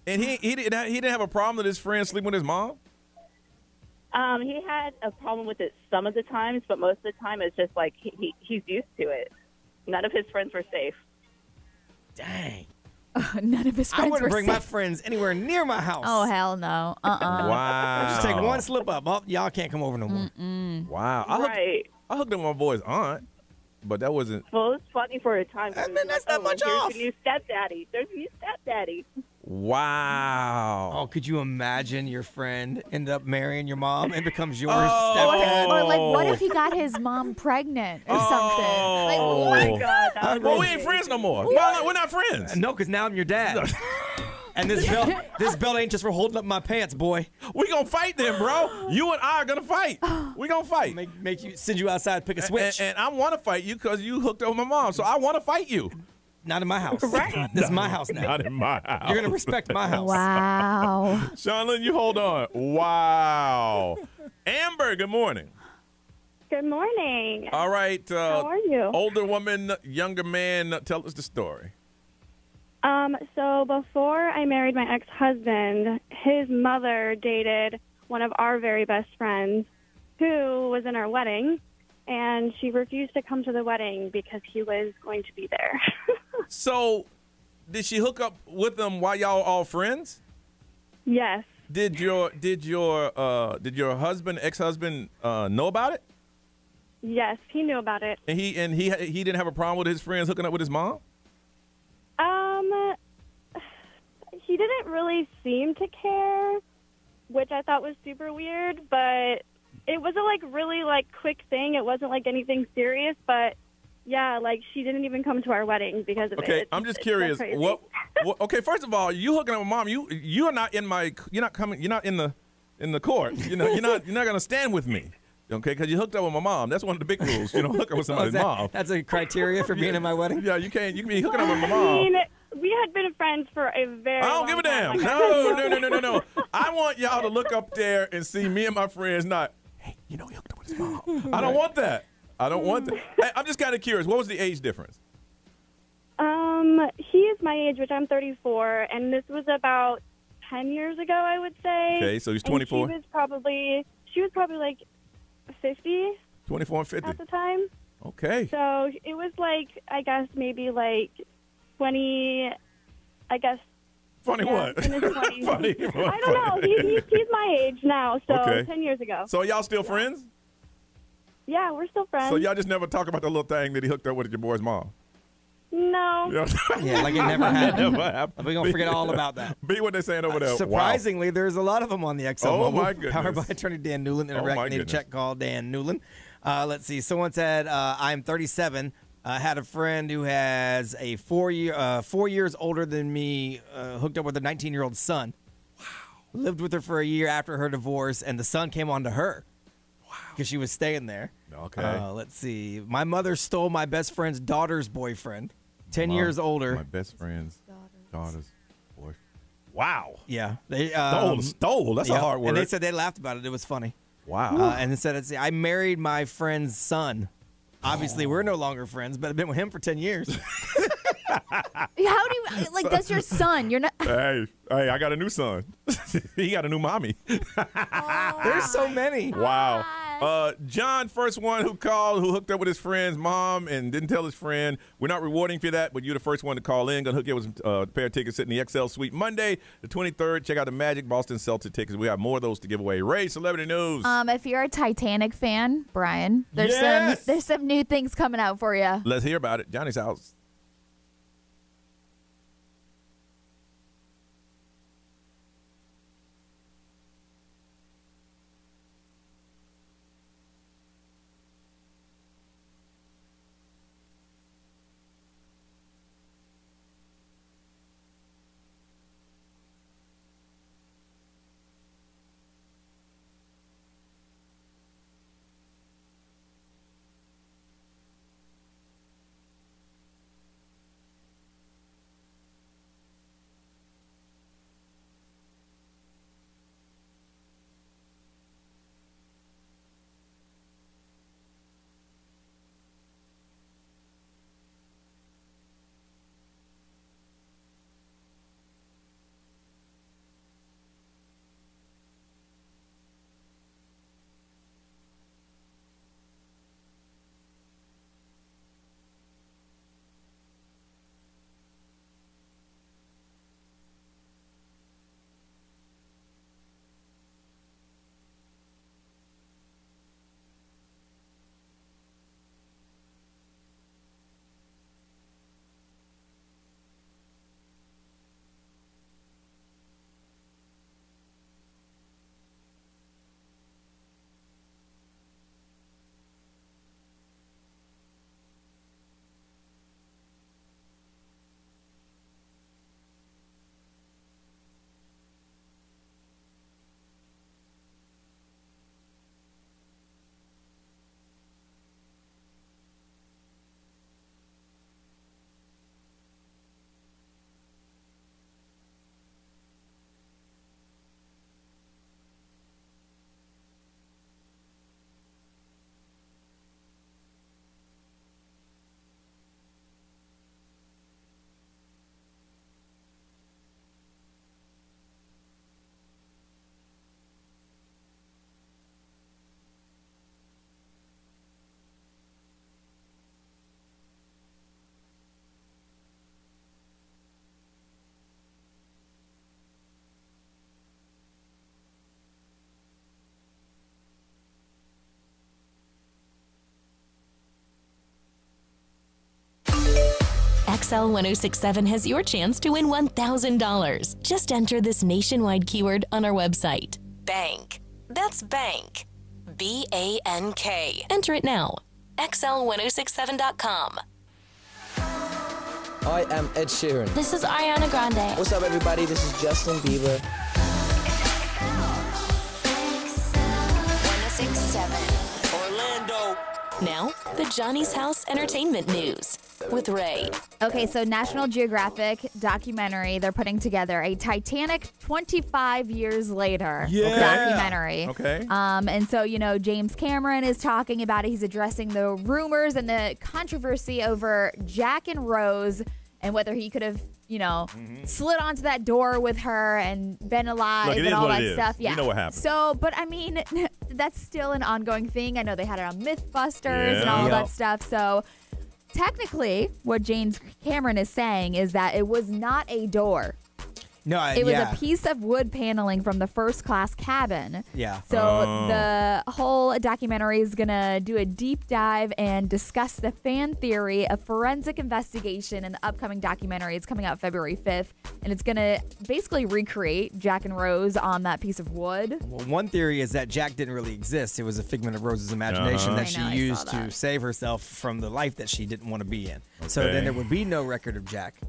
And he didn't have a problem that his friends sleeping with his mom? He had a problem with it some of the times, but most of the time it's just like he's used to it. None of his friends were safe. Dang. None of his friends I wouldn't were bring safe. my friends anywhere near my house. Oh, hell no. Wow. Just take one slip up. Oh, y'all can't come over no more. Wow. I hooked up with my boy's aunt, but that wasn't. Well, it's funny for a time. I mean, that's not much off. There's a new stepdaddy. Wow. Oh, could you imagine your friend end up marrying your mom and becomes your Or stepdad? like, what if he got his mom pregnant or something? Like, Oh my God. Well, we ain't friends no more. No, we're not friends. No, because now I'm your dad. And this belt ain't just for holding up my pants, boy. We gonna fight then, bro. You and I are gonna fight. We gonna fight. Make you send you outside, pick a switch. And I want to fight you because you hooked up with my mom. So I want to fight you. Not in my house. Right. This is my house now. Not in my house. You're gonna respect my house. Wow. Charlene, you hold on. Wow. Amber, good morning. Good morning. All right. How are you? Older woman, younger man. Tell us the story. So before I married my ex-husband, his mother dated one of our very best friends who was in our wedding, and she refused to come to the wedding because he was going to be there. So, did she hook up with them while y'all all friends? Yes. Did your husband, ex-husband, know about it? Yes, he knew about it. And he didn't have a problem with his friends hooking up with his mom? He didn't really seem to care, which I thought was super weird, but it was a really quick thing. It wasn't like anything serious, but yeah, she didn't even come to our wedding because of it. Okay, I'm just curious. What okay, first of all, you hooking up with mom, you are not in the court. You're not gonna stand with me. Okay, because you hooked up with my mom. That's one of the big rules. You don't hook up with somebody's mom. That's a criteria for being in my wedding? Yeah, you can be hooking up with my mom. I mean, we had been friends for a very I don't long give a time. damn. No. I want y'all to look up there and see me and my friends not, hey, he hooked up with his mom. I don't want that. Hey, I'm just kind of curious. What was the age difference? He is my age, which I'm 34, and this was about 10 years ago, I would say. Okay, so he's 24. And she was probably 50. 24 and 50. At the time. Okay. So it was I guess maybe 20, I guess. Funny what? Funny. I don't know. He's my age now, so Okay. 10 years ago. So y'all still friends? Yeah, we're still friends. So y'all just never talk about the little thing that he hooked up with your boy's mom? No. Yeah, like it never happened. We're going to forget all about that. Be what they're saying over there. Surprisingly, there's a lot of them on the XL Oh, Mobile. my goodness. Powered by attorney Dan Newland. Oh, my Need a goodness. check, call Dan Newland. Let's see. Someone said, I'm 37. Had a friend who has a 4 years older than me, hooked up with a 19-year-old son. Wow. Lived with her for a year after her divorce, and the son came on to her. Wow. Because she was staying there. Okay. Let's see. My mother stole my best friend's daughter's boyfriend. 10 years older. My best friend's daughter's boyfriend. Wow. Yeah. They stole. That's a hard word. And they said they laughed about it. It was funny. Wow. And they said, I married my friend's son. Obviously, we're no longer friends, but I've been with him for 10 years. How do you that's your son? You're not. Hey, I got a new son. He got a new mommy. There's so many. Wow. John, first one who called, who hooked up with his friend's mom and didn't tell his friend. We're not rewarding for that, but you're the first one to call in. Gonna hook you up with a pair of tickets sitting in the XL Suite Monday, the 23rd. Check out the Magic Boston Celtics tickets. We have more of those to give away. Ray, celebrity news. If you're a Titanic fan, Brian, there's some new things coming out for you. Let's hear about it. Johnny's house. XL 1067 has your chance to win $1,000. Just enter this nationwide keyword on our website. Bank. That's bank. BANK. Enter it now. XL1067.com. I am Ed Sheeran. This is Ariana Grande. What's up, everybody? This is Justin Bieber. 1067. Orlando. Now, the Johnny's House Entertainment News with Ray. Okay, so National Geographic documentary, they're putting together a Titanic 25 years later documentary. Okay. And so, James Cameron is talking about it. He's addressing the rumors and the controversy over Jack and Rose and whether he could have, slid onto that door with her and been alive. Look, it and is all what that it is. stuff. Yeah. We know what happened. So, but I mean, that's still an ongoing thing. I know they had it on Mythbusters and all that stuff. So technically, what James Cameron is saying is that it was not a door. No, it was a piece of wood paneling from the first class cabin. Yeah. So the whole documentary is going to do a deep dive and discuss the fan theory of forensic investigation in the upcoming documentary. It's coming out February 5th, and it's going to basically recreate Jack and Rose on that piece of wood. Well, one theory is that Jack didn't really exist. It was a figment of Rose's imagination that she used to save herself from the life that she didn't want to be in. Okay. So then there would be no record of Jack,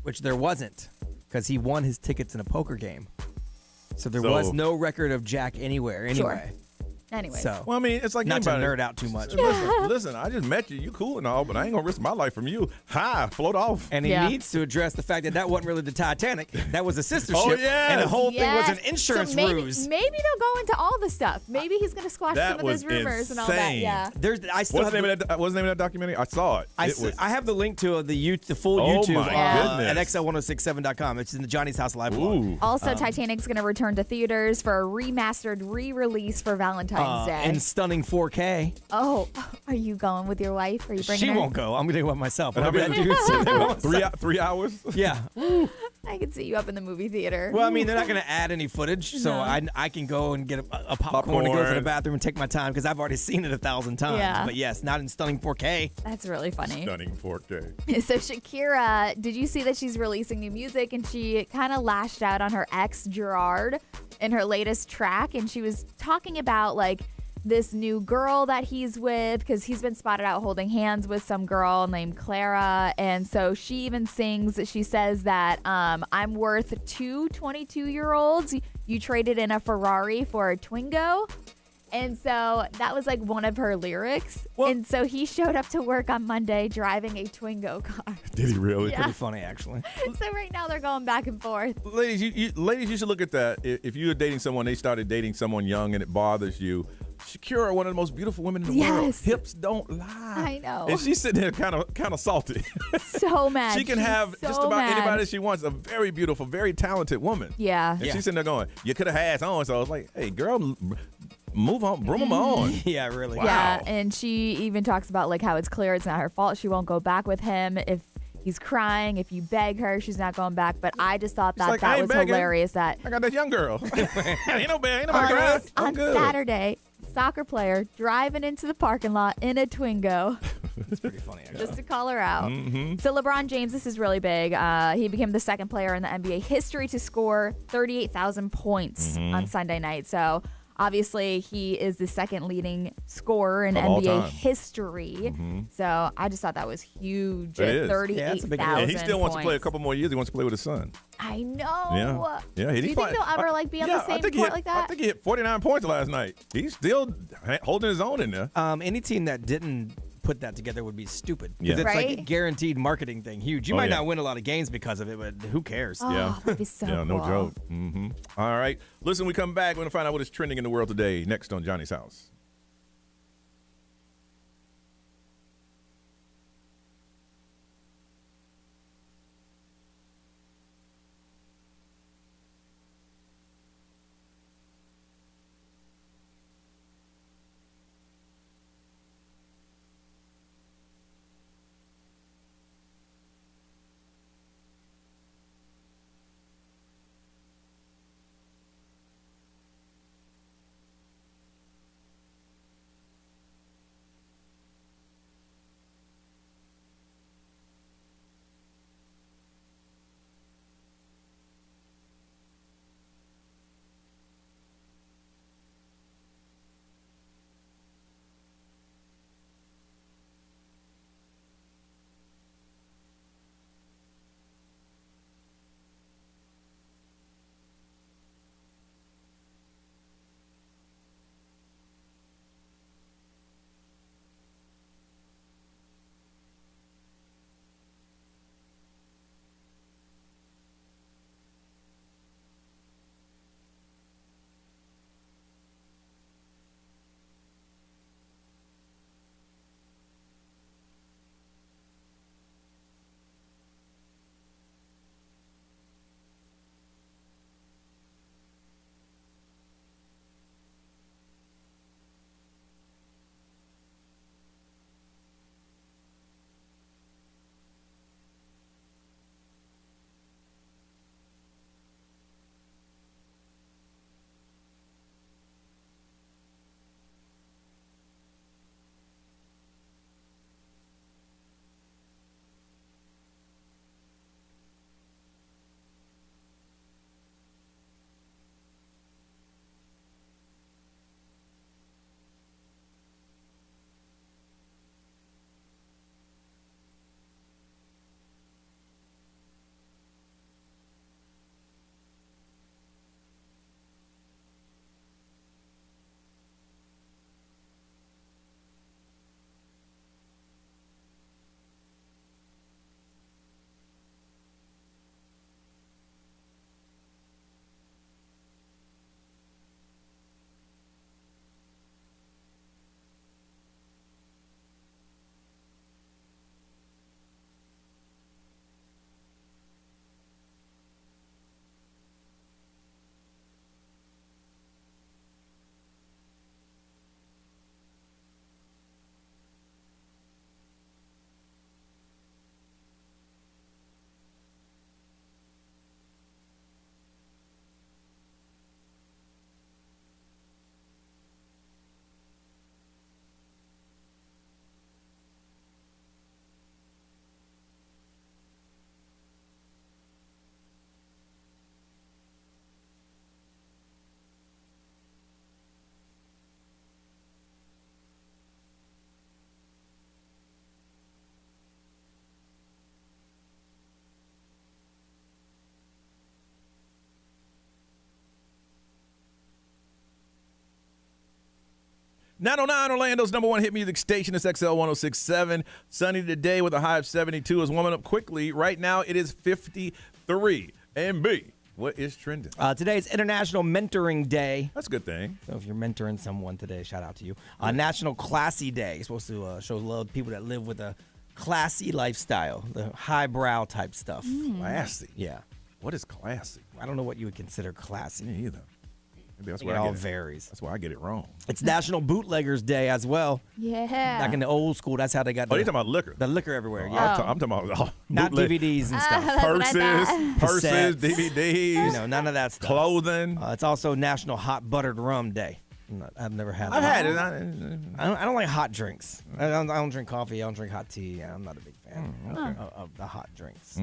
which there wasn't. Because he won his tickets in a poker game. So there was no record of Jack anywhere anyway. Anyway. So, well, I mean, it's like not to anybody. nerd out too much. Listen, I just met you. You cool and all, but I ain't going to risk my life from you. Hi, float off. And he needs to address the fact that that wasn't really the Titanic. That was a sister ship. Oh, yes. And the whole thing was an insurance so maybe, ruse. Maybe they'll go into all the stuff. Maybe he's going to squash some of those rumors and all that. Yeah. What's the name of that documentary? I saw it. I have the link to the full YouTube at XL1067.com. It's in the Johnny's House live blog. Also, Titanic's going to return to theaters for a remastered re-release for Valentine's Day. And stunning 4K. Oh, are you going with your wife? Are you bringing her? She won't go. I'm going to go by myself. And I mean, 3 hours? Yeah. I can see you up in the movie theater. Well, I mean, they're not going to add any footage, so I can go and get a popcorn and go to the bathroom and take my time because I've already seen it 1,000 times. Yeah. But yes, not in stunning 4K. That's really funny. Stunning 4K. So Shakira, did you see that she's releasing new music and she kind of lashed out on her ex Gerard in her latest track, and she was talking about this new girl that he's with because he's been spotted out holding hands with some girl named Clara. And so she even sings, she says that I'm worth two 22-year-olds. You traded in a Ferrari for a Twingo. And so that was one of her lyrics. Well, and so he showed up to work on Monday driving a Twingo car. Did he really? Yeah. Pretty funny, actually. So right now they're going back and forth. Ladies, you should look at that. If you're dating someone, they started dating someone young and it bothers you. Shakira, one of the most beautiful women in the world. Hips don't lie. I know. And she's sitting there kind of salty. So mad. She can have just about anybody she wants. A very beautiful, very talented woman. Yeah. And she's sitting there going, you could have had so-and-so. So I was like, hey, girl, move on, broom them on. Yeah, really. Wow. Yeah, and she even talks about how it's clear it's not her fault. She won't go back with him if he's crying. If you beg her, she's not going back. But I just thought that was hilarious. That I got that young girl. ain't nobody crying. On Saturday, soccer player driving into the parking lot in a Twingo. It's pretty funny, actually. Just to call her out. Mm-hmm. So LeBron James, this is really big. He became the second player in the NBA history to score 38,000 points on Sunday night. So obviously, he is the second leading scorer in NBA history. So I just thought that was huge. It is. 38,000 And he still wants to play a points. couple more years. He wants to play with his son. I know. Yeah. Do you think they'll ever be on the same court like that? I think he hit 49 points last night. He's still holding his own in there. Any team that didn't put that together would be stupid. Yeah. Because it's like a Right? guaranteed marketing thing. Huge. You might not win a lot of games because of it, but who cares? Oh, that'd be so no cool. joke. All right. Listen, we come back. We're going to find out what is trending in the world today next on Johnny's House. 909 Orlando's number one hit music station. It's XL 1067. Sunny today with a high of 72. Is warming up quickly. Right now it is 53. And B, what is trending? Today is International Mentoring Day. That's a good thing. So if you're mentoring someone today, shout out to you. National Classy Day. You're supposed to show love to people that live with a classy lifestyle, the highbrow type stuff. Classy? Yeah. What is classy? I don't know what you would consider classy. Me either. Maybe that's It where all I get it. varies. That's why I get it wrong. It's National Bootleggers Day as well. Yeah. Back in the old school, that's how they got Oh, you're talking about liquor? the liquor everywhere. Oh, Yeah. I'm talking about Not bootleg- DVDs and stuff. that's what I thought. Purses, Cassettes. DVDs, You know, none of that stuff. clothing. It's also National Hot Buttered Rum Day. I've never had I've that. had it. I don't like hot drinks. I don't drink coffee. I don't drink hot tea. I'm not a big fan of the hot drinks.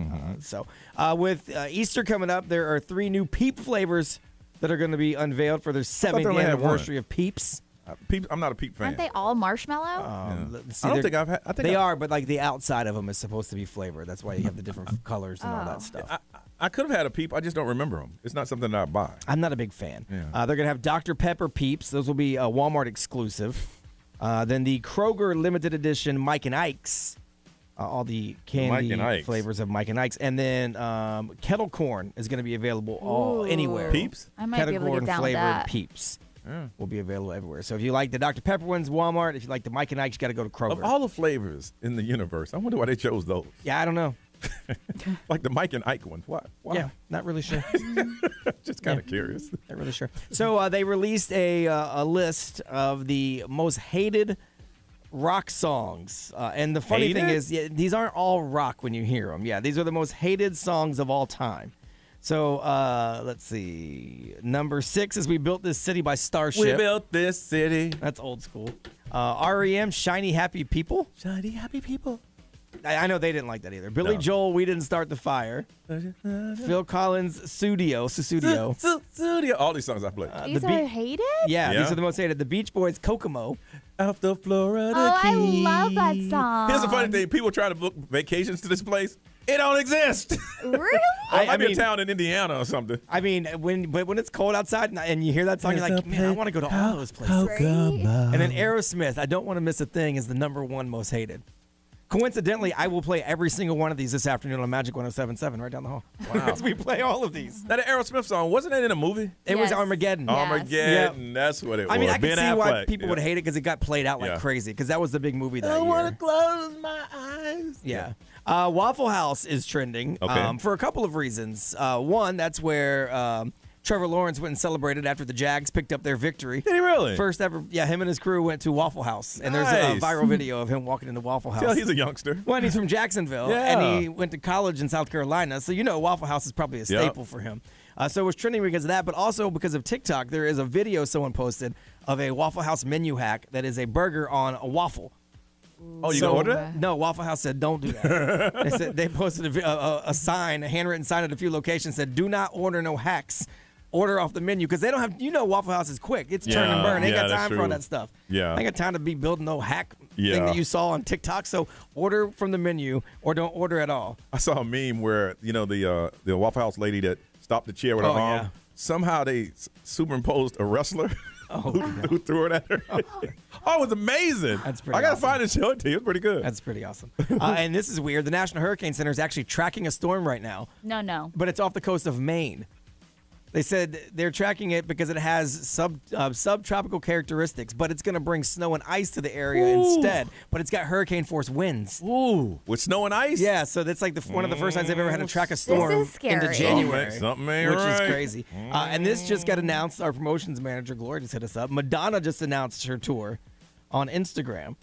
With Easter coming up, there are 3 new Peep flavors that are going to be unveiled for their 7th only had anniversary of Peeps. Peep, I'm not a Peep fan. Aren't they all marshmallow? I don't think I've had. I think They are, but like the outside of them is supposed to be flavored. That's why you have the different colors and all that stuff. I could have had a Peep. I just don't remember them. It's not something that I buy. I'm not a big fan. Yeah. They're going to have Dr. Pepper Peeps. Those will be Walmart exclusive. Then the Kroger limited edition Mike and Ike's. All the candy Mike and Ike's. flavors of Mike and Ike's. And then kettle corn is going to be available anywhere. Peeps? I might Kettle be able to corn get down with flavored that. Peeps will be available everywhere. So if you like the Dr. Pepper ones, Walmart. If you like the Mike and Ike's, you got to go to Kroger. Of all the flavors in the universe, I wonder why they chose those. Yeah, I don't know. Like the Mike and Ike ones. Why? Yeah, not really sure. Just kind of curious. Not really sure. So they released a list of the most hated rock songs. And the funny thing is, these aren't all rock when you hear them. Yeah, these are the most hated songs of all time. So let's see. Number 6 is We Built This City by Starship. We built this city. That's old school. REM, Shiny Happy People. Shiny happy people. I know they didn't like that either. Billy Joel, We Didn't Start the Fire. Phil Collins, Studio. All these songs I play. These are hated? Yeah, these are the most hated. The Beach Boys, Kokomo. Off the Florida I Keys. love that song. Here's the funny thing. People trying to book vacations to this place. It don't exist. Really? I might be a town in Indiana or something. I mean, when it's cold outside and you hear that song, you're like, man, I want to go to all those places. And then Aerosmith, I Don't Want to Miss a Thing, is the number 1 most hated. Coincidentally, I will play every single one of these this afternoon on Magic 107.7 right down the hall. Wow. Because we play all of these. That Aerosmith song, wasn't it in a movie? It was Armageddon. Armageddon, that's what it was. I mean, I can Ben see why Affleck. people would hate it because it got played out like crazy because that was the big movie that year. I want to close my eyes. Yeah. Waffle House is trending for a couple of reasons. One, that's where Trevor Lawrence went and celebrated after the Jags picked up their victory. Did he really? First ever, him and his crew went to Waffle House. And there's a viral video of him walking into Waffle House. Tell he's a youngster. Well, and he's from Jacksonville. And he went to college in South Carolina. So, Waffle House is probably a staple for him. So it was trending because of that, but also because of TikTok. There is a video someone posted of a Waffle House menu hack that is a burger on a waffle. Oh, you can order that? No, Waffle House said don't do that. They posted a sign, a handwritten sign at a few locations said, do not order no hacks. Order off the menu because they don't have, Waffle House is quick. It's turn and burn. They ain't got time for all that stuff. Yeah. They ain't got time to be building no hack thing that you saw on TikTok. So order from the menu or don't order at all. I saw a meme where, the Waffle House lady that stopped the chair with her arm, somehow they superimposed a wrestler who threw it at her. It was amazing. That's pretty I got to awesome. find it and show it to you. It's pretty good. That's pretty awesome. And this is weird. The National Hurricane Center is actually tracking a storm right now. No. But it's off the coast of Maine. They said they're tracking it because it has subtropical characteristics, but it's going to bring snow and ice to the area instead. But it's got hurricane force winds. Ooh, with snow and ice? Yeah, so that's like one of the first times they've ever had to track a storm is scary. into January. Something ain't which is right. crazy. And this just got announced. Our promotions manager, Gloria, just hit us up. Madonna just announced her tour on Instagram.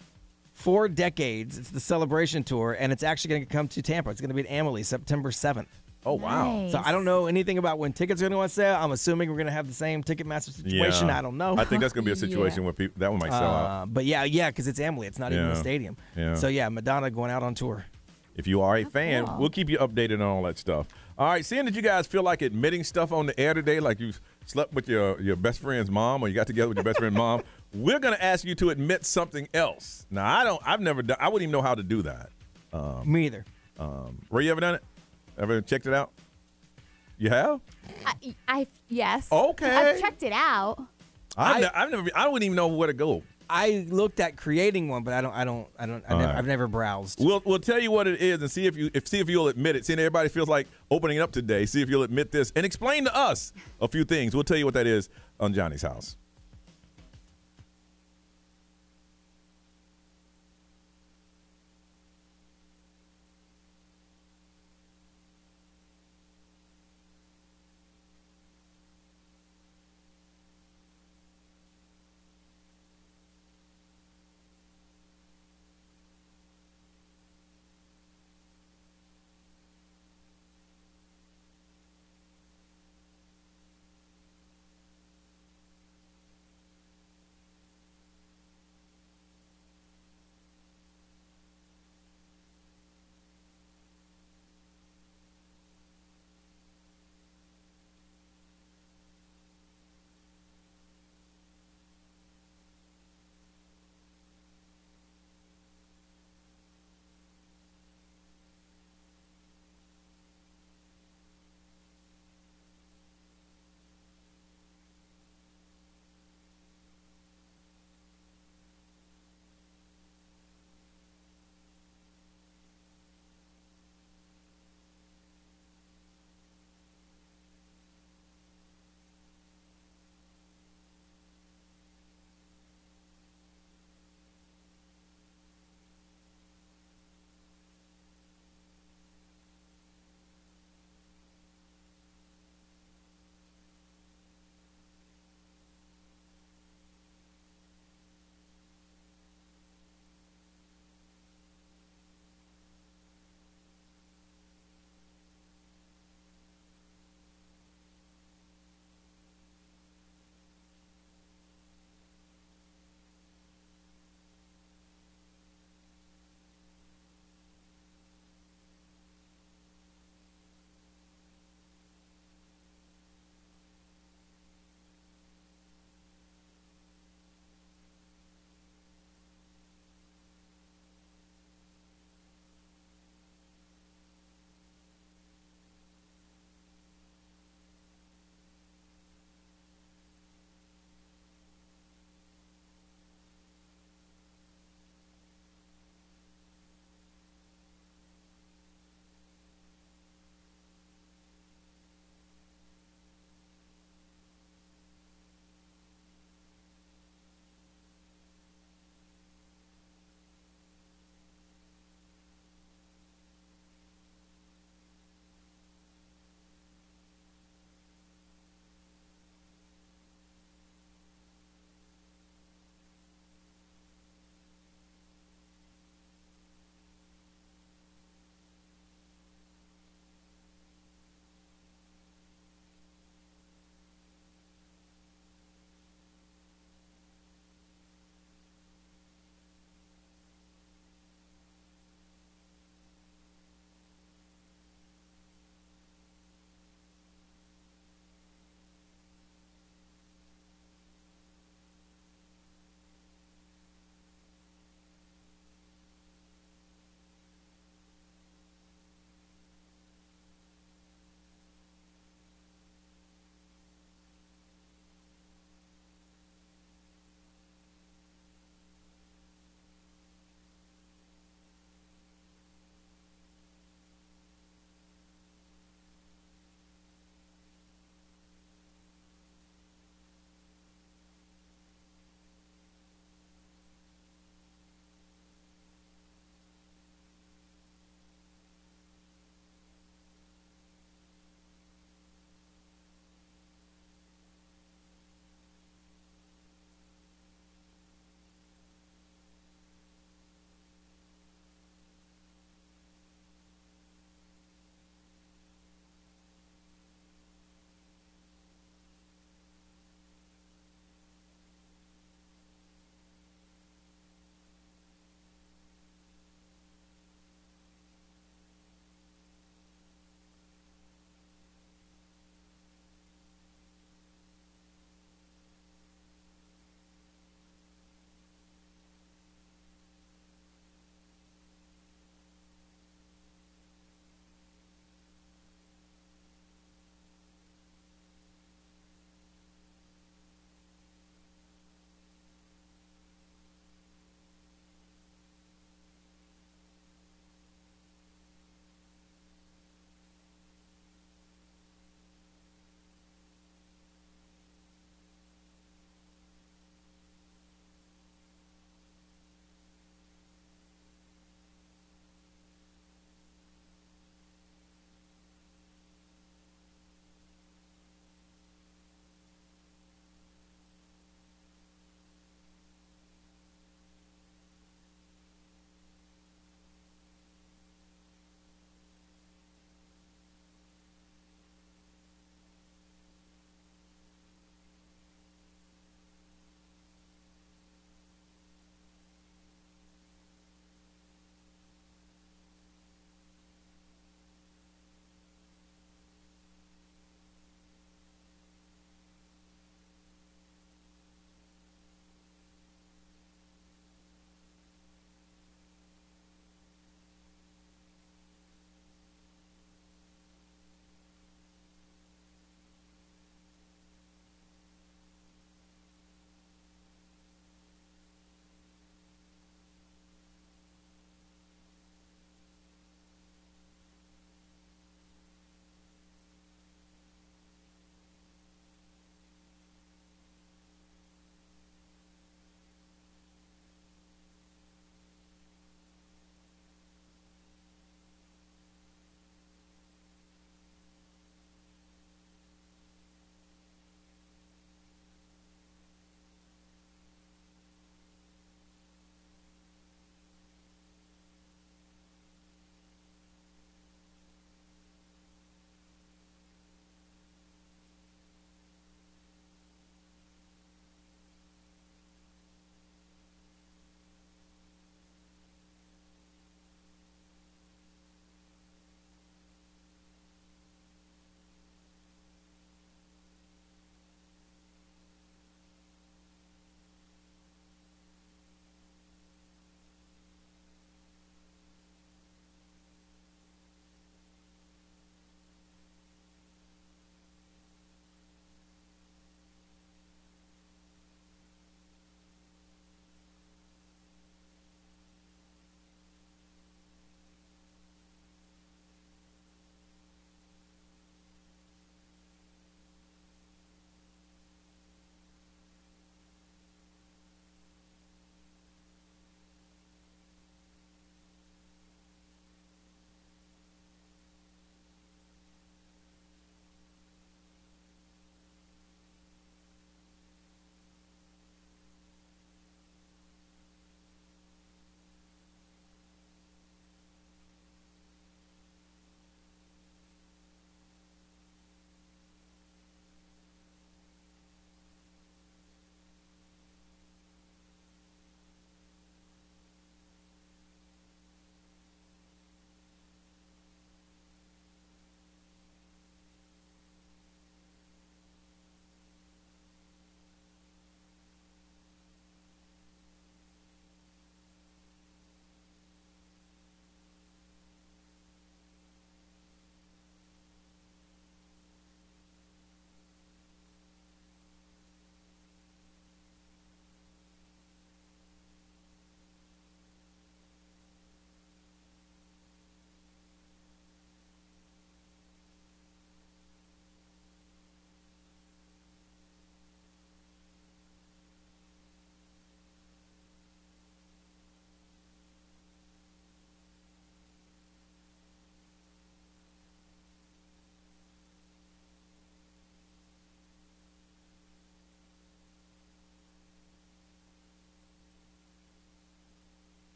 4 decades. It's the celebration tour, and it's actually going to come to Tampa. It's going to be at Amalie, September 7th. Oh, wow. Nice. So I don't know anything about when tickets are going to go on sale. I'm assuming we're going to have the same Ticketmaster situation. I don't know. I think that's going to be a situation where people that one might sell out. But yeah, because it's Amalie. It's not even a stadium. Yeah. So yeah, Madonna going out on tour. If you are a fan, cool. we'll keep you updated on all that stuff. All right, seeing that you guys feel like admitting stuff on the air today, like you slept with your best friend's mom or you got together with your best friend's mom, we're going to ask you to admit something else. Now, I've never done, I wouldn't even know how to do that. Me either. Ray, you ever done it? Ever checked it out? You have? Yes. Okay. I've checked it out. I wouldn't even know where to go. I looked at creating one, but I've never browsed. We'll tell you what it is and see if you'll admit it. Seeing everybody feels like opening it up today, see if you'll admit this and explain to us a few things. We'll tell you what that is on Johnny's House.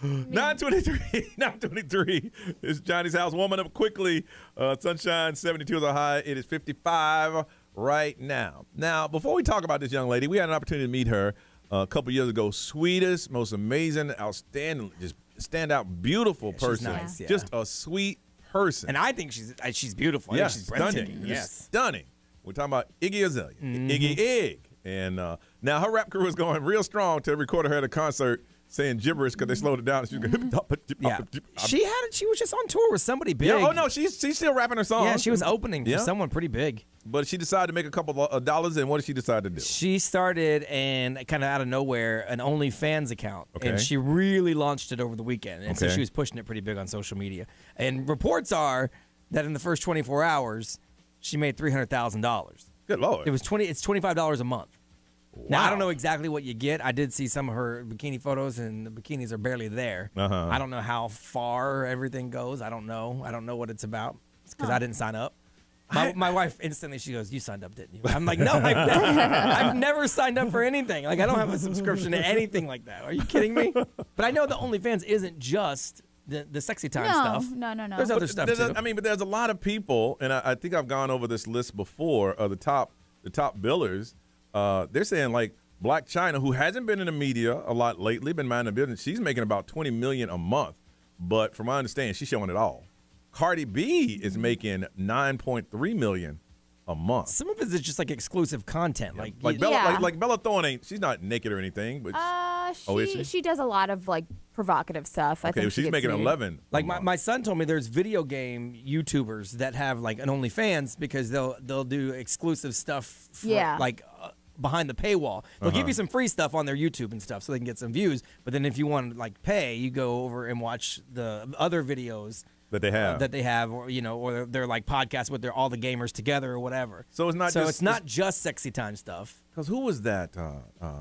9:23 is Johnny's house. Warming up quickly. Sunshine, 72 is a high. It is 55 right now. Now, before we talk about this young lady, we had an opportunity to meet her a couple years ago. Sweetest, most amazing, outstanding, just standout, beautiful person. Nice, yeah. Just a sweet person. And I think she's beautiful. I think she's breathtaking. Yes. Stunning. We're talking about Iggy Azalea. Iggy Egg. And now her rap career was going real strong till they recorded her at a concert saying gibberish because they slowed it down. She was going, She was just on tour with somebody big. Yeah, oh no, she's still rapping her songs. Yeah, she was opening for someone pretty big. But she decided to make a couple of dollars, and what did she decide to do? She started, and kind of out of nowhere, an OnlyFans account. Okay. And she really launched it over the weekend. And so she was pushing it pretty big on social media. And reports are that in the first 24 hours, she made $300,000. Good Lord. It's $25 a month. Wow. Now, I don't know exactly what you get. I did see some of her bikini photos, and the bikinis are barely there. I don't know how far everything goes. I don't know. I don't know what it's about because I didn't sign up. My wife instantly, she goes, "You signed up, didn't you?" I'm like, "No, I've never signed up for anything. Like, I don't have a subscription to anything like that. Are you kidding me?" But I know the OnlyFans isn't just the sexy time stuff. No. There's other stuff too. But there's a lot of people, and I think I've gone over this list before of the top billers. They're saying like Black China, who hasn't been in the media a lot lately, been minding the business. She's making about $20 million a month, but from my understanding, she's showing it all. Cardi B is making $9.3 million a month. Some of it is just like exclusive content, like Bella Thorne she's not naked or anything, but she does a lot of like provocative stuff. I think she's making 11. Like my son told me, there's video game YouTubers that have like an OnlyFans because they'll do exclusive stuff. Behind the paywall, they'll give you some free stuff on their YouTube and stuff, so they can get some views. But then if you want to like pay, you go over and watch the other videos that they have, or they're like podcasts with all the gamers together or whatever. So it's not just sexy time stuff. Because who was that?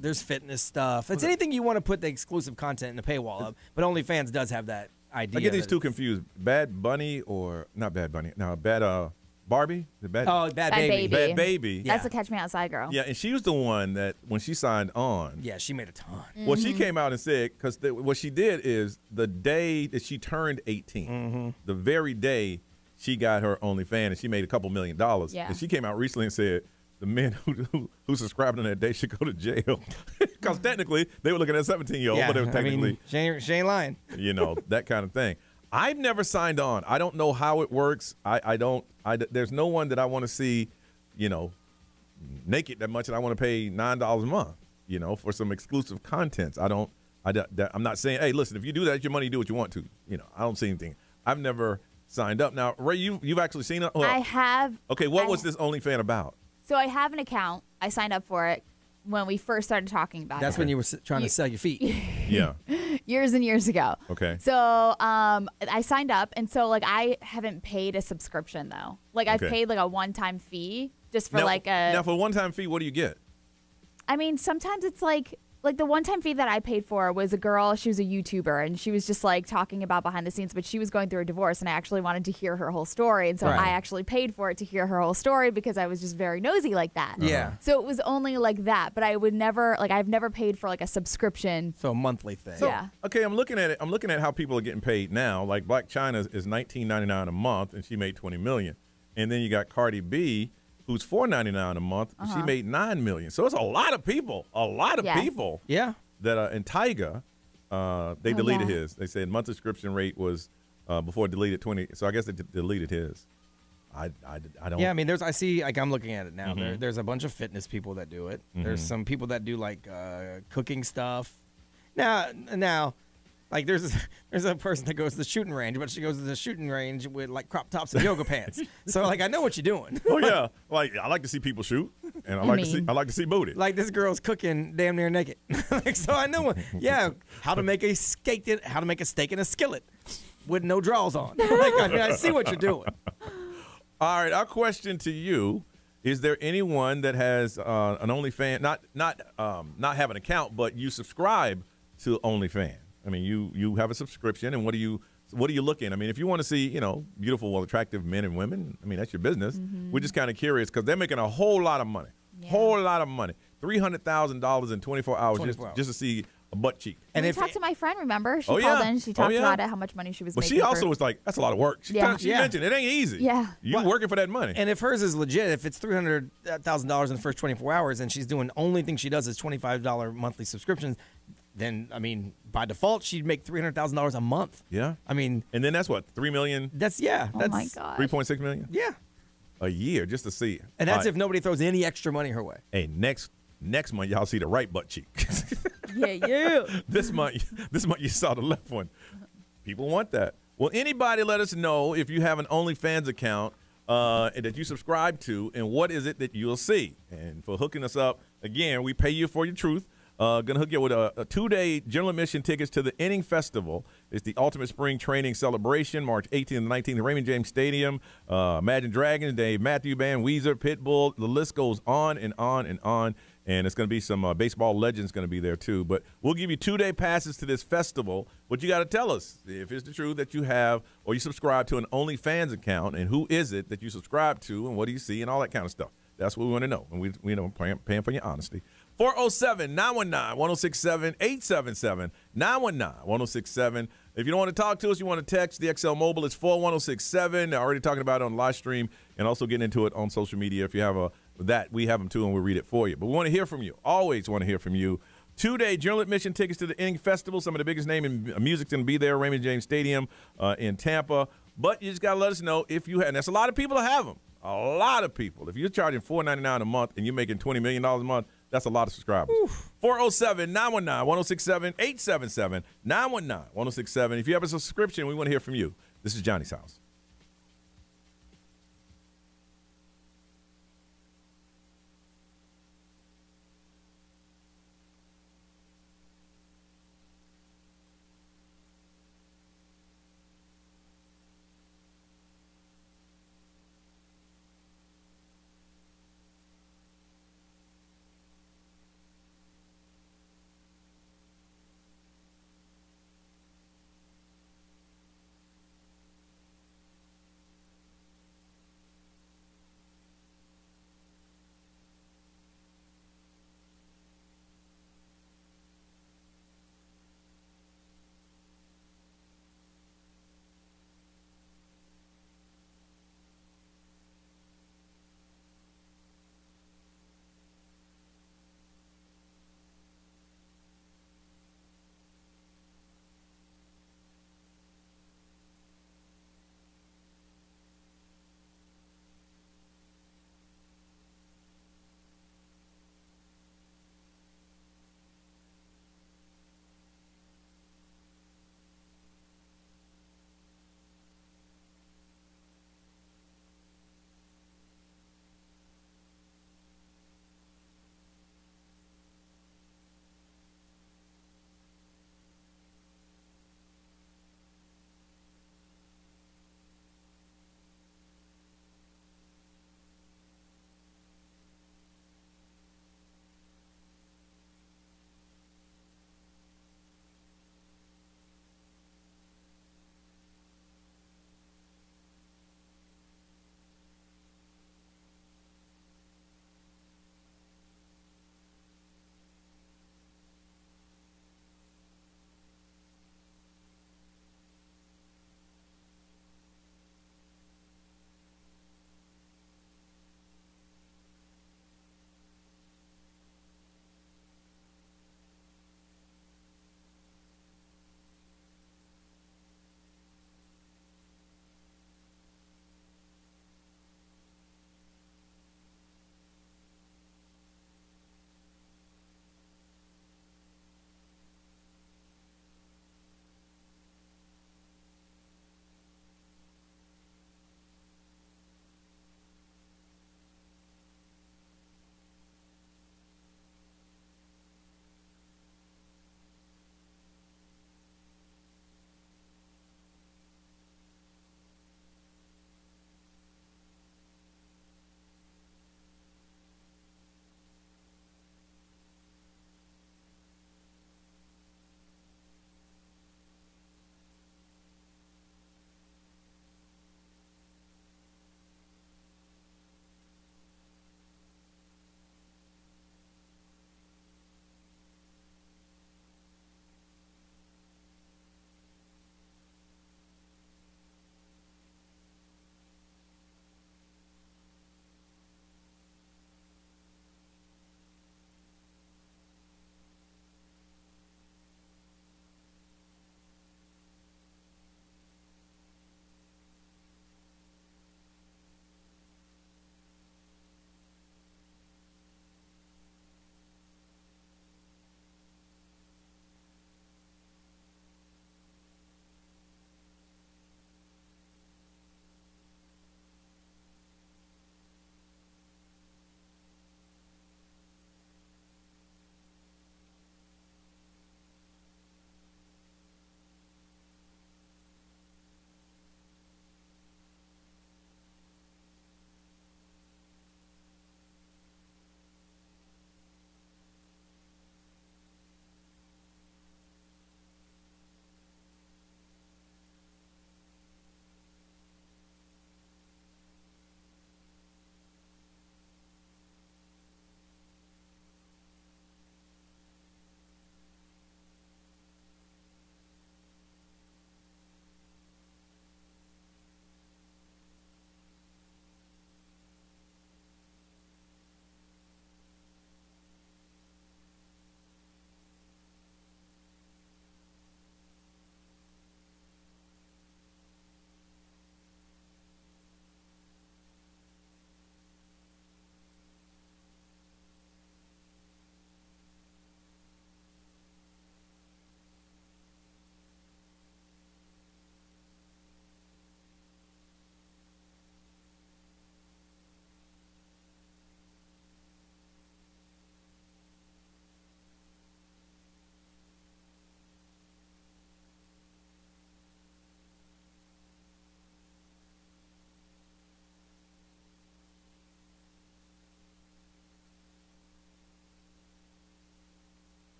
There's fitness stuff. It's anything you want to put the exclusive content in the paywall of. But OnlyFans does have that idea. I get these two confused. Bad Bunny or not Bad Bunny? No, Bad Barbie? Bad Baby. Bad Baby. That's the Catch Me Outside girl. Yeah, and she was the one that when she signed on. Yeah, she made a ton. Well, she came out and said, because what she did is the day that she turned 18, the very day she got her OnlyFans, and she made a couple $1 million. Yeah. And she came out recently and said, the men who subscribed on that day should go to jail. Because technically, they were looking at a 17-year-old, but they were technically. She ain't lying. That kind of thing. I've never signed on. I don't know how it works. There's no one that I want to see, naked that much, and I want to pay $9 a month, for some exclusive contents. I'm not saying, hey, listen, if you do that, it's your money, do what you want to. I don't see anything. I've never signed up. Now, Ray, you've actually seen it? I have. Okay, what was this OnlyFans about? So I have an account. I signed up for it when we first started talking about it. That's when you were trying to sell your feet. Yeah. Years and years ago. Okay. So I signed up, and so like I haven't paid a subscription though. Like I've paid like a one-time fee just for Now for a one-time fee, what do you get? I mean, sometimes it's like the one-time fee that I paid for was a girl. She was a YouTuber, and she was just like talking about behind the scenes, but she was going through a divorce, and I actually wanted to hear her whole story, and so I actually paid for it to hear her whole story because I was just very nosy like that. Yeah. So it was only like that, but I would never I've never paid for like a subscription. So a monthly thing. So, okay, I'm looking at it. I'm looking at how people are getting paid now. Like Black China is $19.99 a month, and she made $20 million, and then you got Cardi B, who's $4.99 a month. She made $9 million. So it's a lot of people. People. Yeah. That in Tyga, they deleted his. They said monthly subscription rate was before deleted 20. So I guess they deleted his. I don't. Yeah, I mean, I see. Like I'm looking at it now. There's a bunch of fitness people that do it. There's some people that do like cooking stuff. Now. Like there's a person that goes to the shooting range, but she goes to the shooting range with like crop tops and yoga pants. So like I know what you're doing. Oh yeah, like I like to see people shoot, and I like to see booty. Like this girl's cooking damn near naked. So I know how to make a steak in a skillet with no drawers on. I see what you're doing. All right, our question to you: is there anyone that has an OnlyFans, not have an account, but you subscribe to OnlyFans? I mean, you have a subscription, and what are you looking? I mean, if you want to see, beautiful, well, attractive men and women, I mean, that's your business. We're just kind of curious because they're making a whole lot of money, $300,000 in 24 hours just to see a butt cheek. And we talked to my friend, remember? She Oh, called yeah. in. She talked Oh, yeah. about it, how much money she was But making. she also was like, that's a lot of work. She mentioned it ain't easy. Yeah. You working for that money. And if hers is legit, if it's $300,000 in the first 24 hours and she's doing, only thing she does is $25 monthly subscriptions, then, I mean, by default, she'd make $300,000 a month. Yeah. I mean. And then that's what, $3 million? That's Oh, my God. 3.6 million? Yeah. A year just to see. And that's if nobody throws any extra money her way. Hey, next month, y'all see the right butt cheek. Yeah. This month you saw the left one. People want that. Well, anybody let us know if you have an OnlyFans account that you subscribe to, and what is it that you'll see. And for hooking us up, again, we pay you for your truth. Gonna hook you with a 2-day general admission tickets to the Inning Festival. It's the ultimate spring training celebration, March 18th and 19th at Raymond James Stadium. Imagine Dragons, Dave Matthews Band, Weezer, Pitbull. The list goes on and on and on. And it's going to be some baseball legends going to be there, too. But we'll give you 2-day passes to this festival. But you got to tell us if it's the truth that you have or you subscribe to an OnlyFans account, and who is it that you subscribe to, and what do you see, and all that kind of stuff. That's what we want to know. And we know paying for your honesty. 407-919-1067, 877-919-1067. If you don't want to talk to us, you want to text the XL Mobile, it's 41067. They're already talking about it on live stream and also getting into it on social media. If you have that, we have them too, and we'll read it for you. But we want to hear from you. Always want to hear from you. 2-day general admission tickets to the Inning Festival. Some of the biggest name in music's going to be there, Raymond James Stadium in Tampa. But you just got to let us know if you have. And there's a lot of people that have them. A lot of people. If you're charging $4.99 a month and you're making $20 million a month, that's a lot of subscribers. 407-919-1067, 877-919-1067. If you have a subscription, we want to hear from you. This is Johnny's House.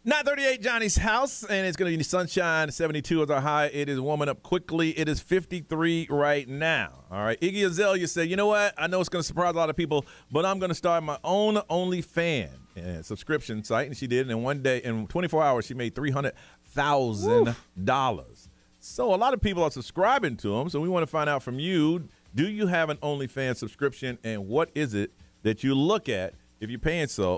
9:38, Johnny's house, and it's going to be sunshine. 72 is our high. It is warming up quickly. It is 53 right now. All right. Iggy Azalea said, you know what? I know it's going to surprise a lot of people, but I'm going to start my own OnlyFans subscription site. And she did. And in one day, in 24 hours, she made $300,000. So a lot of people are subscribing to them. So we want to find out from you, do you have an OnlyFans subscription, and what is it that you look at if you're paying for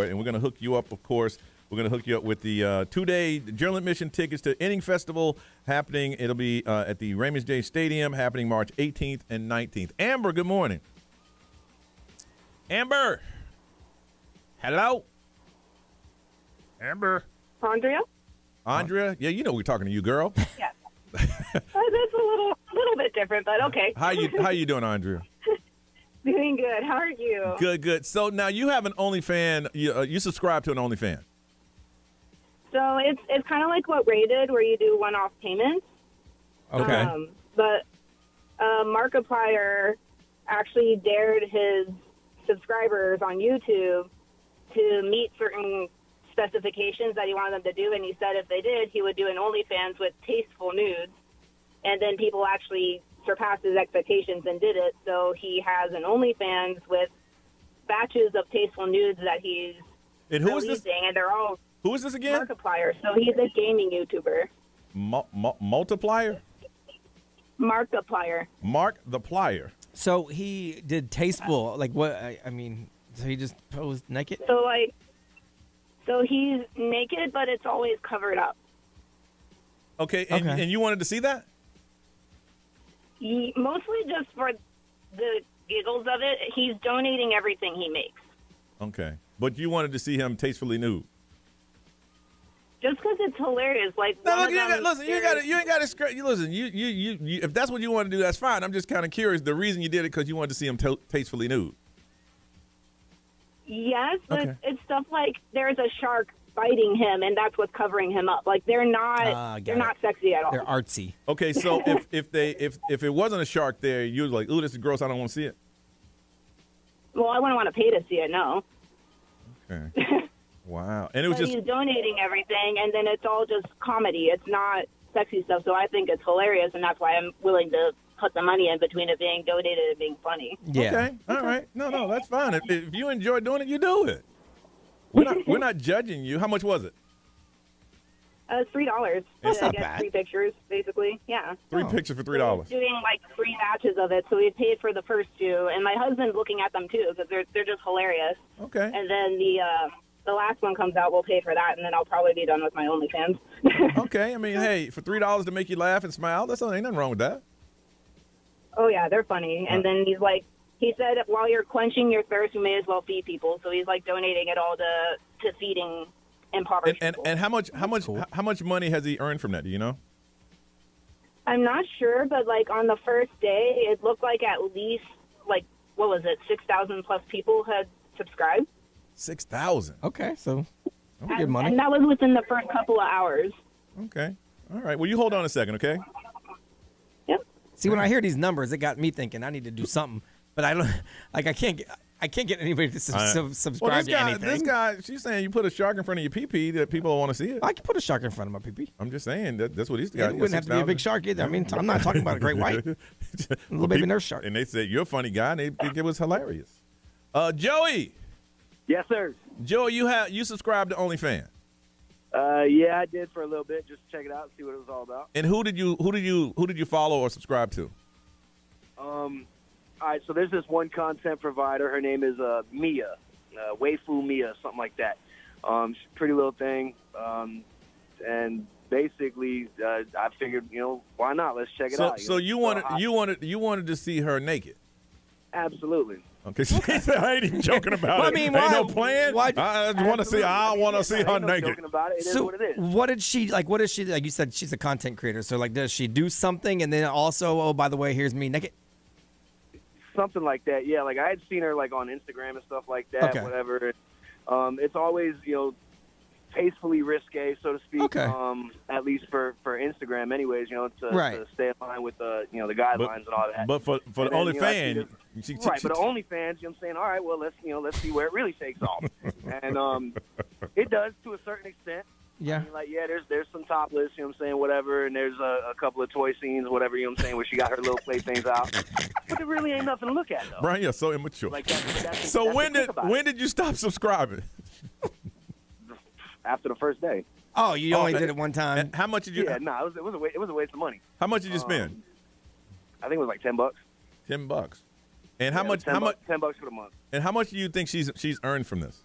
it? And we're going to hook you up, of course. We're going to hook you up with the 2-day general admission tickets to Inning Festival happening. It'll be at the Raymond James Stadium happening March 18th and 19th. Amber, good morning. Amber. Hello. Amber. Andrea? Yeah, you know we're talking to you, girl. Yeah. That's a little bit different, but okay. How you doing, Andrea? Doing good. How are you? Good. So now you have an OnlyFans. You subscribe to an OnlyFans. So it's kind of like what Ray did, where you do one-off payments. Okay. But Markiplier actually dared his subscribers on YouTube to meet certain specifications that he wanted them to do, and he said if they did, he would do an OnlyFans with tasteful nudes, and then people actually surpassed his expectations and did it. So he has an OnlyFans with batches of tasteful nudes that he's releasing, and they're all. Who is this again? Markiplier. So he's a gaming YouTuber. Multiplier? Markiplier. Mark the Plier. So he did tasteful, like what? I mean, so he just posed naked? So he's naked, but it's always covered up. Okay, and you wanted to see that? Mostly just for the giggles of it. He's donating everything he makes. Okay, but you wanted to see him tastefully nude. Just because it's hilarious, like you ain't got to. Listen, you. If that's what you want to do, that's fine. I'm just kind of curious. The reason you did it because you wanted to see him tastefully nude. Yes, but it's stuff like there's a shark biting him, and that's what's covering him up. Like they're not sexy at all. They're artsy. Okay, so if it wasn't a shark there, you was like, ooh, this is gross. I don't want to see it. Well, I wouldn't want to pay to see it. No. Okay. Wow. And it was he's donating everything, and then it's all just comedy. It's not sexy stuff, so I think it's hilarious, and that's why I'm willing to put the money in between it being donated and being funny. Yeah. Okay. All right. No, that's fine. If you enjoy doing it, you do it. We're not judging you. How much was it? It's $3. That's to not get bad. 3 pictures, basically. Yeah. 3 pictures for $3. Doing like 3 batches of it, so we paid for the first 2, and my husband's looking at them too because they're just hilarious. Okay. And then the last one comes out, we'll pay for that, and then I'll probably be done with my OnlyFans. Okay. I mean, hey, for $3 to make you laugh and smile, ain't nothing wrong with that. Oh yeah, they're funny. And then he said while you're quenching your thirst, you may as well feed people. So he's like donating it all to feeding impoverished people. And how much money has he earned from that? Do you know? I'm not sure, but like on the first day, it looked like at least 6,000 plus people had subscribed. 6,000. Okay, so good money. And that was within the first couple of hours. Okay. All right. Well, you hold on a second, okay? Yep. See, when I hear these numbers, it got me thinking I need to do something, but I don't. Like I can't get anybody to subscribe to anything. This guy, she's saying you put a shark in front of your pee-pee that people want to see it. I can put a shark in front of my pee-pee. I'm just saying that's what he's got. It wouldn't have to be a big shark either. I mean, I'm not talking about a great white, little baby nurse shark. And they said you're a funny guy, and they think it was hilarious. Joey. Yes, sir. Joey, you subscribed to OnlyFans? Yeah, I did for a little bit, just to check it out and see what it was all about. And who did you follow or subscribe to? All right, so there's this one content provider. Her name is Mia, Waifu Mia, something like that. She's a pretty little thing, and basically, I figured, why not? Let's check it out. So you wanted to see her naked? Absolutely. Okay, so I ain't even joking about it. I mean, ain't no plan. I want to see her naked. Joking about it. It is So what it is. what did she like? What is she like? You said she's a content creator. So like, does she do something and then also, oh, by the way, here's me naked? Something like that, yeah. Like I had seen her like on Instagram and stuff like that, Okay. whatever. It's always tastefully risque, so to speak. Okay. At least for Instagram, anyways. To stay in line with the the guidelines and all that. But for the OnlyFans, right? But the OnlyFans, I'm saying, all right, well let's see where it really takes off. And It does to a certain extent. Yeah. I mean, like, yeah, there's some topless, you know what I'm saying, whatever, and there's a couple of toy scenes, whatever, you know what I'm saying, where she got her little playthings out. But there really ain't nothing to look at, though. Brian, you're so immature. Like, that's so that's when did you stop subscribing? After the first day. Oh, you only did it one time. And how much did you? Yeah, no, it was a waste of money. How much did you spend? I think it was like $10. $10. And how much? $10 for the month. And how much do you think she's earned from this?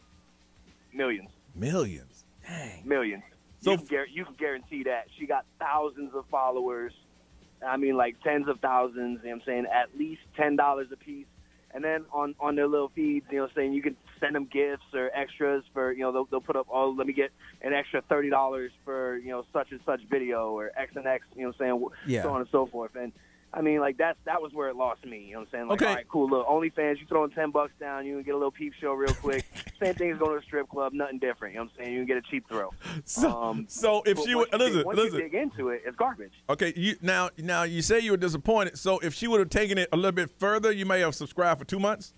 Millions. Millions. Dang. Millions. So you can guarantee that she got thousands of followers. I mean, like tens of thousands. You know what I'm saying, at least $10 a piece. And then on their little feeds, you know, saying you can send them gifts or extras for, you know, they'll put up, oh, let me get an extra $30 for, you know, such and such video or X and X, you know what I'm saying, so on and so forth. And I mean, like that was where it lost me. You know what I'm saying? Like, all right, cool. Look, OnlyFans, you throw in $10 down, you can get a little peep show real quick. Same thing as going to a strip club, nothing different. You know what I'm saying? You can get a cheap throw. So if she would once you dig into it, it's garbage. Okay, now you say you were disappointed. So if she would have taken it a little bit further, you may have subscribed for 2 months.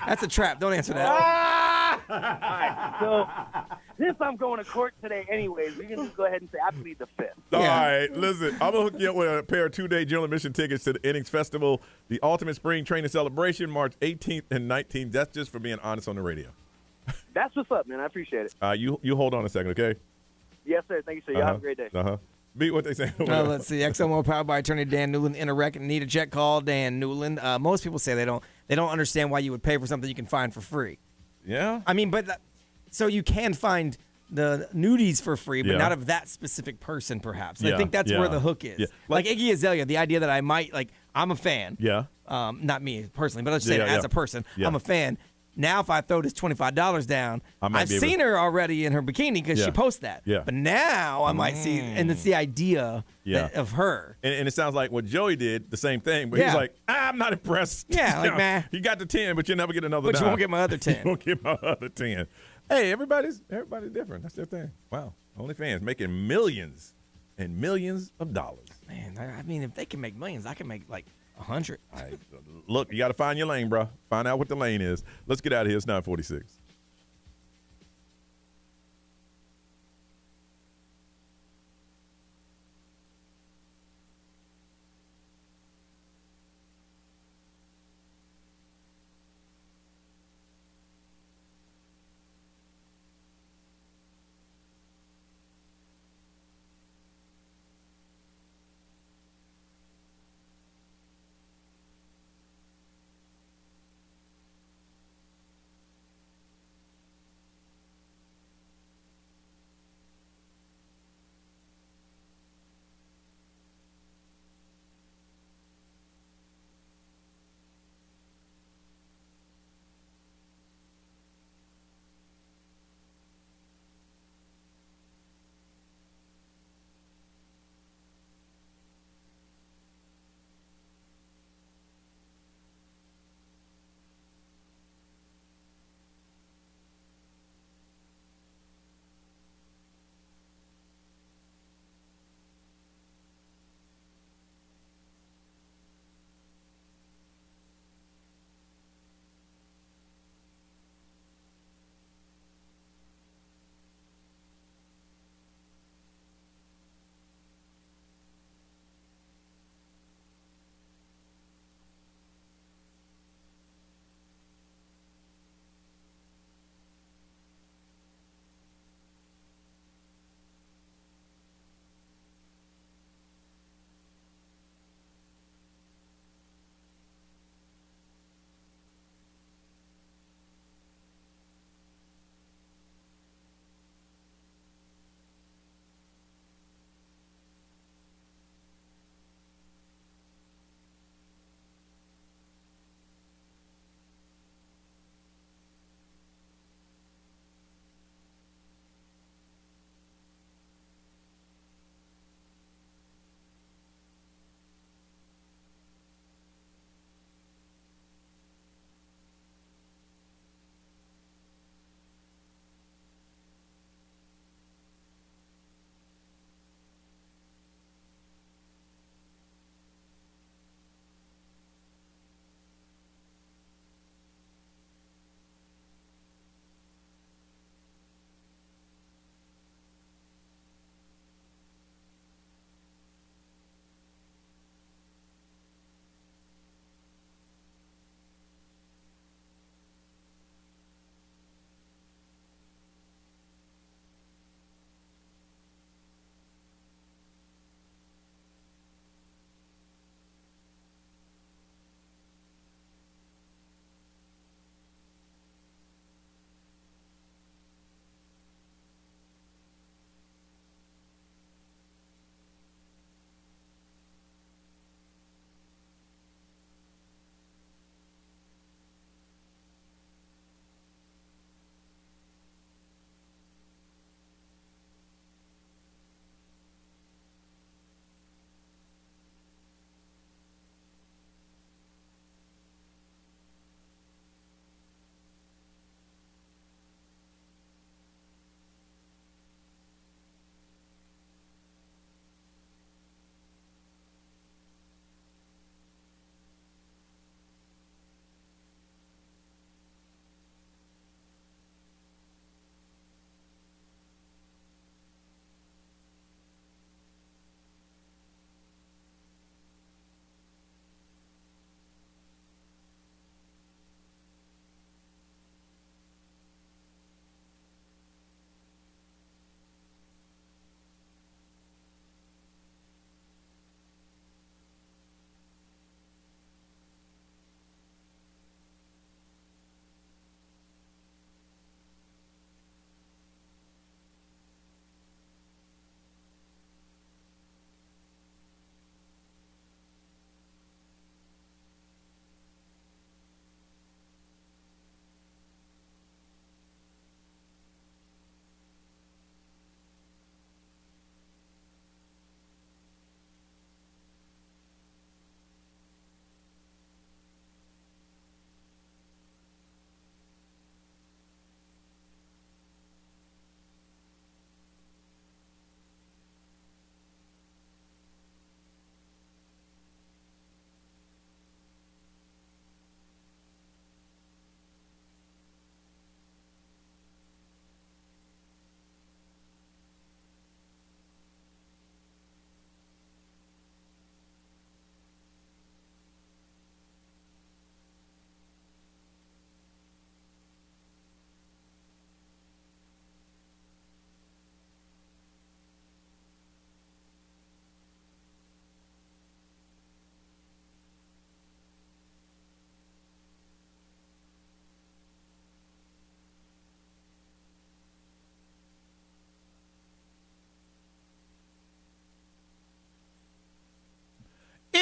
That's a trap. Don't answer that. All right, so since I'm going to court today anyways, we can just go ahead and say I plead the fifth. All right, listen, I'm going to hook you up with a pair of 2-day general admission tickets to the Innings Festival, the Ultimate Spring Training Celebration, March 18th and 19th. That's just for being honest on the radio. That's what's up, man. I appreciate it. You hold on a second, okay? Yes, sir. Thank you, sir. Y'all have a great day. Beat what they say. Let's see. XOMO powered by attorney Dan Newland. In a wreck and need a check, call Dan Newland. Most people say they don't understand why you would pay for something you can find for free. Yeah. I mean, so you can find the nudies for free, but not of that specific person, perhaps. I think that's where the hook is. Yeah. Like Iggy Azalea, the idea that I might, like, I'm a fan. Yeah. Not me personally, but let's say as a person, I'm a fan. Now, if I throw this $25 down, I've seen her already in her bikini because she posts that. Yeah. But now I might see, and it's the idea of her. And it sounds like what Joey did, the same thing. But he's like, I'm not impressed. Yeah, like, man. You got the 10, but you'll never get another But dime. you won't get my other 10. You won't get my other 10. Hey, everybody's different. That's their thing. Wow. OnlyFans making millions and millions of dollars. Man, I mean, if they can make millions, I can make like 100. Right. Look, you got to find your lane, bro. Find out what the lane is. Let's get out of here. It's 9:46.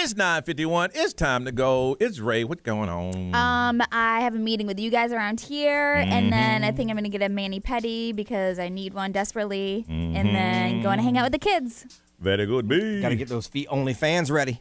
It's 9:51. It's time to go. It's Ray. What's going on? I have a meeting with you guys around here, and then I think I'm going to get a mani-pedi because I need one desperately, and then going to hang out with the kids. Very good, B. Got to get those feet OnlyFans ready.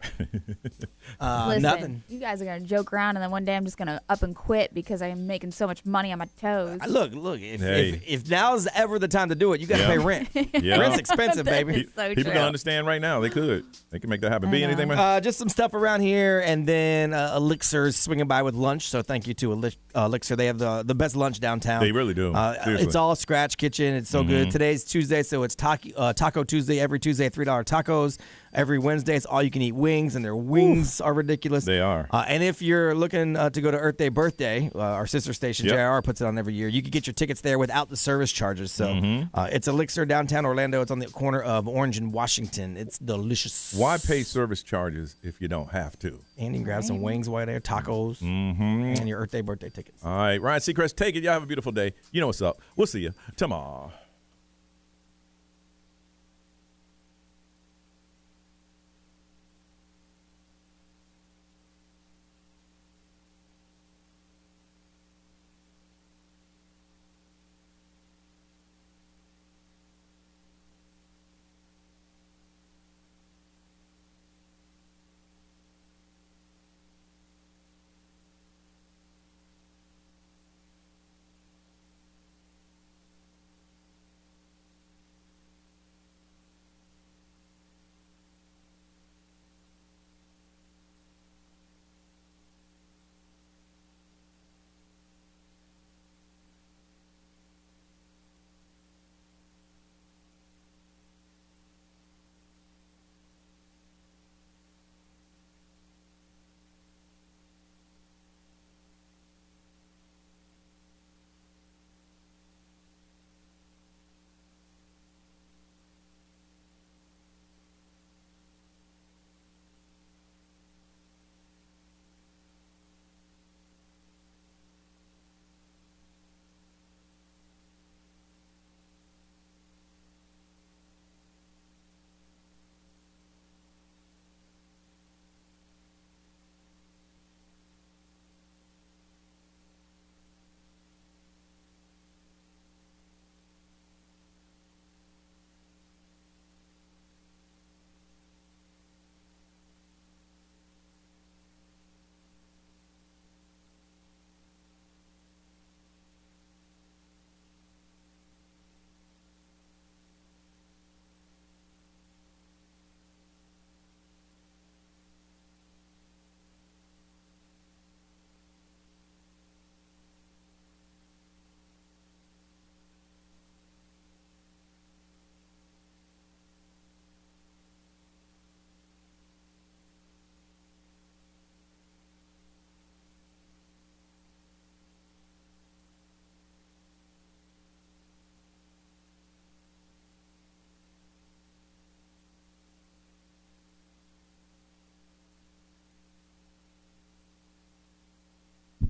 Listen, Nothing. you guys are going to joke around, and then one day I'm just going to up and quit because I'm making so much money on my toes. Look, if now's ever the time to do it, you got to pay rent. Rent's expensive, baby. So People can understand right now. They could. They can make that happen. B, anything, man? Just some stuff around here, and then Elixir's swinging by with lunch, so thank you to Elixir. They have the best lunch downtown. They really do. It's all scratch kitchen. It's so good. Today's Tuesday, so it's Taco Tuesday. Every Tuesday, $3 tacos. Every Wednesday, it's all-you-can-eat wings, and their wings are ridiculous. They are. And if you're looking to go to Earth Day Birthday, our sister station, JR, puts it on every year. You can get your tickets there without the service charges. So it's Elixir downtown Orlando. It's on the corner of Orange and Washington. It's delicious. Why pay service charges if you don't have to? And you can grab some wings while there, tacos, and your Earth Day birthday tickets. All right, Ryan Seacrest, take it. Y'all have a beautiful day. You know what's up. We'll see you tomorrow.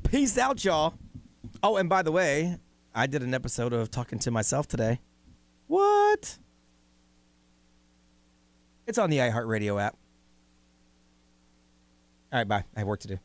Peace out, y'all. Oh, and by the way, I did an episode of Talking to Myself today. What? It's on the iHeartRadio app. All right, bye. I have work to do.